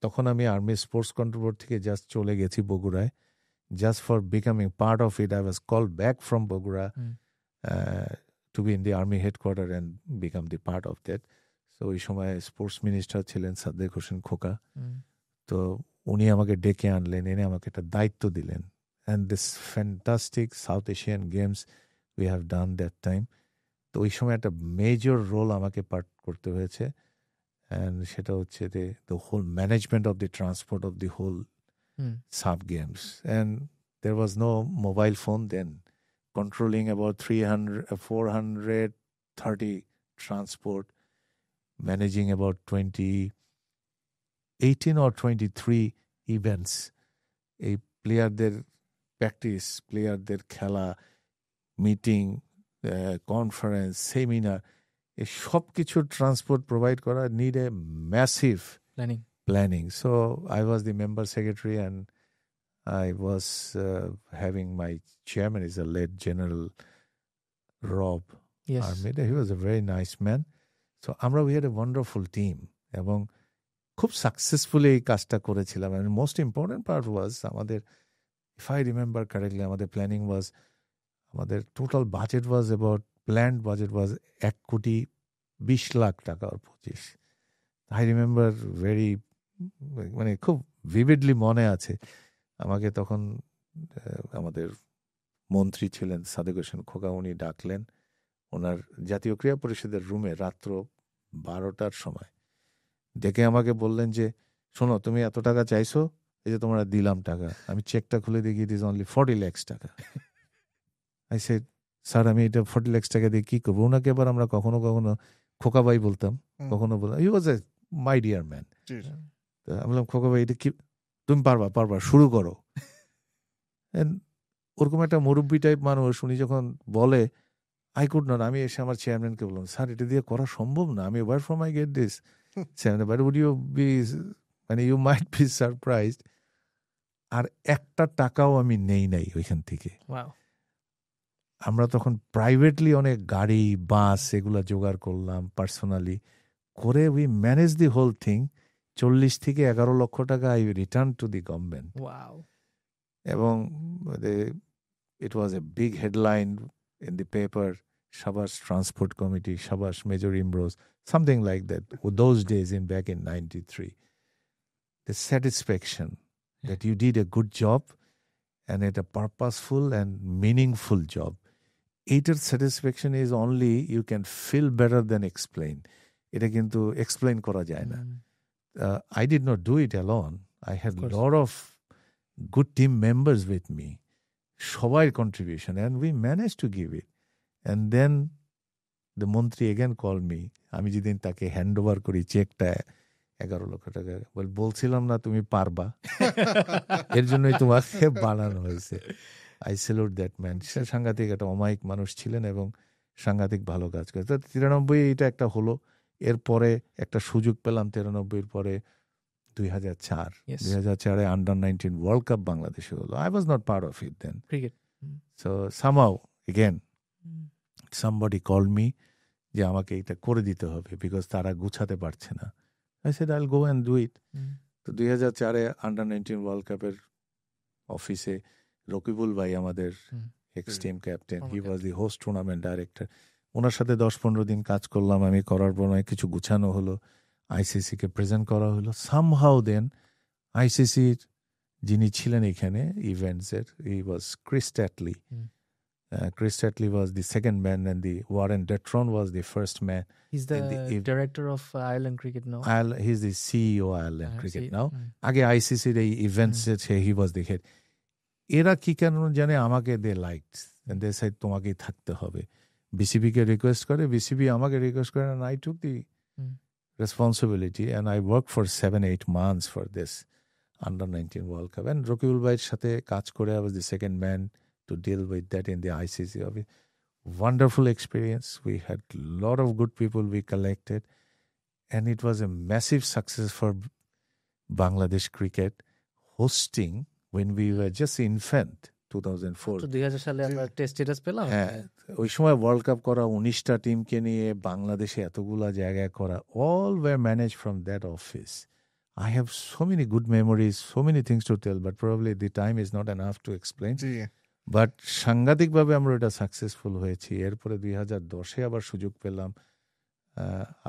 তখন আমি আর্মি স্পোর্টস কন্ট্রোল বোর্ড থেকে জাস্ট চলে গেছি বগুড়ায়, just for becoming part of it. I was called back from Bogura to be in the army headquarter and became the part of that. So ওই সময় sports minister ছিলেন সাদেক হোসেন খোকা। তো উনি আমাকে ডেকে আনলেন, এনে আমাকে একটা দায়িত্ব দিলেন। And this fantastic south Asian games we have done that time. তো ওই সময় একটা মেজর রোল আমাকে পার্ট করতে হয়েছে। And সেটা হচ্ছে the whole management of the transport of the whole sub games. And there was no mobile phone then. Controlling about 430 transport, managing about 18 or 23 events. এই প্লেয়ারদের প্র্যাকটিস, প্লেয়ারদের খেলা, মিটিং, কনফারেন্স, সেমিনার, এই সব কিছু ট্রান্সপোর্ট প্রোভাইড করা need a massive planning. So I was the member secretary and I was having my chairman is a late general Rab আর্মিড। He was a very nice man. So আমরা we had a wonderful team এবং খুব successfully এই কাজটা করেছিলাম। And most important part was আমাদের, if I remember correctly, আমাদের planning was, আমাদের total budget was about, planned budget was 1,20,00,000 টাকা or 25। I remember very, মানে খুব ভিভিডলি মনে আছে। আমাকে তখন আমাদের মন্ত্রী ছিলেন সাদেক হোসেন খোকা, উনি ডাকলেন ওনার জাতীয় ক্রীড়া পরিষদের রুমে রাত্র 12টার সময়, ডেকে আমাকে বললেন যে শোনো, তুমি এত টাকা চাইছো, এই যে তোমরা দিলাম টাকা। আমি চেকটা খুলে দেখি ইট ইজ অনলি 40 লাখ টাকা। I said, স্যার আমি এটা 40 লাখ টাকা দিয়ে কি করবো? ওনাকে এবার আমরা কখনো কখনো খোকাবাই বলতাম, কখনো বলতাম হি was A my dear man. আমি বললাম খোকাবাই এটা কি, তুমি পারবা শুরু করো। ওরকম একটা মুরব্বী টাইপ মানুষ, উনি যখন বলে আই কুড নট, আমি এসে আমার চেয়ারম্যানকে বললাম স্যার এটা দিয়ে করা সম্ভব না, আমি where from I get this? Chairman but would you be, মানে ইউ মাইট বি সারপ্রাইজড। আর একটা টাকাও আমি নেই নাই ওইখান থেকে। আমরা তখন প্রাইভেটলি অনেক গাড়ি, বাস এগুলা জোগাড় করলাম পার্সোনালি করে, we manage the whole thing. 40 থেকে 11 লক্ষ টাকা I return to the government. এবং it was a big headline in the paper, Shabash Transport Committee, Shabash Major Imroz, something like that. Those days back in 93. The satisfaction that you did a good job and at a purposeful and meaningful job. Eighter satisfaction is only you can feel better than explain. এটা কিন্তু explain করা যায় না। I did not do it alone. I had a lot of good team members with me. সবার contribution, and we managed to give it. And then the মন্ত্রী again called me. আমি যেদিন তাকে হ্যান্ড ওভার করি চেকটা 11 লক্ষ টাকা, বলছিলাম না তুমি পারবা, এর জন্যই তোমাকে বানানো হয়েছে। I salute that man. সে সাংঘাতিক একটা অমায়িক মানুষ ছিলেন এবং সাংঘাতিক ভালো কাজ করে। তো 93 এটা একটা হলো। এরপরে একটা সুযোগ পেলাম 93 পরে 2004 আন্ডার-19 ওয়ার্ল্ড কাপ বাংলাদেশে হলো। I was not part of it then. So somehow again somebody called me যে আমাকে এটা করে দিতে হবে, বিকজ তারা গুছাতে পারছে না। I said I'll go and do it. তো 2004 আন্ডার-19 ওয়ার্ল্ড কাপের অফিসে রকিবুল ভাই আমাদের x team captain, he was the host tournament director. ওনার সাথে 10-15 দিন কাজ করলাম আমি। করার পর কিছু গুছানো হলো, আইসিসিকে প্রেজেন্ট করা হলো। সামহাউ দেন আইসিসির যিনি ছিলেন এখানে ইভেন্টসের, হি ওয়াজ Chris ট্যাটলি। Chris Tetley was the second man and the Warren Detron was the first man. He's the director of Ireland cricket now. He's the CEO of Ireland cricket now. Age ICC the events he was the head. এরা কি কেন জানে আমাকে they liked and they said তোমাকে থাকতে হবে। BCB কে request করে, BCB আমাকে রিকোয়েস্ট করে, and I took the responsibility and I worked for 7-8 months for this under-19 World Cup. And Rakibul ভাইয়ের সাথে কাজ করে I was the second man to deal with that in the ICC office. Wonderful experience. We had a lot of good people we collected, and it was a massive success for Bangladesh cricket hosting when we were just infant, 2004. তো 2000 সালে আমরা test status পেলাম। হ্যাঁ, ওই সময় world cup করা 19টা টিমকে নিয়ে বাংলাদেশে এতগুলা জায়গায় করা, all were managed from that office. I have so many good memories, so many things to tell, but probably the time is not enough to explain. জি বাট সাংঘাতিকভাবে আমরা এটা সাকসেসফুল হয়েছি। এরপরে 2010-এ আবার সুযোগ পেলাম,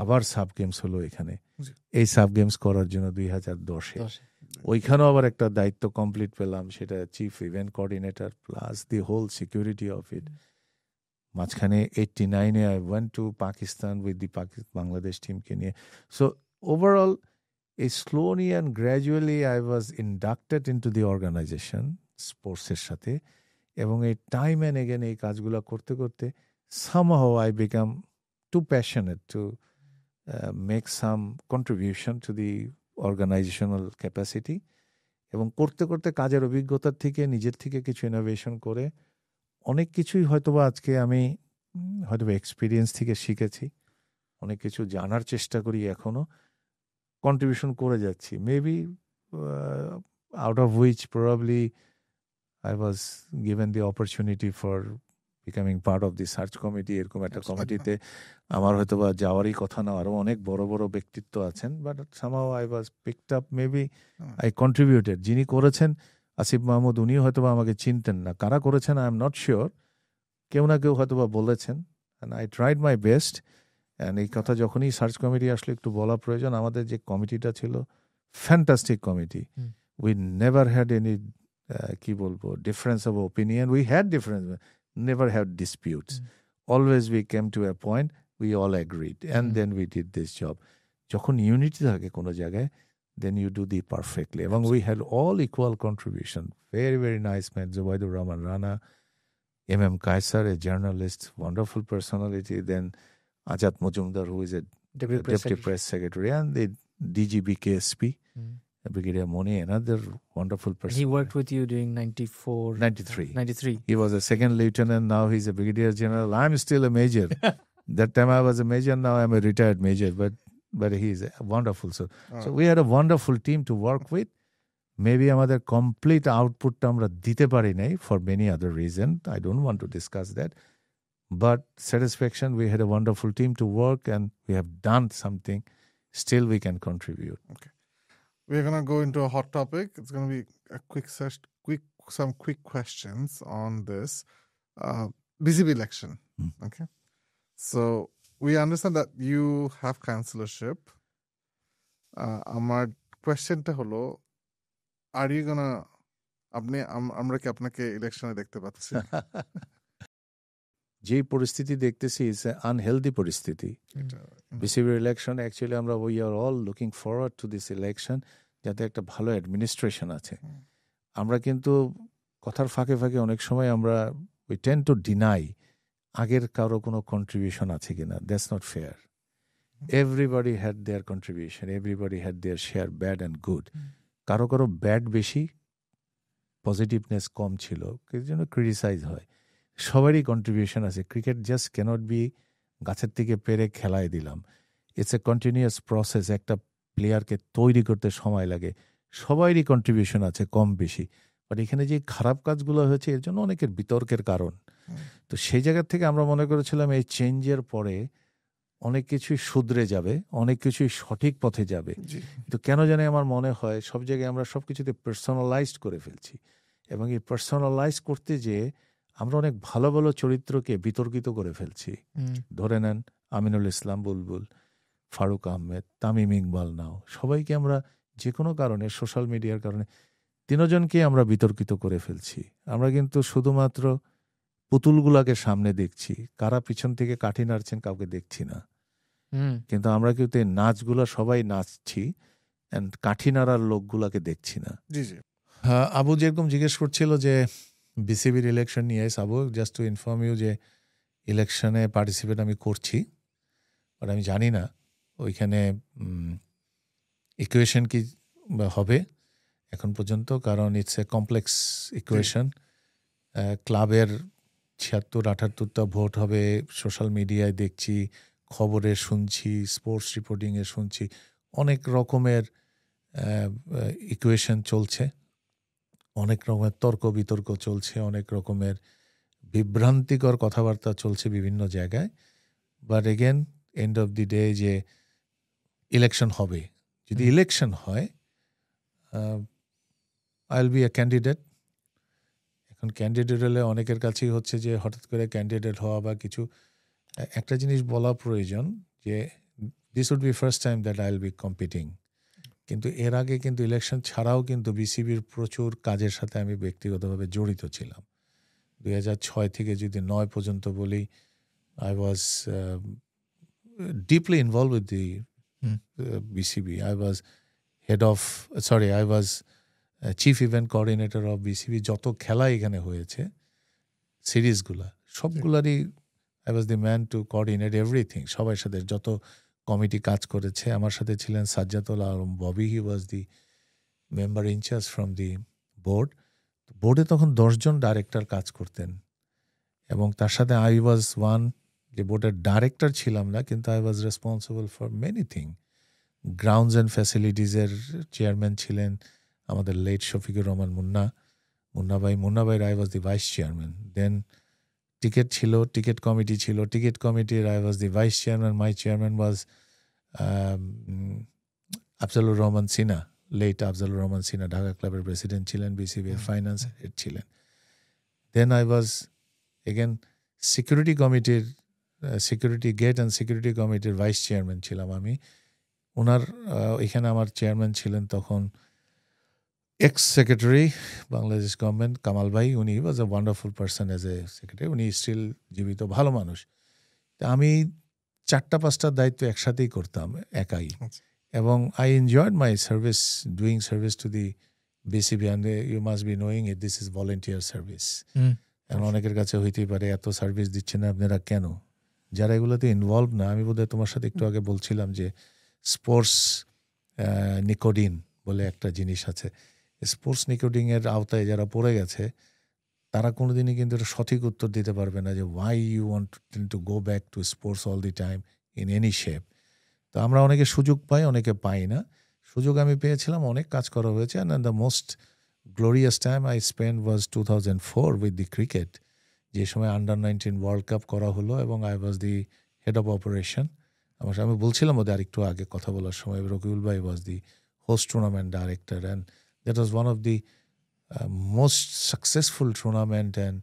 আবার সাব গেমস হলো এখানে। জি। এই সাব গেমস করার জন্য 2010-এ ওইখানেও আবার একটা দায়িত্ব কমপ্লিট পেলাম, সেটা chief event coordinator plus the whole security of it. মাঝখানে 89-এ I went to Pakistan with the Bangladesh টিমকে নিয়ে। So overall slowly and gradually I was inducted into the organization স্পোর্টসের সাথে, এবং এই টাইম অ্যান্ড এগেন এই কাজগুলো করতে করতে somehow I become too passionate to make some contribution to the organizational capacity, এবং করতে করতে কাজের অভিজ্ঞতার থেকে নিজের থেকে কিছু ইনোভেশন করে অনেক কিছুই হয়তোবা আজকে আমি হয়তোবা এক্সপিরিয়েন্স থেকে শিখেছি, অনেক কিছু জানার চেষ্টা করি, এখনো কন্ট্রিবিউশন করে যাচ্ছি। Maybe out of which probably I was given the opportunity for becoming part of the search committee. এরকম একটা কমিটিতে আমার হয়তো বা যাওয়ারই কথা না, আরো অনেক বড় বড় ব্যক্তিত্ব আছেন, but somehow I was picked up, maybe I contributed. যিনি করেছেন আসিফ মাহমুদ, উনিও হয়তো বা আমাকে চিনতেন না, কারা করেছেন I am not sure, কেউ না কেউ হয়তো বা বলেছেন, and I tried my best. And এই কথা যখনই সার্চ কমিটি আসলে একটু বলা প্রয়োজন, আমাদের যে কমিটিটা ছিল fantastic committee. We never had any কি বলবো difference of opinion, we had difference, never had disputes, always we came to a point, we all agreed and then we did this job. যখন ইউনিটি থাকে কোনো জায়গায়, then you do the perfectly, এবং we had all equal contribution. Very very nice man Jubaidur Rahman Rana, M.M. Kaisar, a journalist, wonderful personality, then Ajat Majumdar, who is a Deputy Press Secretary, and the DGB KSP, Brigadier Moni, another wonderful person. He worked with you during 93. He was a second lieutenant, now he's a Brigadier General. I'm still a major. That time I was a major, now I'm a retired major, but he's wonderful. So we had a wonderful team to work with. Maybe আমাদের complete আউটপুটটা আমরা দিতে পারি নাই for many other reasons. I don't want to discuss that. But satisfaction, we had a wonderful team to work and we have done something. Still we can contribute. Okay. We're going to go into a hot topic. It's going to be a some quick questions on this BCB election. Okay. So we understand that you have councillorship. Our question টা হলো, are you going to আমরা কি আপনাকে ইলেকশনে দেখতে পাচ্ছি? যে পরিস্থিতি দেখতেছি ইজ আনহেলদি পরিস্থিতি। বিসিবির ইলেকশন অ্যাকচুয়ালি আমরা we are all looking forward to this election, যাতে একটা ভালো অ্যাডমিনিস্ট্রেশন আছে। আমরা কিন্তু কথার ফাঁকে ফাঁকে অনেক সময় আমরা উই টেন্ড টু ডিনাই আগের কারো কোনো কন্ট্রিবিউশন আছে কিনা। That's not fair. Everybody had their contribution, everybody had their share, bad and good. কারো কারো ব্যাড বেশি, পজিটিভনেস কম ছিল, এর জন্য ক্রিটিসাইজ হয়। সবারই কন্ট্রিবিউশন আছে। ক্রিকেট জাস্ট ক্যানট বি গাছের থেকে পেরে খেলায় দিলাম। It's a continuous process. একটা প্লেয়ারকে তৈরি করতে সময় লাগে, সবারই কন্ট্রিবিউশন আছে কম বেশি। বাট এখানে যে খারাপ কাজগুলো হয়েছে এর জন্য অনেকের বিতর্কের কারণ। তো সেই জায়গা থেকে আমরা মনে করেছিলাম এই চেঞ্জের পরে অনেক কিছুই শুধরে যাবে, অনেক কিছুই সঠিক পথে যাবে। তো কেন জানি আমার মনে হয় সব জায়গায় আমরা সব কিছুতে পার্সোনালাইজড করে ফেলছি, এবং এই পার্সোনালাইজ করতে যেয়ে আমরা অনেক ভালো ভালো চরিত্রকে বিতর্কিত করে ফেলছি। ধরে নেন আমিনুল ইসলাম বুলবুল, ফারুক আহমেদ, তামিম ইকবাল, নাও সবাইকে আমরা যে কোনো কারণে সোশ্যাল মিডিয়ার কারণে তিনজনকে আমরা বিতর্কিত করে ফেলছি। আমরা কিন্তু শুধুমাত্র পুতুলগুলাকে সামনে দেখছি, কারা পিছন থেকে কাঠি নাড়ছেন কাউকে দেখছি না। কিন্তু আমরা কিন্তু এই নাচগুলা সবাই নাচছি, এন্ড কাঠি নাড়ার লোকগুলাকে দেখছি না। আবু যেরকম জিজ্ঞেস করছিল যে বিসিবির ইলেকশন নিয়ে, আবু জাস্ট টু ইনফর্ম ইউ যে ইলেকশনে পার্টিসিপেট আমি করছি, বাট আমি জানি না ওইখানে ইকুয়েশন কি হবে এখন পর্যন্ত, কারণ ইটস এ কমপ্লেক্স ইকুয়েশন। ক্লাবের ৭৬-৭৮টা ভোট হবে, সোশ্যাল মিডিয়ায় দেখছি, খবরে শুনছি, স্পোর্টস রিপোর্টিংয়ে শুনছি, অনেক রকমের ইকুয়েশন চলছে, অনেক রকমের তর্ক বিতর্ক চলছে, অনেক রকমের বিভ্রান্তিকর কথাবার্তা চলছে বিভিন্ন জায়গায়। But again end of the day যে ইলেকশন হবে, যদি ইলেকশন হয় I will B A candidate. এখন ক্যান্ডিডেট হলে অনেকের কাছেই হচ্ছে যে হঠাৎ করে ক্যান্ডিডেট হওয়া বা কিছু, একটা জিনিস বলা প্রয়োজন যে this would be first time that I will be competing. কিন্তু এর আগে কিন্তু ইলেকশন ছাড়াও কিন্তু বিসিবির প্রচুর কাজের সাথে আমি ব্যক্তিগতভাবে জড়িত ছিলাম। 2006 থেকে যদি 9 পর্যন্ত বলি, I was deeply involve with the BCB. I was I was chief event coordinator of BCB. যত খেলা এখানে হয়েছে সিরিজগুলা সবগুলারই I was the man to coordinate everything. সবার সাথে যত কমিটি কাজ করেছে, আমার সাথে ছিলেন Sajjatul Alam Bobby, he was the member in charge from the board. বোর্ডে তখন 10 জন ডাইরেক্টর কাজ করতেন এবং তার সাথে আই ওয়াজ ওয়ান, যে বোর্ডের ডাইরেক্টর ছিলাম না কিন্তু I was responsible for many thing. Grounds and ফ্যাসিলিটিসের চেয়ারম্যান ছিলেন আমাদের লেট শফিকুর রহমান মুন্না ভাই, I was the vice chairman. Then ticket ছিল, টিকিট কমিটি ছিল, টিকিট কমিটির I was the vice chairman. My chairman was Afzalur Rahman Sinha, late Afzalur Rahman Sinha, Dhaka ক্লাবের প্রেসিডেন্ট ছিলেন, বিসিবির ফাইন্যান্স হেড ছিলেন। Then I was again security কমিটির, সিকিউরিটি গেট অ্যান্ড সিকিউরিটি কমিটির vice chairman ছিলাম আমি। ওনার এখানে আমার চেয়ারম্যান ছিলেন তখন ex secretary Bangladesh government Kamal ভাই। উনি was a wonderful person as a secretary, উনি স্টিল জীবিত, ভালো মানুষ। আমি 4-5টা দায়িত্ব একসাথেই করতাম একাই, এবং I enjoyed my service, doing service to the BCB. And you must be knowing it, this is volunteer service. এখন অনেকের কাছে হইতেই পারে এত সার্ভিস দিচ্ছেন না আপনারা কেন? যারা এগুলোতে ইনভলভ না, আমি বোধহয় তোমার সাথে একটু আগে বলছিলাম যে স্পোর্টস নিকোডিন বলে একটা জিনিস আছে, স্পোর্টস নিকোডিনের আওতায় যারা পড়ে গেছে তারা কোনোদিনই কিন্তু এটা সঠিক উত্তর দিতে পারবে না যে why you want to go back to sports all the time in any shape. তো আমরা অনেকে সুযোগ পাই, অনেকে পাই না। সুযোগ আমি পেয়েছিলাম, অনেক কাজ করা হয়েছে। And the most glorious time I spend was 2004 with the cricket, যে সময় আন্ডার-19 ওয়ার্ল্ড কাপ করা হলো এবং I was the head of operation. আমি বলছিলাম ওদের আরেকটু আগে কথা বলার সময়, রকিবুল ভাই ওয়াজ দি host tournament director, and that was one of the most successful tournament and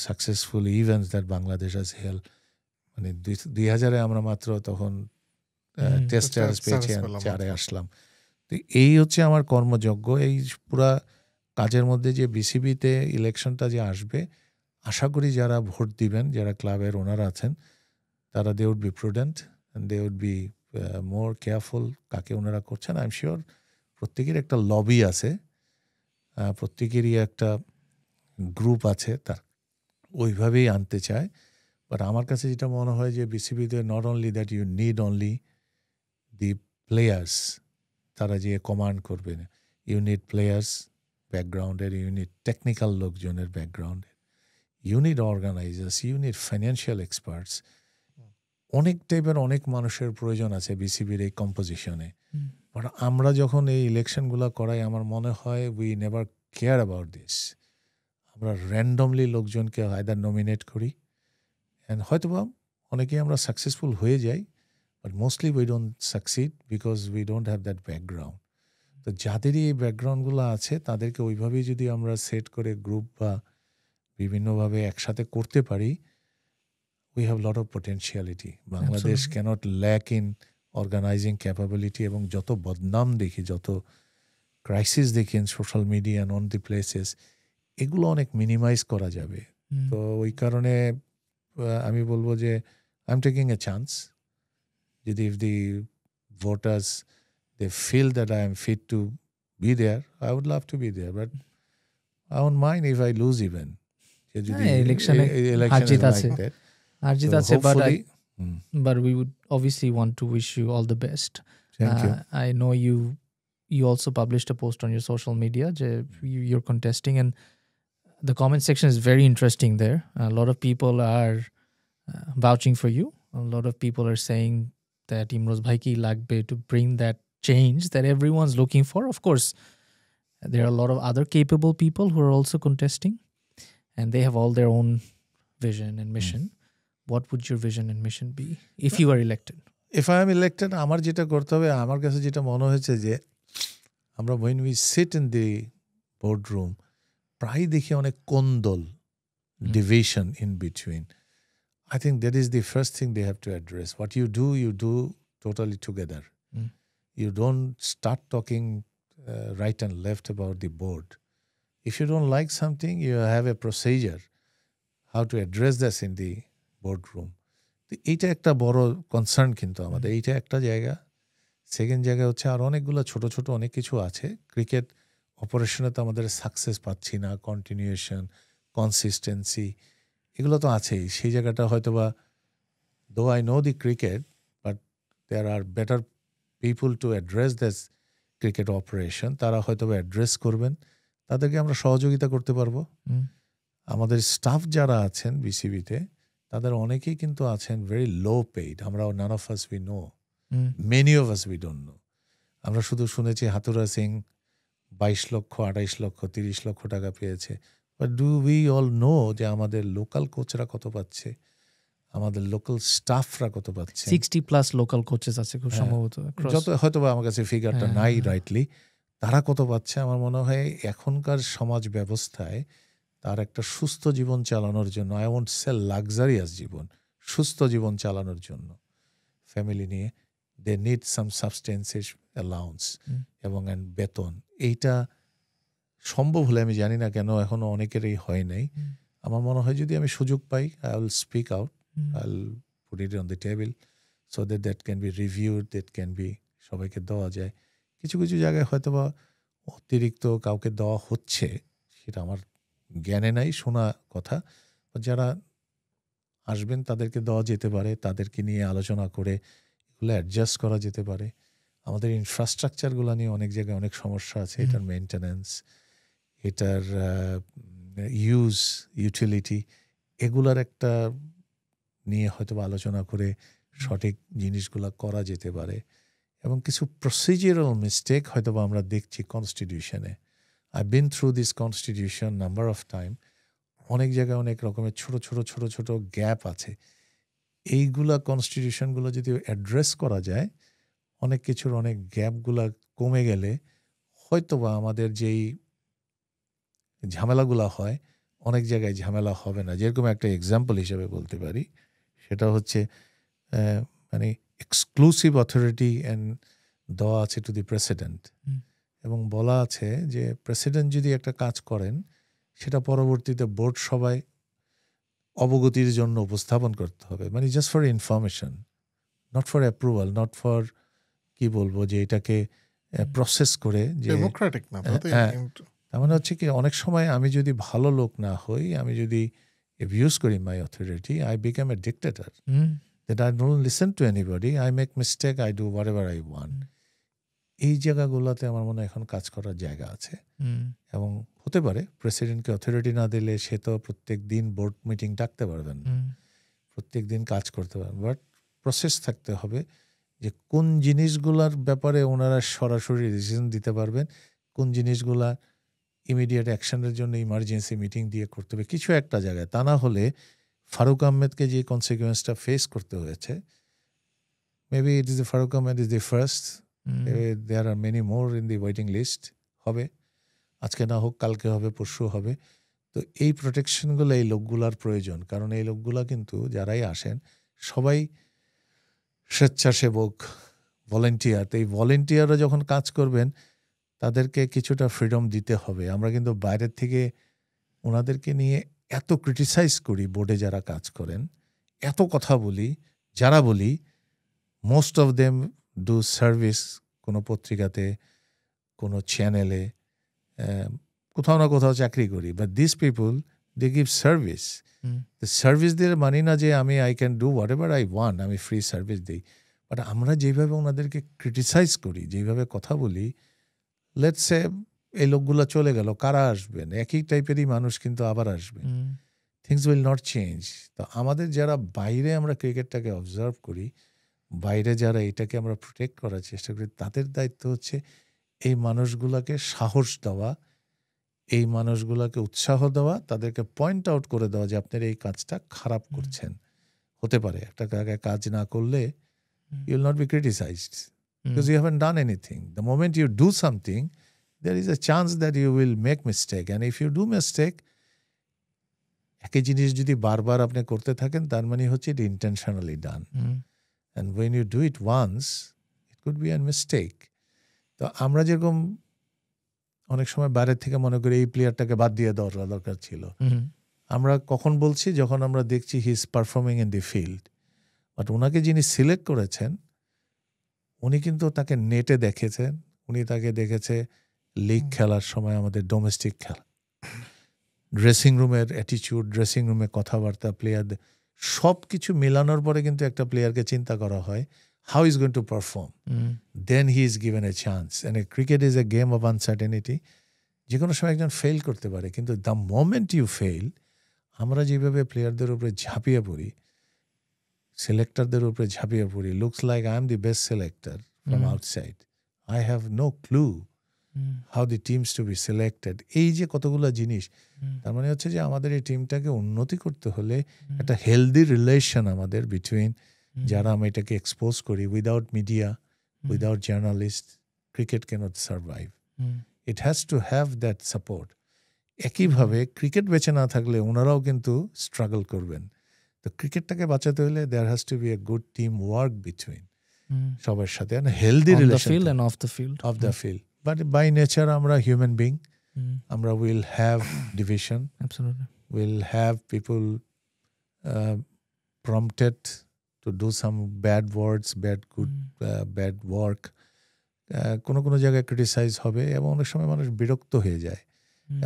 successful events that Bangladesh has held. মানে 2000-এ আমরা মাত্র তখন টেস্ট চার্জ পেয়েছি, 4-এ আসলাম। তো এই হচ্ছে আমার কর্মযজ্ঞ। এই পুরা কাজের মধ্যে যে বিসিবিতে ইলেকশনটা যে আসবে, আশা করি যারা ভোট দিবেন, যারা ক্লাবের ওনার আছেন, তারা they would be prudent and they would be more careful কাকে ওনারা করছেন। আই এম শিওর প্রত্যেকের একটা লবি আছে, প্রত্যেকেরই একটা গ্রুপ আছে, তার ওইভাবেই আনতে চায়। বাট আমার কাছে যেটা মনে হয় যে বিসিবিতে not only that you need only the players, তারা যে কমান্ড করবে, ইউ নিড প্লেয়ার্স ব্যাকগ্রাউন্ডের, ইউ নিড টেকনিক্যাল লোকজনের ব্যাকগ্রাউন্ডের, you need organisers, you need financial experts. অনেক টাইপের অনেক মানুষের প্রয়োজন আছে বিসিবির এই কম্পোজিশনে। বাট আমরা যখন এই ইলেকশনগুলো করাই, আমার মনে হয় we never care about this. আমরা র্যান্ডমলি লোকজনকে আইদার নমিনেট করি, অ্যান্ড হয়তো বা অনেকেই আমরা সাকসেসফুল হয়ে যাই, but mostly we don't succeed because we don't have that background. তো যাদেরই এই ব্যাকগ্রাউন্ডগুলো আছে তাদেরকে ওইভাবেই যদি আমরা সেট করে গ্রুপ বা বিভিন্নভাবে একসাথে করতে পারি, we have a lot of potentiality. Bangladesh cannot lack in organizing capability, এবং যত বদনাম দেখি, যত ক্রাইসিস দেখি in social media and on the places, এগুলো অনেক মিনিমাইজ করা যাবে। তো ওই কারণে আমি বলবো যে I am taking a chance. যদি if the voters they feel that I am fit to be there, I would love to be there, but I won't mind if I lose even. যদি election Arjit, but we would obviously want to wish you all the best. Thank you. I know you also published a post on your social media, you're contesting, and the comment section is very interesting there. A lot of people are vouching for you. A lot of people are saying that Imroz Bhai ki lagbe to bring that change that everyone's looking for. Of course, there are a lot of other capable people who are also contesting, and they have all their own vision and mission. What would your vision and mission be if you are elected? If I am elected, আমার যেটা করতে হবে, আমার কাছে যেটা মনে হয়েছে যে আমরা when we sit in the boardroom প্রায় দেখি অনেক কোন্দল, division in between. I think that is the first thing they have to address. What you do totally together. You don't start talking right and left about the board. If you don't like something, you have a procedure how to address this in the boardroom. এইটা একটা বড় concern কিন্তু আমাদের, এইটা একটা জায়গা। Second জায়গা হচ্ছে আর অনেকগুলো ছোট ছোট অনেক কিছু আছে। ক্রিকেট অপারেশনে তো আমাদের সাকসেস পাচ্ছি না, কন্টিনিউশন, কনসিস্টেন্সি, এগুলো তো আছেই। সেই জায়গাটা হয়তো বা though I know the cricket, but there are better people to address this cricket operation, তারা হয়তো বা অ্যাড্রেস করবেন, তাদেরকে আমরা সহযোগিতা করতে পারবো। আমাদের স্টাফ যারা আছেন বিসিবিতে, তাদের অনেকেই কিন্তু আছেন ভেরি লো পেইড। আমরা none of us we know, many of us we don't know. আমরা শুধু শুনেছি হাতুরা সিং 22 লক্ষ, 28 লক্ষ, 30 লক্ষ টাকা পেয়েছে। But do we all know যে আমাদের লোকাল কোচরা কত পাচ্ছে, আমাদের লোকাল স্টাফরা কত পাচ্ছে? 60+ লোকাল কোচেস আছে খুব সম্ভবত, যত হয়তো বা আমার কাছে ফিগারটা নাই রাইটলি, তারা কত পাচ্ছে? আমার মনে হয় এখনকার সমাজ ব্যবস্থায় তার একটা সুস্থ জীবন চালানোর জন্য, আই ওয়ান্ট সে লাক্সারিয়াস জীবন, সুস্থ জীবন চালানোর জন্য ফ্যামিলি নিয়ে, they need some substances allowance এবং বেতন। এইটা সম্ভব হলে, আমি জানি না কেন এখনো অনেকেরই হয় নাই। আমার মনে হয় যদি আমি সুযোগ পাই, I will speak out, I will put it on the table so that can be reviewed, that can be সবাইকে দেওয়া যায়। কিছু কিছু জায়গায় হয়তো বা অতিরিক্ত কাউকে দেওয়া হচ্ছে, সেটা আমার জ্ঞানে নাই, শোনা কথা। যারা আসবেন তাদেরকে দেওয়া যেতে পারে, তাদেরকে নিয়ে আলোচনা করে এগুলো অ্যাডজাস্ট করা যেতে পারে। আমাদের ইনফ্রাস্ট্রাকচারগুলো নিয়ে অনেক জায়গায় অনেক সমস্যা আছে, এটার মেনটেন্যান্স, এটার ইউটিলিটি, এগুলার একটা নিয়ে হয়তো আলোচনা করে সঠিক জিনিসগুলো করা যেতে পারে। এবং কিছু প্রসিডিউরাল মিস্টেক হয়তো আমরা দেখছি কনস্টিটিউশনে। I've been through this constitution number of time. অনেক জায়গায় অনেক রকমের ছোট ছোট ছোট ছোট গ্যাপ আছে। এইগুলা কনস্টিটিউশনগুলো যদি অ্যাড্রেস করা যায়, অনেক কিছুর অনেক গ্যাপগুলা কমে গেলে হয়তো বা আমাদের যেই ঝামেলাগুলো হয়, অনেক জায়গায় ঝামেলা হবে না। যেরকম একটা এক্সাম্পল হিসেবে বলতে পারি, সেটা হচ্ছে মানে এক্সক্লুসিভ অথরিটি দেওয়া আছে টু দি প্রেসিডেন্ট, এবং বলা আছে যে প্রেসিডেন্ট যদি একটা কাজ করেন, সেটা পরবর্তীতে বোর্ড সবাই অবগতির জন্য উপস্থাপন করতে হবে, মানে just for information, not for approval, not for কি বলবো যে এটাকে প্রসেস করে যে ডেমোক্রেটিক না। তার মানে হচ্ছে কি, অনেক সময় আমি যদি ভালো লোক না হই, আমি যদি abuse করি my authority, I become a dictator. That I don't listen to anybody, I make mistake, I do whatever I want. এই জায়গাগুলোতে আমার মনে হয় এখন কাজ করার জায়গা আছে। এবং হতে পারে প্রেসিডেন্টকে অথরিটি না দিলে সে তো প্রত্যেক দিন বোর্ড মিটিং ডাকতে পারবেন না, প্রত্যেক দিন কাজ করতে পারবেন, বাট প্রসেস থাকতে হবে যে কোন জিনিসগুলোর ব্যাপারে ওনারা সরাসরি ডিসিশন দিতে পারবেন, কোন জিনিসগুলা ইমিডিয়েট অ্যাকশনের জন্য ইমার্জেন্সি মিটিং দিয়ে করতে হবে কিছু একটা জায়গায়। তা না হলে ফারুক আহমেদকে যে কনসিকুয়েন্সটা ফেস করতে হয়েছে, maybe it is the Faruque Ahmed is the first, there are many more in the waiting list. হবে, আজকে না হোক কালকে হবে, পরশু হবে। তো এই প্রোটেকশনগুলো এই লোকগুলার প্রয়োজন, কারণ এই লোকগুলা কিন্তু যারাই আসেন সবাই স্বেচ্ছাসেবক, ভলেন্টিয়ার। তো এই ভলেন্টিয়াররা যখন কাজ করবেন, তাদেরকে কিছুটা ফ্রিডম দিতে হবে। আমরা কিন্তু বাইরের থেকে ওনাদেরকে নিয়ে এত ক্রিটিসাইজ করি, বোর্ডে যারা কাজ করেন এত কথা বলি, যারা বলি most of them do service, কোনো পত্রিকাতে, কোনো চ্যানেলে, কোথাও না কোথাও চাকরি করি, but this people they give service. Service দিয়ে মানি না যে আমি I can do whatever I want, আমি ফ্রি সার্ভিস দিই। বাট আমরা যেভাবে ওনাদেরকে ক্রিটিসাইজ করি, যেভাবে কথা বলি, লেটস সে এই লোকগুলো চলে গেল, কারা আসবেন? একই টাইপেরই মানুষ কিন্তু আবার আসবে। Things will not change. তো আমাদের যারা বাইরে আমরা ক্রিকেটটাকে অবজার্ভ করি, বাইরে যারা এটাকে আমরা প্রোটেক্ট করার চেষ্টা করি, তাদের দায়িত্ব হচ্ছে এই মানুষগুলোকে সাহস দেওয়া, এই মানুষগুলোকে উৎসাহ দেওয়া, তাদেরকে পয়েন্ট আউট করে দেওয়া যে আপনারা এই কাজটা খারাপ করছেন। হতে পারে একটা কাজ না করলে you will not be criticized because you haven't done anything. The moment you do something, there is a chance that you will make mistake, and if you do mistake, একই জিনিস যদি বারবার আপনি করতে থাকেন, তার মানে হচ্ছে it intentionally done. And when you do it once, it could be a mistake. তো আমরা যেরকম অনেক সময় বাইরের থেকে মনে করি এই প্লেয়ারটাকে বাদ দিয়ে দেওয়ার দরকার ছিল, আমরা কখন বলছি? যখন আমরা দেখছি he is performing in the field. But ওনাকে যিনি সিলেক্ট করেছেন, উনি কিন্তু তাকে নেটে দেখেছেন, উনি তাকে দেখেছে লিগ খেলার সময়, আমাদের ডোমেস্টিক খেলা, ড্রেসিং রুমের অ্যাটিটিউড, ড্রেসিং রুমে কথাবার্তা, প্লেয়ারদের সব কিছু মেলানোর পরে কিন্তু একটা প্লেয়ারকে চিন্তা করা হয় how is going to perform, then he is given a chance. And cricket is a game of uncertainty. যে কোনো সময় একজন ফেল করতে পারে, কিন্তু দ্য মোমেন্ট ইউ ফেল, আমরা যেভাবে প্লেয়ারদের উপরে ঝাঁপিয়ে পড়ি, সিলেক্টরদের উপরে ঝাঁপিয়ে পড়ি, looks like I am the best selector from outside, I have no clue how the teams to be selected. এই যে কতগুলো জিনিস, তার মানে হচ্ছে যে আমাদের এই টিমটাকে উন্নতি করতে হলে একটা হেলদি রিলেশন আমাদের বিটুইন যারা আমি এটাকে এক্সপোজ করি। Without media, without journalist, cricket cannot survive. It has to have that support. একইভাবে ক্রিকেট বেঁচে না থাকলে ওনারাও কিন্তু স্ট্রাগল করবেন। তো ক্রিকেটটাকে বাঁচাতে হলে there has to be a good team work between সবার সাথে, healthy relation of the field. But by nature আমরা হিউম্যান বিং, আমরা will have division, will have people prompted to do some bad words, bad work. কোনো কোনো জায়গায় criticise হবে এবং অনেক সময় মানুষ বিরক্ত হয়ে যায়।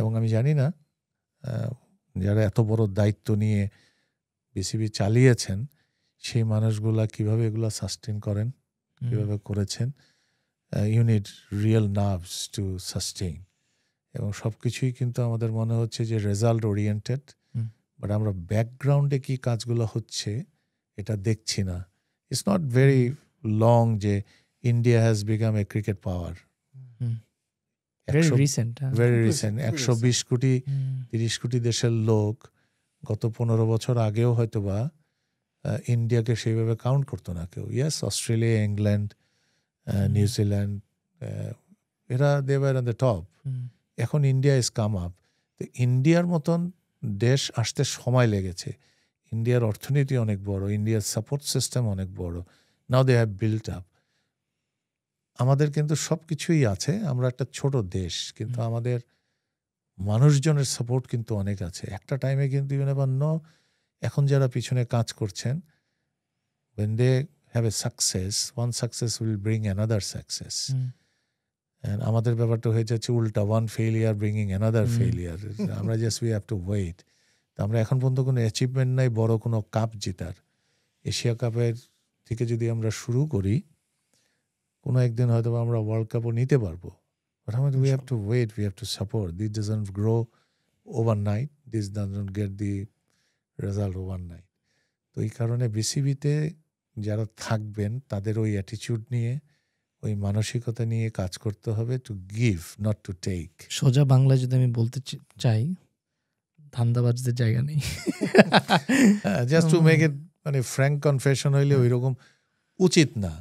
এবং আমি জানি না যারা এত বড় দায়িত্ব নিয়ে বিসিবি চালিয়েছেন, সেই মানুষগুলা কিভাবে এগুলো সাস্টেন করেন, কিভাবে করেছেন। You need real nerves to sustain. এবং সব কিছুই কিন্তু আমাদের মনে হচ্ছে যে রেজাল্ট ওরিয়েন্টেড, বাট আমরা ব্যাকগ্রাউন্ডে কি কাজগুলো হচ্ছে এটা দেখছি না। ইটস নট ভেরি লং যে India has become a cricket power. Very recent. 120 কোটি 30 কোটি দেশের লোক গত 15 বছর আগেও হয়তো বা ইন্ডিয়াকে সেইভাবে কাউন্ট করতো না কেউ। ইয়েস, অস্ট্রেলিয়া, ইংল্যান্ড, নিউজিল্যান্ড, এরা they were on the top. এখন ইন্ডিয়া ইজ কাম আপ। তো ইন্ডিয়ার মতন দেশ আসতে সময় লেগেছে। ইন্ডিয়ার অর্থনীতি অনেক বড়, ইন্ডিয়ার সাপোর্ট সিস্টেম অনেক বড়। নাও দে হ্যাভ বিল্ট আপ। আমাদের কিন্তু সব কিছুই আছে, আমরা একটা ছোট দেশ, কিন্তু আমাদের মানুষজনের সাপোর্ট কিন্তু অনেক আছে। একটা টাইমে কিন্তু ইউ নেভার নো, এখন যারা পিছনে কাজ করছেন, when they have a success, one success will bring another success. And আমাদের ব্যাপারটা হয়ে যাচ্ছে উল্টা, one failure bringing another failure. আমরা just we have to wait. তো আমরা এখন পর্যন্ত কোনো অ্যাচিভমেন্ট নাই বড় কোনো কাপ জেতার। এশিয়া কাপের থেকে যদি আমরা শুরু করি, কোনো একদিন হয়তো আমরা ওয়ার্ল্ড কাপও নিতে পারবো। But we have to wait, we have to support. This doesn't grow overnight. This doesn't get the result overnight. তো এই কারণে বিসিবিতে যারা থাকবেন তাদের ওই অ্যাটিটিউড নিয়ে, ওই মানসিকতা নিয়ে কাজ করতে হবে, to give not to take. সোজা বাংলায় যদি আমি বলতে চাই, ধান্দাবাজদের জায়গা নেই। জাস্ট টু মেক ইট, মানে ফ্র্যাঙ্ক কনফেশন হইলে ওই রকম উচিত না।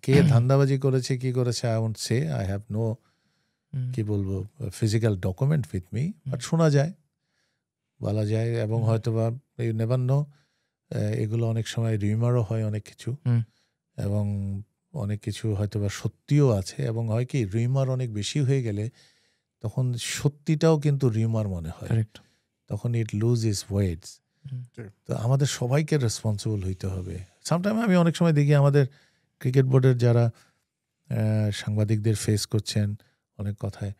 কে ধান্দাবাজি করেছে কি করেছে, I won't say, I have no কি বলবো physical document with me, but শোনা যায়, বলা যায়। এবং হয়তো বা ইউ নেভার নো, এগুলো অনেক সময় রিউমারও হয় অনেক কিছু, এবং অনেক কিছু হয়তো বা সত্যিও আছে। এবং হয় কি, রিউমার অনেক বেশি হয়ে গেলে তখন সত্যিটাও কিন্তু রিউমার মনে হয়, তখন ইট লুজ ইজ ওয়েটস। তো আমাদের সবাইকে রেসপন্সিবল হইতে হবে। সামটাইম আমি অনেক সময় দেখি আমাদের ক্রিকেট বোর্ডের যারা সাংবাদিকদের ফেস করছেন অনেক কথায়,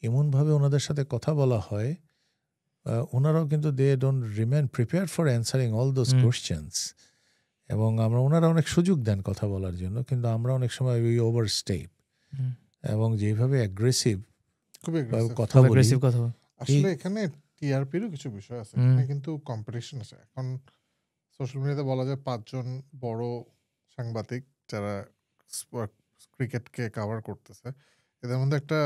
এমনভাবে ওনাদের সাথে কথা বলা হয়, ওনারাও কিন্তু they don't remain prepare for answering all those questions. এবং ওনারা অনেক সুযোগ দেন কথা বলার জন্য, কিন্তু আমরা অনেক সময় উই ওভারস্টেপ। এবং যেভাবে অ্যাগ্রেসিভ খুব aggressive। কথা খুব বলি, অ্যাগ্রেসিভ কথা বল। আসলে এখানে টিআরপিরও কিছু বিষয় আছে, এখানে কিন্তু কম্পিটিশন আছে। এখন সোশ্যাল মিডিয়াতে বলা যায় 5 জন বড় সাংবাদিক যারা ক্রিকেটকে কভার করতেছে, এদের মধ্যে একটা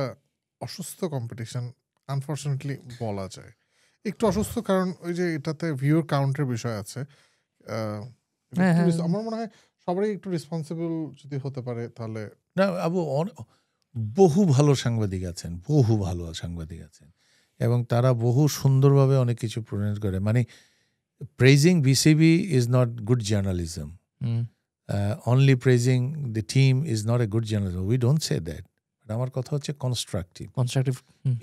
অসুস্থ কম্পিটিশন আনফরচুনেটলি বলা যায়। একটু অসুস্থ কারণ ওই যে এটাতে ভিউ কাউন্টের বিষয় আছে। এটা হ্যাঁ, একটু হ্যাঁ। আমার মনে হয় সবারই একটু রেসপন্সিবল যদি হতে পারে তাহলে না আবু বহু ভালো সাংবাদিক আছেন, বহু ভালো সাংবাদিক আছেন, এবং তারা বহু সুন্দরভাবে অনেক কিছু প্রণয়ন করে। মানে praising BCB is not good journalism, only praising the team is not a good journalism, we don't say that. আমার কথা হচ্ছে constructive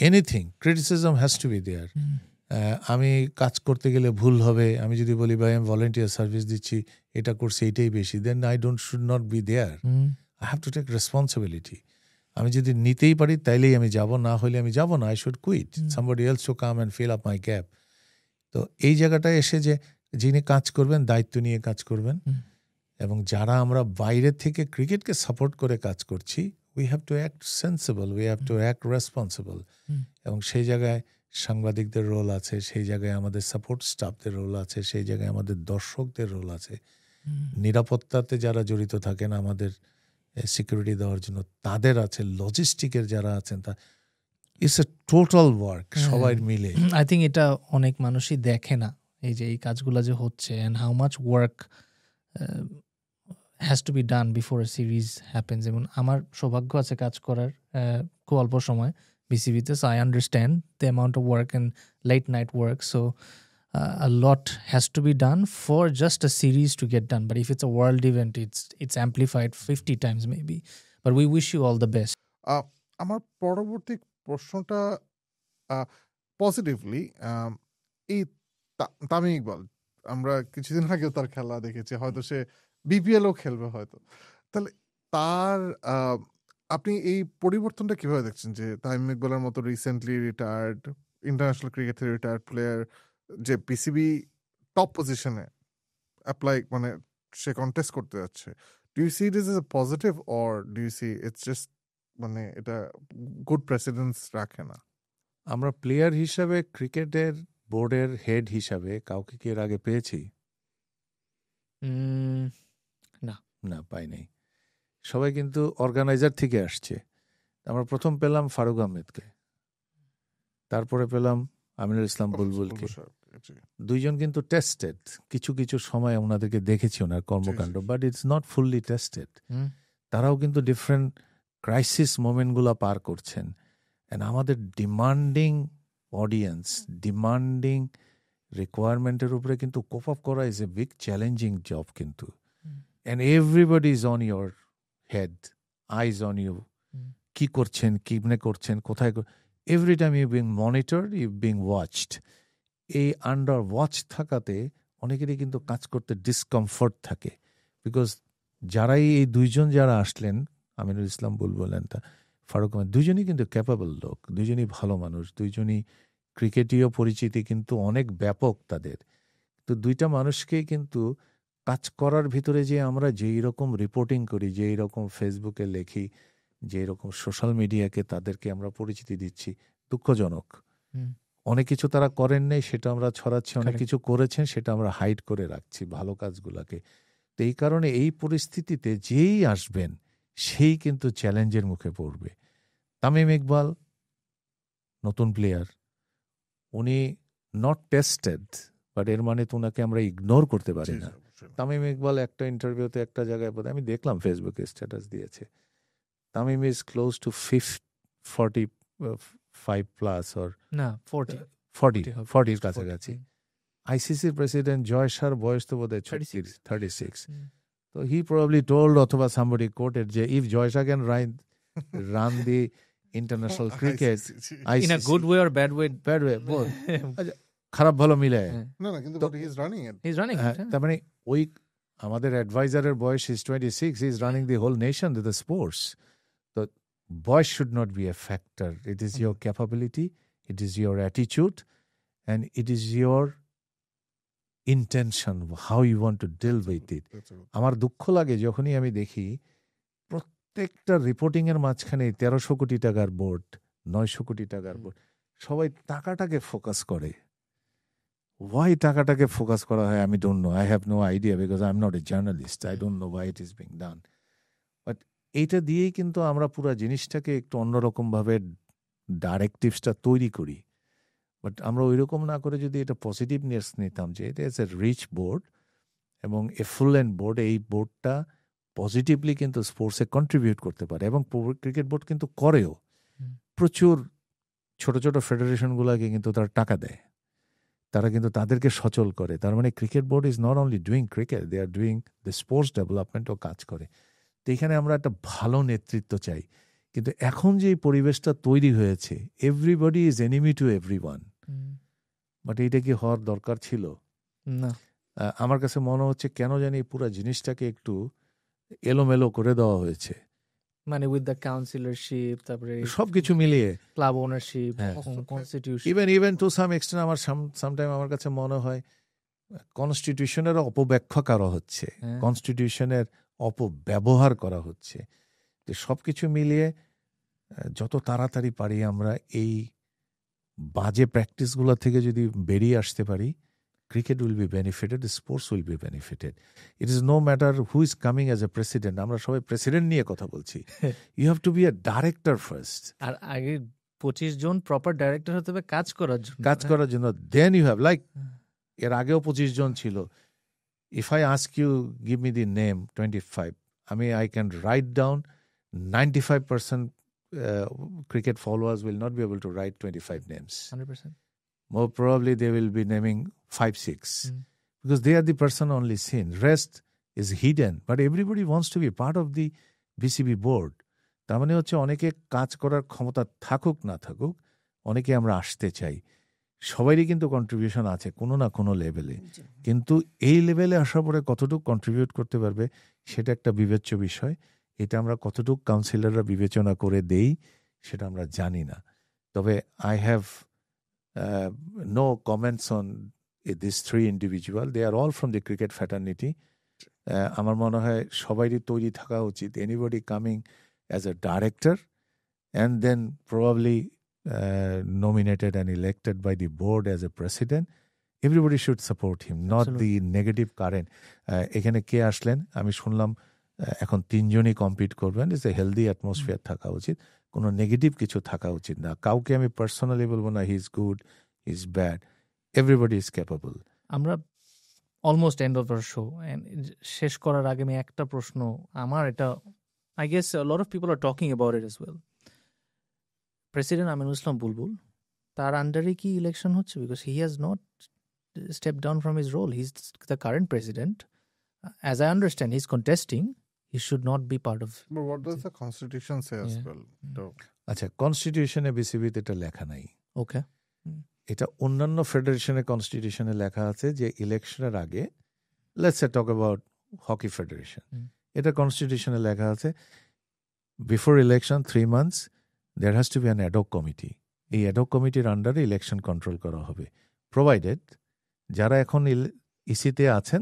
anything, criticism has to be there. আমি কাজ করতে গেলে ভুল হবে, আমি যদি বলি ভাই আমি ভলেন্টিয়ার সার্ভিস দিচ্ছি, এটা করছি, এটাই বেশি, then I should not be there. I have to take responsibility. আমি যদি নিতেই পারি তাইলেই আমি যাব, না হলে আমি যাব না, I should quit, somebody else to come and fill up my gap. তো এই জায়গাটায় এসে যে যিনি কাজ করবেন দায়িত্ব নিয়ে কাজ করবেন, এবং যারা আমরা বাইরে থেকে ক্রিকেটকে সাপোর্ট করে কাজ করছি, we have to act sensible, we have to act responsible. এবং সেই জায়গায় সাংবাদিকদের রোল আছে, সেই জায়গায় আমাদের সাপোর্ট স্টাফদের রোল আছে, সেই জায়গায় আমাদের দর্শকদের রোল আছে, নিরাপত্তাতে যারা জড়িত থাকেন আমাদের সিকিউরিটি দেওয়ার জন্য তাদের আছে, লজিস্টিকের যারা আছেন, তা ইটস এ টোটাল ওয়ার্ক সবাই মিলে। আই থিঙ্ক এটা অনেক মানুষই দেখে না, এই যে এই কাজগুলো যে হচ্ছে and how much work has to be done before a series happens. যেমন আমার সৌভাগ্য আছে কাজ করার খুব অল্প সময় বিসিবিতে, so I understand the amount of work and late night work, so a lot has to be done for just a series to get done. But if it's a world event, it's amplified 50 times maybe. But we wish you all the best. আমার পরবর্তী প্রশ্নটা positively, এই তামিম ইকবাল, আমরা কিছুদিন আগেও তার খেলা দেখেছি, হয়তো সে বিপিএলও খেলবে হয়তো, তাহলে তার আপনি এই পরিবর্তনটা কিভাবে দেখছেন যে তামিম ইকবালের মতো রিসেন্টলি রিটায়ার্ড ইন্টারন্যাশনাল ক্রিকেট থেকে রিটায়ার্ড প্লেয়ার যে পিসিবি টপ পজিশনে অ্যাপ্লাই মানে সে কন্টেস্ট করতে যাচ্ছে, do you see it is a positive or do you see it's just মানে এটা গুড প্রেসিডেন্স রাখে না? আমরা প্লেয়ার হিসাবে ক্রিকেটের বোর্ডের হেড হিসাবে কাউকে কি এর আগে পেয়েছি? না, পাই নাই। সবাই কিন্তু অর্গানাইজার থেকে আসছে। আমরা প্রথম পেলাম ফারুক আহমেদকে, তারপরে পেলাম আমিনুল ইসলাম বুলবুলকে। দুইজন কিন্তু টেস্টেড, কিছু কিছু সময় ওনাদেরকে দেখেছি ওনার কর্মকাণ্ড, but it's not fully tested. তারাও কিন্তু ডিফারেন্ট ক্রাইসিস মোমেন্টগুলো পার করছেন। অ্যান্ড আমাদের ডিমান্ডিং অডিয়েন্স, ডিমান্ডিং রিকোয়ারমেন্টের উপরে কিন্তু কোপ আপ করা is a big challenging job কিন্তু। And everybody is on your head, eyes on you, কি করছেন, কিমনে করছেন, কোথায়, every time you being monitor, you being watched. এই আন্ডার ওয়াচ থাকাতে অনেকেরই কিন্তু কাজ করতে ডিসকমফোর্ট থাকে, বিকজ যারাই এই দুইজন যারা আসলেন, আমিনুল ইসলাম বুলবুল তা ফারুক আহমেদ, দুইজনই কিন্তু ক্যাপেবল লোক, দুইজনই ভালো মানুষ, দুইজনই ক্রিকেটীয় পরিচিতি কিন্তু অনেক ব্যাপক তাদের। তো দুইটা মানুষকেই কিন্তু কাজ করার ভিতরে যে আমরা যেই রকম রিপোর্টিং করি, যেই রকম ফেসবুকে লেখি, যেই রকম সোশ্যাল মিডিয়াকে তাদেরকে আমরা পরিচিতি দিচ্ছি, দুঃখজনক। অনেক কিছু তারা করেন নাই সেটা আমরা ছড়াচ্ছি, অনেক কিছু করেছেন সেটা আমরা হাইড করে রাখছি ভালো কাজগুলাকে। তো এই কারণে এই পরিস্থিতিতে যেই আসবেন সেই কিন্তু চ্যালেঞ্জের মুখে পড়বে। তামিম ইকবাল নতুন প্লেয়ার, উনি নট টেস্টেড, বাট এর মানে তো ওনাকে আমরা ইগনোর করতে পারি না। তামিম ইকবাল একটা ইন্টারভিউতে একটা জায়গায় আমি দেখলাম ফেসবুকে স্ট্যাটাস দিয়েছে, Tamim is close two 45 plus or না 40 কাছাকাছি। আইসিসির প্রেসিডেন্ট জয় শাহর বয়স তো বোধহয় 36। তো হি প্রবাবলি টোল্ড অথবা সামবডি কোটেড যে if Jay Shah can run the international cricket in a good way or bad way, both, খারাপ ভালো মিলে না কিন্তু হি ইজ রানিং ইট, তার মানে ওই আমাদের অ্যাডভাইজারের বয়স is 26, he is running the whole nation with the sports. তো বয়স should not be a factor, it is your capability, it is your attitude and it is your intention, how you want to deal with it. আমার দুঃখ লাগে যখনই আমি দেখি প্রত্যেকটা রিপোর্টিংয়ের মাঝখানে 1300 কোটি টাকার বোর্ড, 900 কোটি টাকার বোর্ড, সবাই টাকাটাকে ফোকাস করে। ওয়াই টাকাটাকে ফোকাস করা হয় আমি don't know, I have no idea because I am not a journalist, I don't know why it is being done. But এইটা দিয়েই কিন্তু আমরা পুরো জিনিসটাকে একটু অন্যরকমভাবে ডাইরেক্টিভসটা তৈরি করি। বাট আমরা ওই রকম না করে যদি এটা পজিটিভনেস নিতাম যে এটা ইজ এ রিচ বোর্ড এবং এ ফুল অ্যান্ড বোর্ড, এই বোর্ডটা পজিটিভলি কিন্তু স্পোর্টসে কন্ট্রিবিউট করতে পারে এবং ক্রিকেট বোর্ড কিন্তু করেও। প্রচুর ছোট ছোট ফেডারেশনগুলোকে কিন্তু তারা টাকা দেয়, তারা কিন্তু তাদেরকে সচল করে। তার মানে cricket board is not only doing cricket, they are doing the sports ডেভেলপমেন্টও কাজ করে। তো এখানে আমরা একটা ভালো নেতৃত্ব চাই। কিন্তু এখন যে পরিবেশটা তৈরি হয়েছে, everybody is enemy to everyone, but এইটা কি হওয়ার দরকার ছিল? না, আমার কাছে মনে হচ্ছে কেন জানি পুরো জিনিসটাকে একটু এলোমেলো করে দেওয়া হয়েছে, মানে উইথ দ্য কাউন্সিলরশিপ, তারপরে সবকিছু মিলিয়ে ক্লাব ওনারশিপ, হ্যাঁ। Constitution, even to some extent আমার সামটাইম আমার কাছে মনে হয় কনস্টিটিউশনের অপব্যাখ্যা করা হচ্ছে, হ্যাঁ। কনস্টিটিউশনের অপব্যবহার করা হচ্ছে। যে সবকিছু মিলিয়ে যত তাড়াতাড়ি পারি আমরা এই বাজে প্র্যাকটিসগুলো থেকে যদি বেরিয়ে আসতে পারি, cricket will be benefited, sports will be benefited. It is no matter who is coming as a president. আমরা সবাই প্রেসিডেন্ট নিয়ে কথা বলছি। You have to be a director first. আর আগে 25 জন প্রপার ডাইরেক্টর হতে হবে কাজ করার জন্য। Then you have like এর আগেও 25 জন ছিল। If I ask you, give me the name 25. I can write down 95% cricket followers will not be able to write 25 names. 100%. More probably they will be naming 5-6 because they are the person only seen. Rest is hidden, but everybody wants to be part of the BCB board. তার মানে হচ্ছে অনেকে কাজ করার ক্ষমতা থাকুক না থাকুক, অনেকে আমরা আসতে চাই। সবারই কিন্তু কন্ট্রিবিউশন আছে কোনো না কোনো লেভেলে, কিন্তু এই লেভেলে আসার পরে কতটুকু কন্ট্রিবিউট করতে পারবে সেটা একটা বিবেচ্য বিষয়। এটা আমরা কতটুকু কাউন্সিলররা বিবেচনা করে দেই সেটা আমরা জানি না। তবে I have no comments on these three individuals. They are all from the cricket fraternity. আমার মনে হয় সবারই তৈরি থাকা উচিত, anybody coming as a director and then probably nominated and elected by the board as a president, everybody should support him, not the negative current. এখানে কে আসলেন আমি শুনলাম এখন 3 জনই কম্পিট করবেন। ইটস এ হেলদি অ্যাটমসফিয়ার থাকা উচিত, কোনো নেগেটিভ কিছু থাকা উচিত না। কাউকে আমি পার্সোনালি বলবো না he is good, he is bad, everybody is capable. আমরা almost end of the show, শেষ করার আগে আমি একটা প্রশ্ন, আমার এটা I guess a lot of people are talking about it as well. President Aminul Islam Bulbul, তার আন্ডারে কি ইলেকশন হচ্ছে? Because he has not step down from his role, he is the current president. As I understand, he's contesting. He should not be part of. But what does the constitution say as well? আচ্ছা, কনস্টিটিউশনে বিসিবিতে এটা লেখা নাই। ওকে, এটা অন্যান্য ফেডারেশনের কনস্টিটিউশনে লেখা আছে যে ইলেকশনের আগে, let's say talk about hockey federation, এটা কনস্টিটিউশনে লেখা আছে before election 3 months there has to be an ad hoc committee. এই ad hoc কমিটির আন্ডারে ইলেকশন কন্ট্রোল করা হবে, প্রোভাইডেড যারা এখন ইসিতে আছেন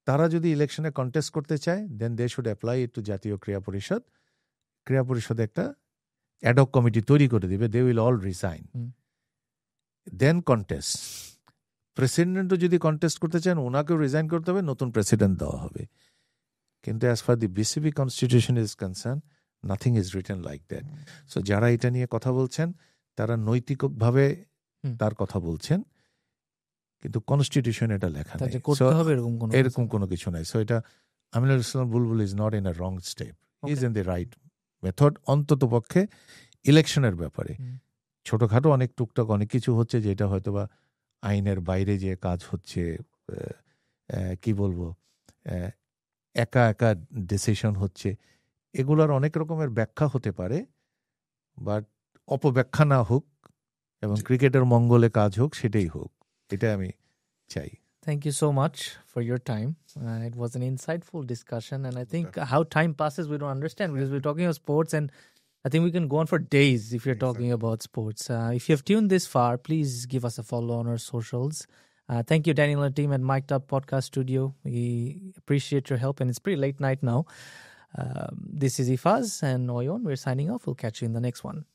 তারা যদি ইলেকশনে কন্টেস্ট করতে চায়, then they should apply it to Jatiya Krira পরিষদ। ক্রীড়া পরিষদ একটা ad hoc কমিটি তৈরি করে দিবে, they will all resign, then contest. প্রেসিডেন্টও যদি কন্টেস্ট করতে চান ওনাকেও রিজাইন করতে হবে, নতুন প্রেসিডেন্ট দেওয়া হবে। কিন্তু as far the BCB constitution is concern, nothing is written like that. So যারা এটা নিয়ে কথা বলছেন তারা নৈতিকভাবে তার কথা বলছেন, কিন্তু কনস্টিটিউশন এটা লেখা নেই, এরকম কোনো কিছু নাই। সো এটা Aminul Islam Bulbul is not in a wrong step, is in the right method, অন্তত পক্ষে ইলেকশনের ব্যাপারে। ছোটখাটো অনেক টুকটাক অনেক কিছু হচ্ছে যেটা হয়তো বা আইনের বাইরে যে কাজ হচ্ছে, কি বলবো, একা একা ডিসিশন হচ্ছে, এগুলোর অনেক রকমের ব্যাখ্যা হতে পারে, বাট অপব্যাখ্যা না হোক এবং ক্রিকেটের মঙ্গলে কাজ হোক, সেটাই হোক, এটা আমি চাই। Thank you so much for your time. It was an insightful discussion, and I think how time passes we don't understand, because we're talking about sports, and I think we can go on for days if you're talking about sports. If you have tuned this far, please give us a follow on our socials. Thank you, Daniel and team at Mic'd Up Podcast Studio. We appreciate your help, and it's pretty late night now. This is Ifaz and Oyon. We're signing off. We'll catch you in the next one.